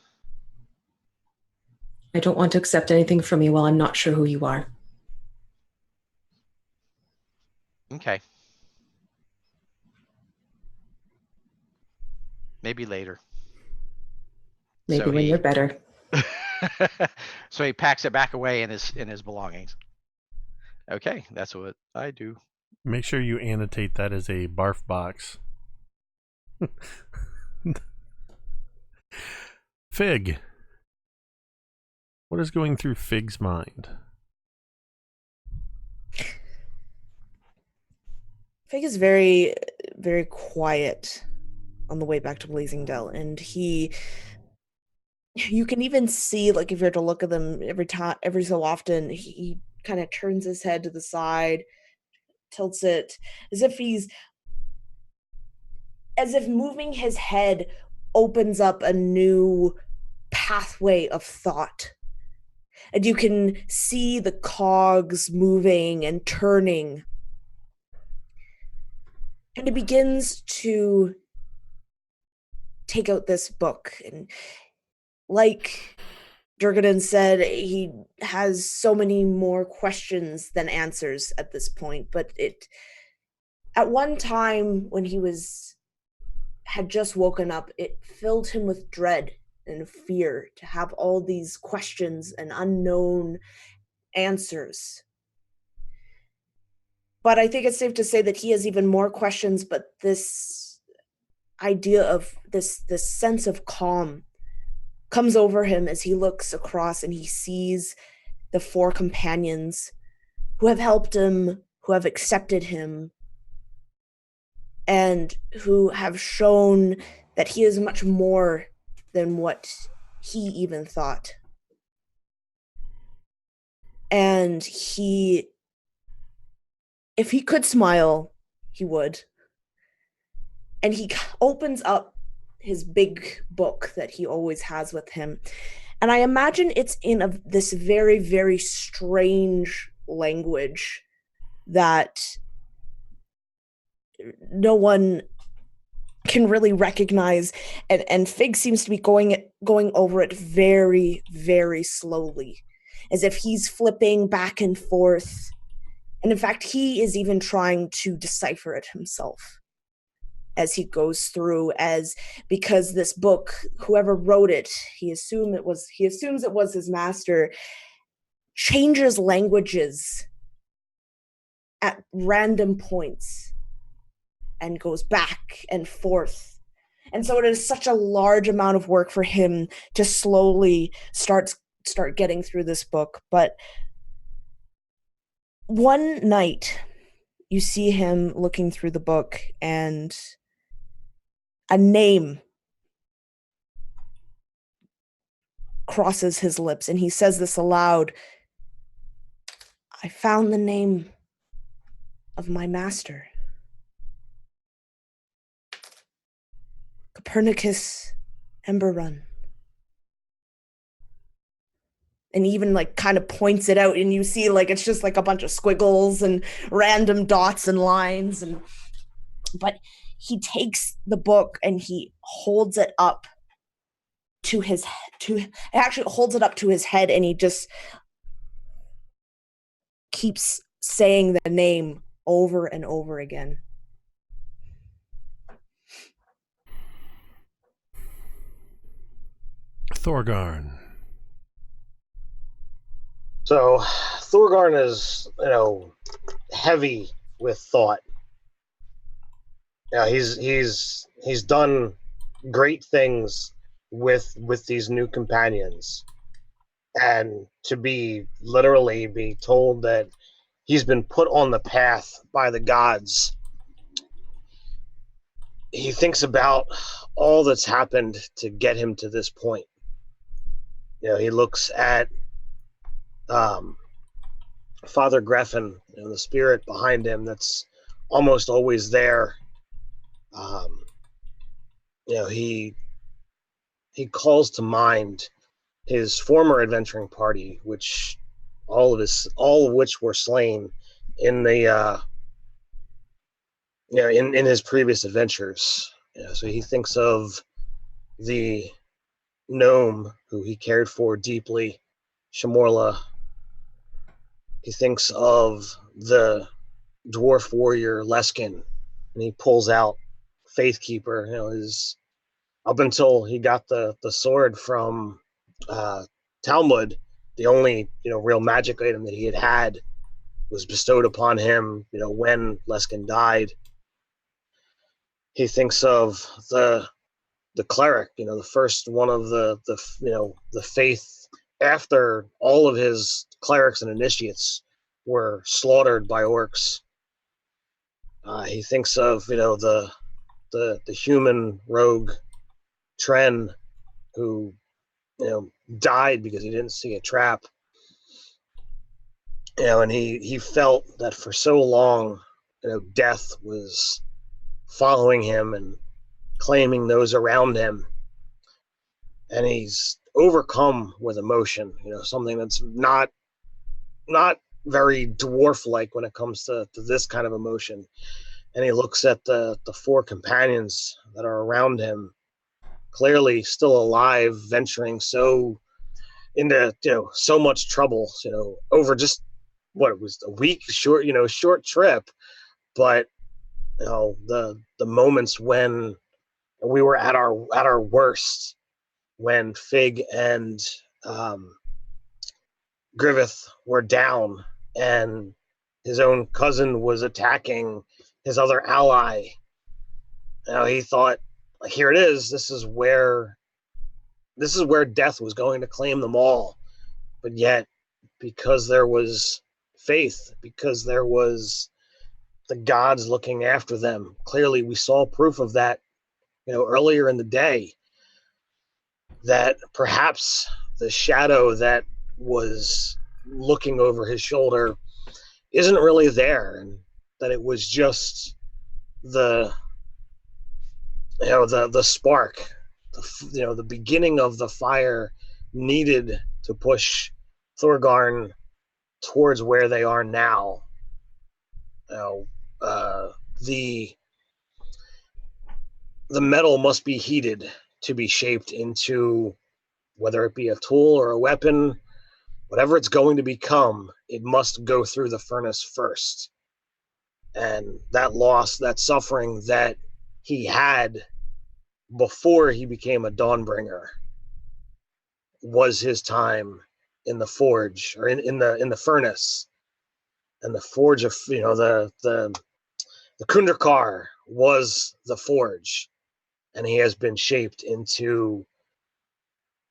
I don't want to accept anything from you while I'm not sure who you are. Okay. Maybe later. Maybe when you're better. So he packs it back away in his belongings. Okay, that's what I do. Make sure you annotate that as a barf box. Fig. What is going through Fig's mind? Fig is very, very quiet on the way back to Blazing Dell, and you can even see, like, if you were to look at them every so often, he kind of turns his head to the side, tilts it, as if moving his head opens up a new pathway of thought. And you can see the cogs moving and turning. And he begins to take out this book. And like Durgadan said, he has so many more questions than answers at this point. But at one time when he had just woken up, it filled him with dread and fear to have all these questions and unknown answers. But I think it's safe to say that he has even more questions, but this idea of this sense of calm comes over him as he looks across and he sees the 4 companions who have helped him, who have accepted him, and who have shown that he is much more than what he even thought. And if he could smile, he would. And he opens up his big book that he always has with him. And I imagine it's in this very, very strange language that no one can really recognize, and Fig seems to be going over it very, very slowly, as if he's flipping back and forth. And in fact, he is even trying to decipher it himself. as he goes through, because this book, whoever wrote it, he assumes it was his master, changes languages at random points and goes back and forth. And so it is such a large amount of work for him to slowly start getting through this book. But one night you see him looking through the book, and a name crosses his lips, and he says this aloud: "I found the name of my master. Copernicus Emberrun." And even like kind of points it out, and you see like it's just like a bunch of squiggles and random dots and lines, but he takes the book and he holds it up to his head, and he just keeps saying the name over and over again. Thorgarn. So Thorgarn is, heavy with thought. Yeah, he's done great things with these new companions, and to be told that he's been put on the path by the gods. He thinks about all that's happened to get him to this point. He looks at Father Greffin, the spirit behind him that's almost always there. He calls to mind his former adventuring party, which all of which were slain in the in his previous adventures. So he thinks of the gnome who he cared for deeply, Shamorla. He thinks of the dwarf warrior Leskin, and he pulls out Faithkeeper. His up until he got the sword from Talmud, the only real magic item that he had was bestowed upon him when Leskin died. He thinks of the cleric, the first one of the faith after all of his clerics and initiates were slaughtered by orcs. He thinks of the human rogue Tren, who died because he didn't see a trap. And he felt that for so long, death was following him and claiming those around him. And he's overcome with emotion, something that's not very dwarf-like when it comes to this kind of emotion. And he looks at the four companions that are around him, clearly still alive, venturing so into so much trouble, over just what it was a week short trip, but the moments when we were at our worst, when Fig and Griveth were down and his own cousin was attacking his other ally. He thought, here it is. This is where death was going to claim them all. But yet, because there was faith, because there was the gods looking after them, clearly we saw proof of that, earlier in the day, that perhaps the shadow that was looking over his shoulder isn't really there, and that it was just the spark, the beginning of the fire needed to push Thorgarn towards where they are now. The metal must be heated to be shaped into, whether it be a tool or a weapon, whatever it's going to become, it must go through the furnace first. And that loss, that suffering that he had before he became a Dawnbringer was his time in the forge, or in the furnace, and the forge of the Khundrukar was the forge, and he has been shaped into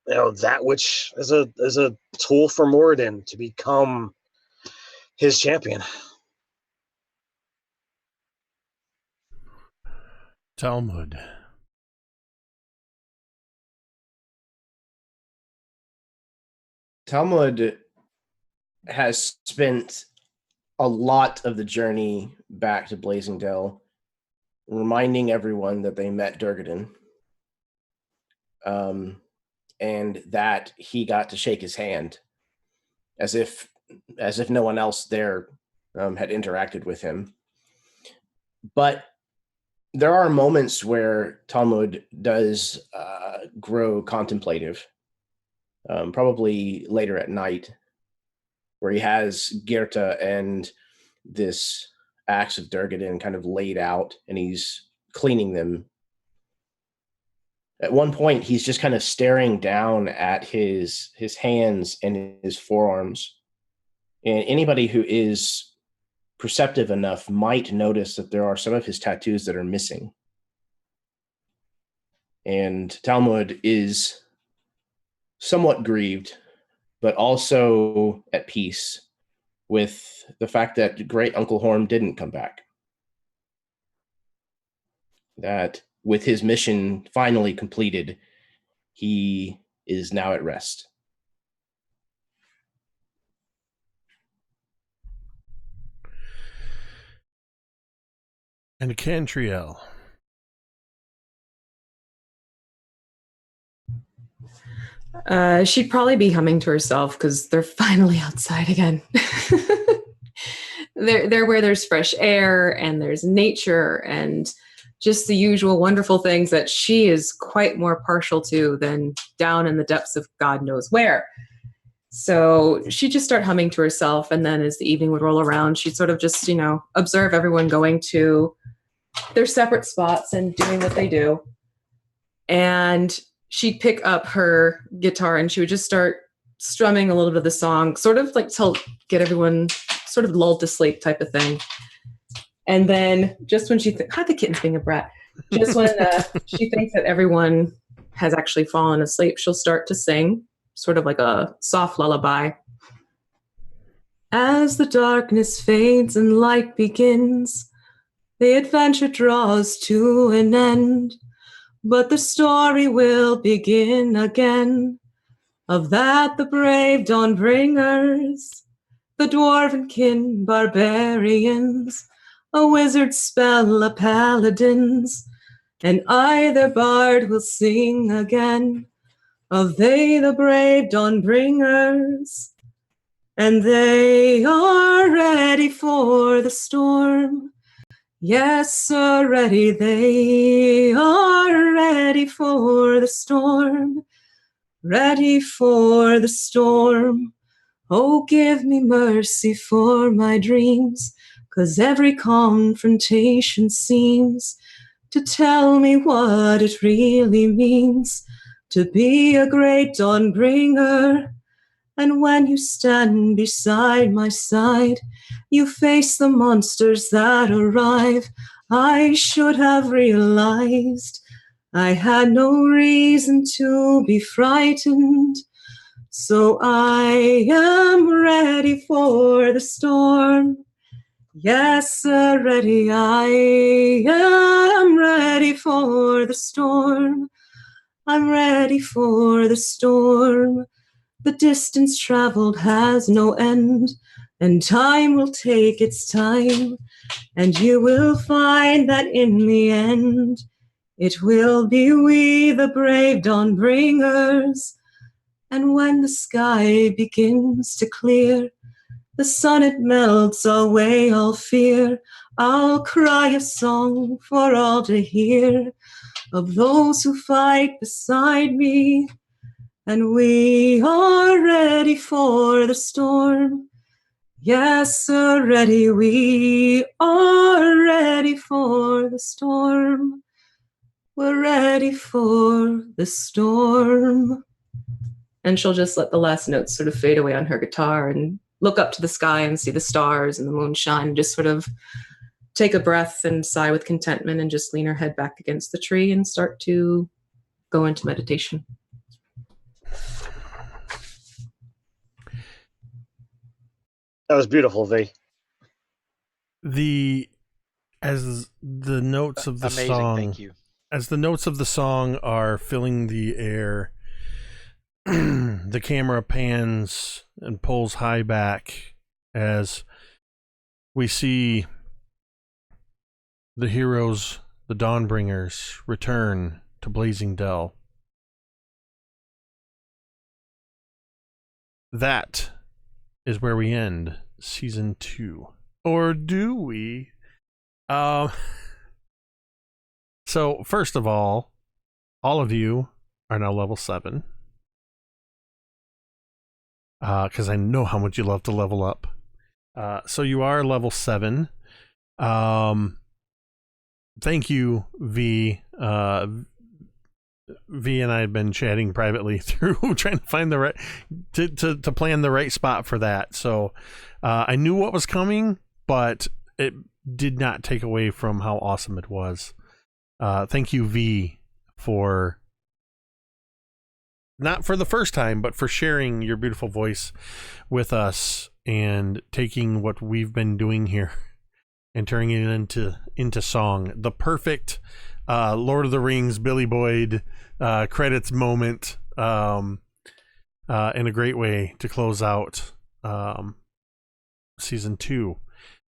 that which is a tool for Moradin to become his champion. Talmud. Talmud has spent a lot of the journey back to Blazing Dell reminding everyone that they met Durgadin, and that he got to shake his hand, as if no one else there had interacted with him. But there are moments where Talmud does grow contemplative, probably later at night, where he has Gerta and this axe of Durgadin kind of laid out, and he's cleaning them. At one point, he's just kind of staring down at his hands and his forearms. And anybody who is perceptive enough might notice that there are some of his tattoos that are missing. And Talmud is somewhat grieved, but also at peace with the fact that Great Uncle Horm didn't come back. That with his mission finally completed, he is now at rest. And Cantriel. She'd probably be humming to herself because they're finally outside again. They're where there's fresh air and there's nature and just the usual wonderful things that she is quite more partial to than down in the depths of God knows where. So she'd just start humming to herself, and then as the evening would roll around, she'd sort of just, observe everyone going to their separate spots and doing what they do. And she'd pick up her guitar and she would just start strumming a little bit of the song, sort of like to get everyone sort of lulled to sleep type of thing. And then just when the kitten's being a brat, just when she thinks that everyone has actually fallen asleep, she'll start to sing sort of like a soft lullaby. As the darkness fades and light begins, the adventure draws to an end, but the story will begin again. Of that the brave Dawnbringers, the dwarven kin barbarians, a wizard's spell, a paladin's, and either bard will sing again. Of they the brave Dawnbringers, and they are ready for the storm. Yes, sir, ready, they are ready for the storm. Ready for the storm. Oh, give me mercy for my dreams, 'cause every confrontation seems to tell me what it really means to be a great Dawnbringer. And when you stand beside my side, you face the monsters that arrive. I should have realized I had no reason to be frightened. So I am ready for the storm. Yes, ready, I am ready for the storm. I'm ready for the storm. The distance traveled has no end, and time will take its time, and you will find that in the end, it will be we, the brave Dawnbringers. And when the sky begins to clear, the sun it melts away all fear. I'll cry a song for all to hear of those who fight beside me. And we are ready for the storm. Yes, sir, ready. We are ready for the storm. We're ready for the storm. And she'll just let the last notes sort of fade away on her guitar and look up to the sky and see the stars and the moonshine, and just sort of take a breath and sigh with contentment and just lean her head back against the tree and start to go into meditation. That was beautiful, V. As the notes of the Amazing, song, thank you. As the notes of the song are filling the air, the camera pans and pulls high back as we see the heroes, the Dawnbringers, return to Blazing Dell. That is where we end season 2. Or do we? So first of all of you are now level 7. Because I know how much you love to level up. So you are level 7. Thank you, V. V and I have been chatting privately through trying to find the right to plan the right spot for that. So I knew what was coming, but it did not take away from how awesome it was. Thank you, V, for not for the first time, but for sharing your beautiful voice with us and taking what we've been doing here and turning it into song. The perfect Lord of the Rings, Billy Boyd credits moment, in a great way to close out season 2.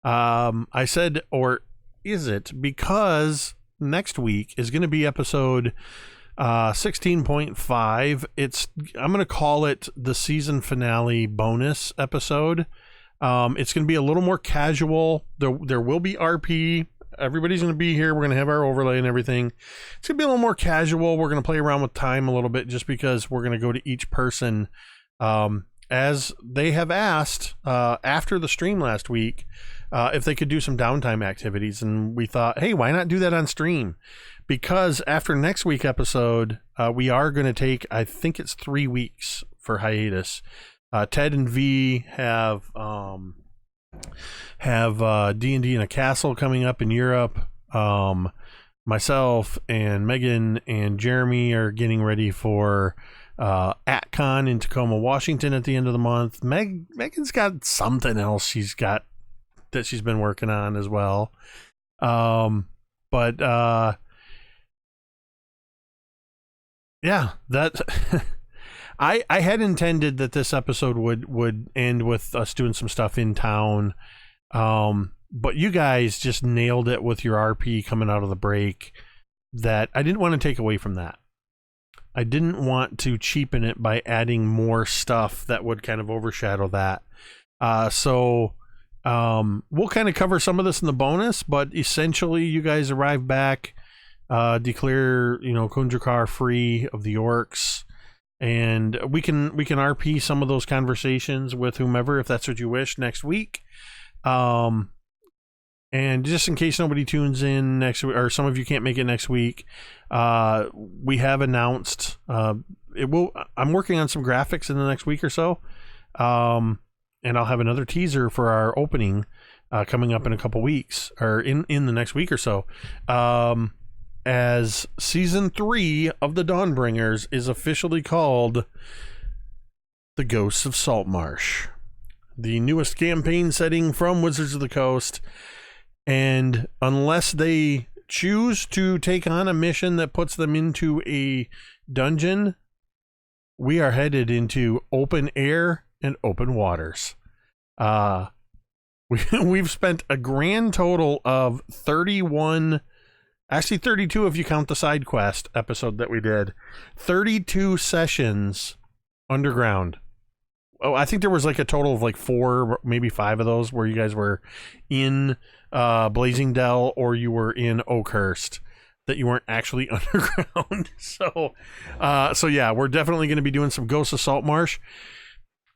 I said, or is it? Because next week is going to be episode 16.5. I'm going to call it the season finale bonus episode. It's going to be a little more casual. There will be RP. Everybody's going to be here. We're going to have our overlay and everything. It's going to be a little more casual. We're going to play around with time a little bit just because we're going to go to each person as they have asked after the stream last week if they could do some downtime activities. And we thought, hey, why not do that on stream? Because after next week episode, we are going to take, I think it's 3 weeks for hiatus. Ted and V have D&D in a castle coming up in Europe. Myself and Megan and Jeremy are getting ready for AtCon in Tacoma, Washington at the end of the month. Megan's got something else she's been working on as well. Yeah, that I had intended that this episode would end with us doing some stuff in town. But you guys just nailed it with your RP coming out of the break, that I didn't want to take away from that. I didn't want to cheapen it by adding more stuff that would kind of overshadow that. So we'll kind of cover some of this in the bonus, but essentially you guys arrive back, declare, Khundrukar free of the orcs, and we can RP some of those conversations with whomever, if that's what you wish, next week. And just in case nobody tunes in next week, or some of you can't make it next week, we have announced I'm working on some graphics in the next week or so, and I'll have another teaser for our opening coming up in a couple weeks, or in the next week or so, as season 3 of the Dawnbringers is officially called The Ghosts of Saltmarsh, the newest campaign setting from Wizards of the Coast. And unless they choose to take on a mission that puts them into a dungeon, we are headed into open air and open waters. We've spent a grand total of 32 if you count the side quest episode that we did, 32 sessions underground. Oh, I think there was like a total of like 4, maybe 5 of those where you guys were in Blazing Dell or you were in Oakhurst, that you weren't actually underground. So yeah, we're definitely going to be doing some Ghosts of Saltmarsh.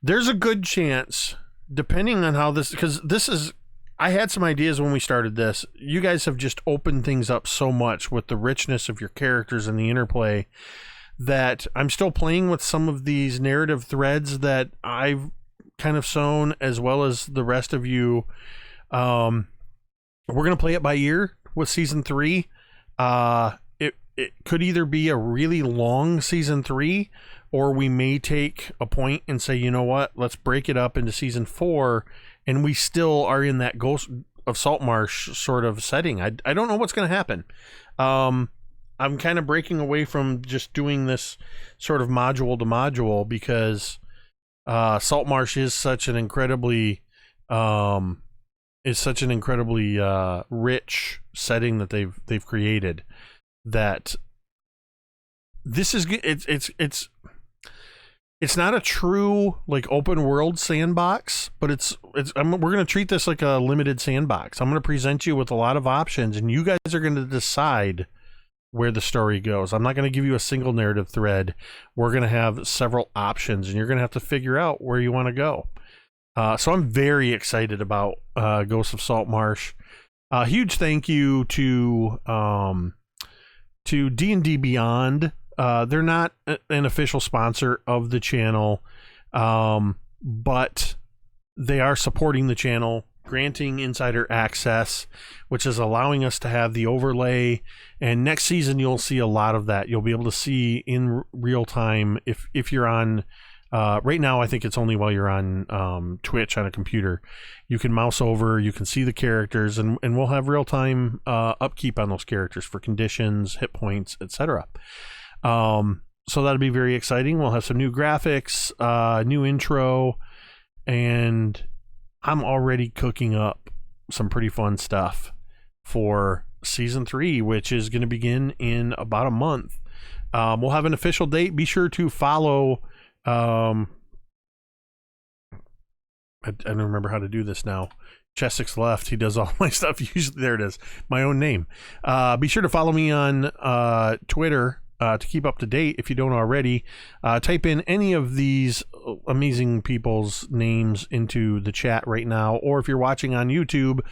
There's a good chance, depending on how this, because this is I had some ideas when we started this. You guys have just opened things up so much with the richness of your characters and the interplay that I'm still playing with some of these narrative threads that I've kind of sown, as well as the rest of you. We're going to play it by ear with season 3. It could either be a really long season 3, or we may take a point and say, you know what, let's break it up into season 4, and we still are in that Ghost of Saltmarsh sort of setting. I don't know what's going to happen. I'm kind of breaking away from just doing this sort of module to module, because Saltmarsh is such an incredibly rich setting that they've created, that this is it's not a true like open world sandbox, but we're going to treat this like a limited sandbox. I'm going to present you with a lot of options, and you guys are going to decide where the story goes. I'm not going to give you a single narrative thread. We're going to have several options, and you're going to have to figure out where you want to go. So I'm very excited about Ghosts of Saltmarsh. Huge thank you to D&D Beyond. They're not an official sponsor of the channel, but they are supporting the channel, granting insider access, which is allowing us to have the overlay. And next season, you'll see a lot of that. You'll be able to see in real time if you're on. Right now, I think it's only while you're on Twitch on a computer. You can mouse over, you can see the characters, and we'll have real-time upkeep on those characters for conditions, hit points, etc. So that'll be very exciting. We'll have some new graphics, new intro, and I'm already cooking up some pretty fun stuff for Season 3, which is going to begin in about a month. We'll have an official date. Be sure to follow... I don't remember how to do this now. Chessex left. He does all my stuff. Usually, there it is. My own name. Be sure to follow me on Twitter to keep up to date if you don't already. Type in any of these amazing people's names into the chat right now, or if you're watching on YouTube,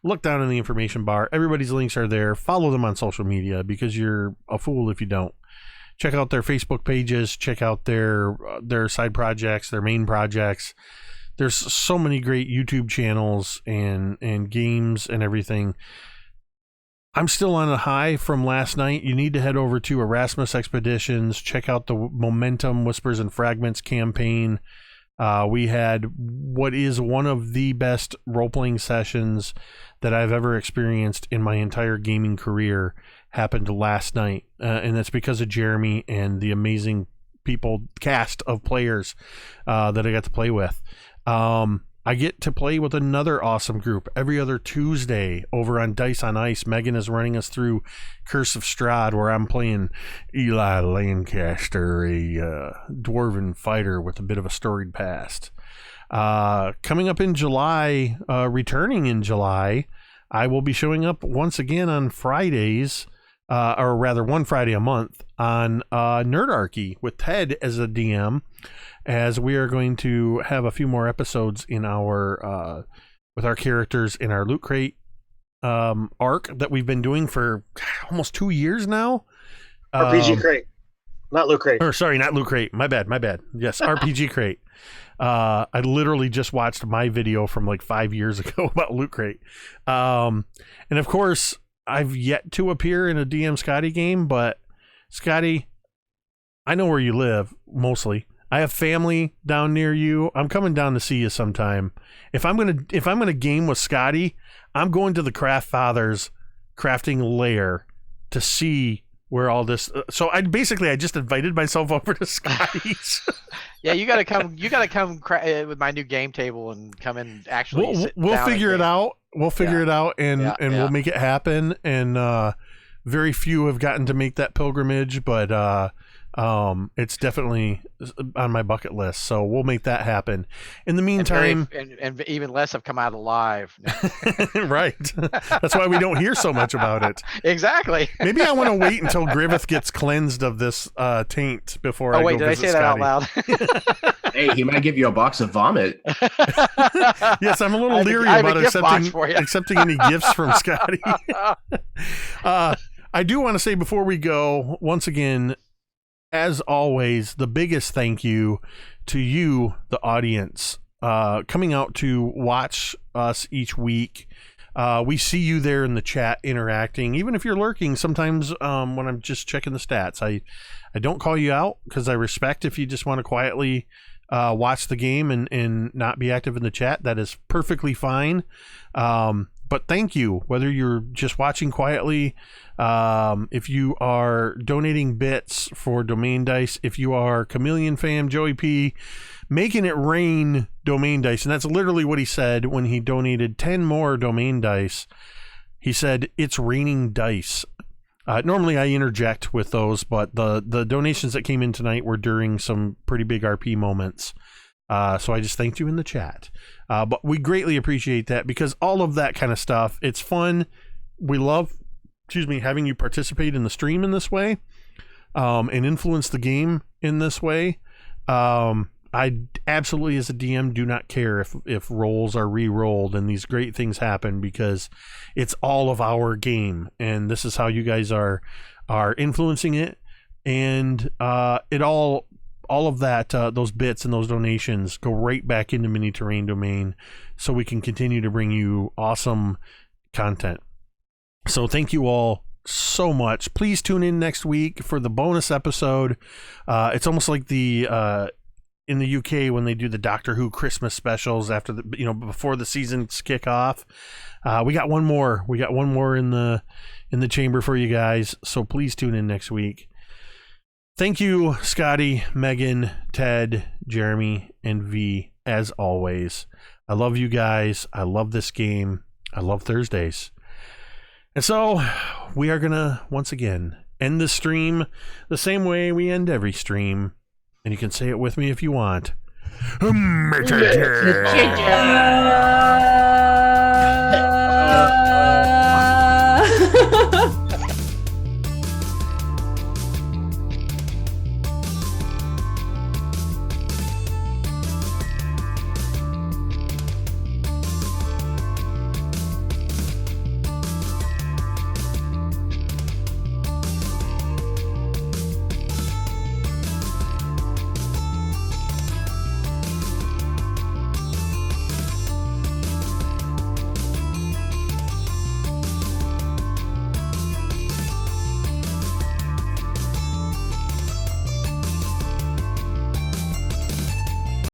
look down in the information bar. Everybody's links are there. Follow them on social media, because you're a fool if you don't. Check out their Facebook pages. Check out their side projects, their main projects. There's so many great YouTube channels and games and everything. I'm still on a high from last night. You need to head over to Erasmus Expeditions. Check out the Momentum Whispers and Fragments campaign. We had what is one of the best role-playing sessions that I've ever experienced in my entire gaming career. Happened last night, and that's because of Jeremy and the amazing cast of players that I got to play with. I get to play with another awesome group every other Tuesday over on Dice on Ice. Megan is running us through Curse of Strahd, where I'm playing Eli Lancaster, a dwarven fighter with a bit of a storied past. Coming up in July, returning in July, I will be showing up once again on Fridays, or rather one Friday a month, on Nerdarchy with Ted as a DM, as we are going to have a few more episodes in our with our characters in our Loot Crate arc that we've been doing for almost 2 years now. RPG Crate, not Loot Crate. Or sorry, not Loot Crate. My bad. Yes, RPG Crate. I literally just watched my video from like 5 years ago about Loot Crate. And of course, I've yet to appear in a DM Scotty game, but Scotty, I know where you live mostly. I have family down near you. I'm coming down to see you sometime. If I'm gonna game with Scotty, I'm going to the Craft Fathers crafting lair to see where all this. So I just invited myself over to Scotty's. Yeah, you gotta come. You gotta come with my new game table and come in. Actually, we'll figure it out. We'll figure it out, and we'll make it happen. And very few have gotten to make that pilgrimage, but It's definitely on my bucket list, so we'll make that happen. In the meantime, and even less have come out alive. right? That's why we don't hear so much about it. Exactly. Maybe I want to wait until Griveth gets cleansed of this taint before I go did I visit say that out Scotty. loud? Hey, he might give you a box of vomit. Yes, I'm a little leery about accepting any gifts from Scotty. I do want to say before we go, once again, as always, the biggest thank you to you, the audience, coming out to watch us each week. We see you there in the chat interacting, even if you're lurking. Sometimes when I'm just checking the stats, I don't call you out because I respect if you just want to quietly watch the game and not be active in the chat. That is perfectly fine. But thank you, whether you're just watching quietly, if you are donating bits for Domain Dice, if you are Chameleon Fam, Joey P, making it rain Domain Dice. And that's literally what he said when he donated 10 more Domain Dice. He said, it's raining dice. Normally I interject with those, but the donations that came in tonight were during some pretty big RP moments. So I just thanked you in the chat. But we greatly appreciate that because all of that kind of stuff, it's fun. We love, having you participate in the stream in this way, and influence the game in this way. I absolutely, as a DM, do not care if rolls are re-rolled and these great things happen because it's all of our game. And this is how you guys are influencing it. And it all of that, those bits and those donations go right back into Mini Terrain Domain so we can continue to bring you awesome content. So thank you all so much. Please tune in next week for the bonus episode. It's almost like the in the UK when they do the Doctor Who Christmas specials after the before the seasons kick off. We got one more in the chamber for you guys, so please tune in next week. Thank you, Scotty, Megan, Ted, Jeremy, and V, as always. I love you guys. I love this game. I love Thursdays. And so we are going to, once again, end the stream the same way we end every stream. And you can say it with me if you want.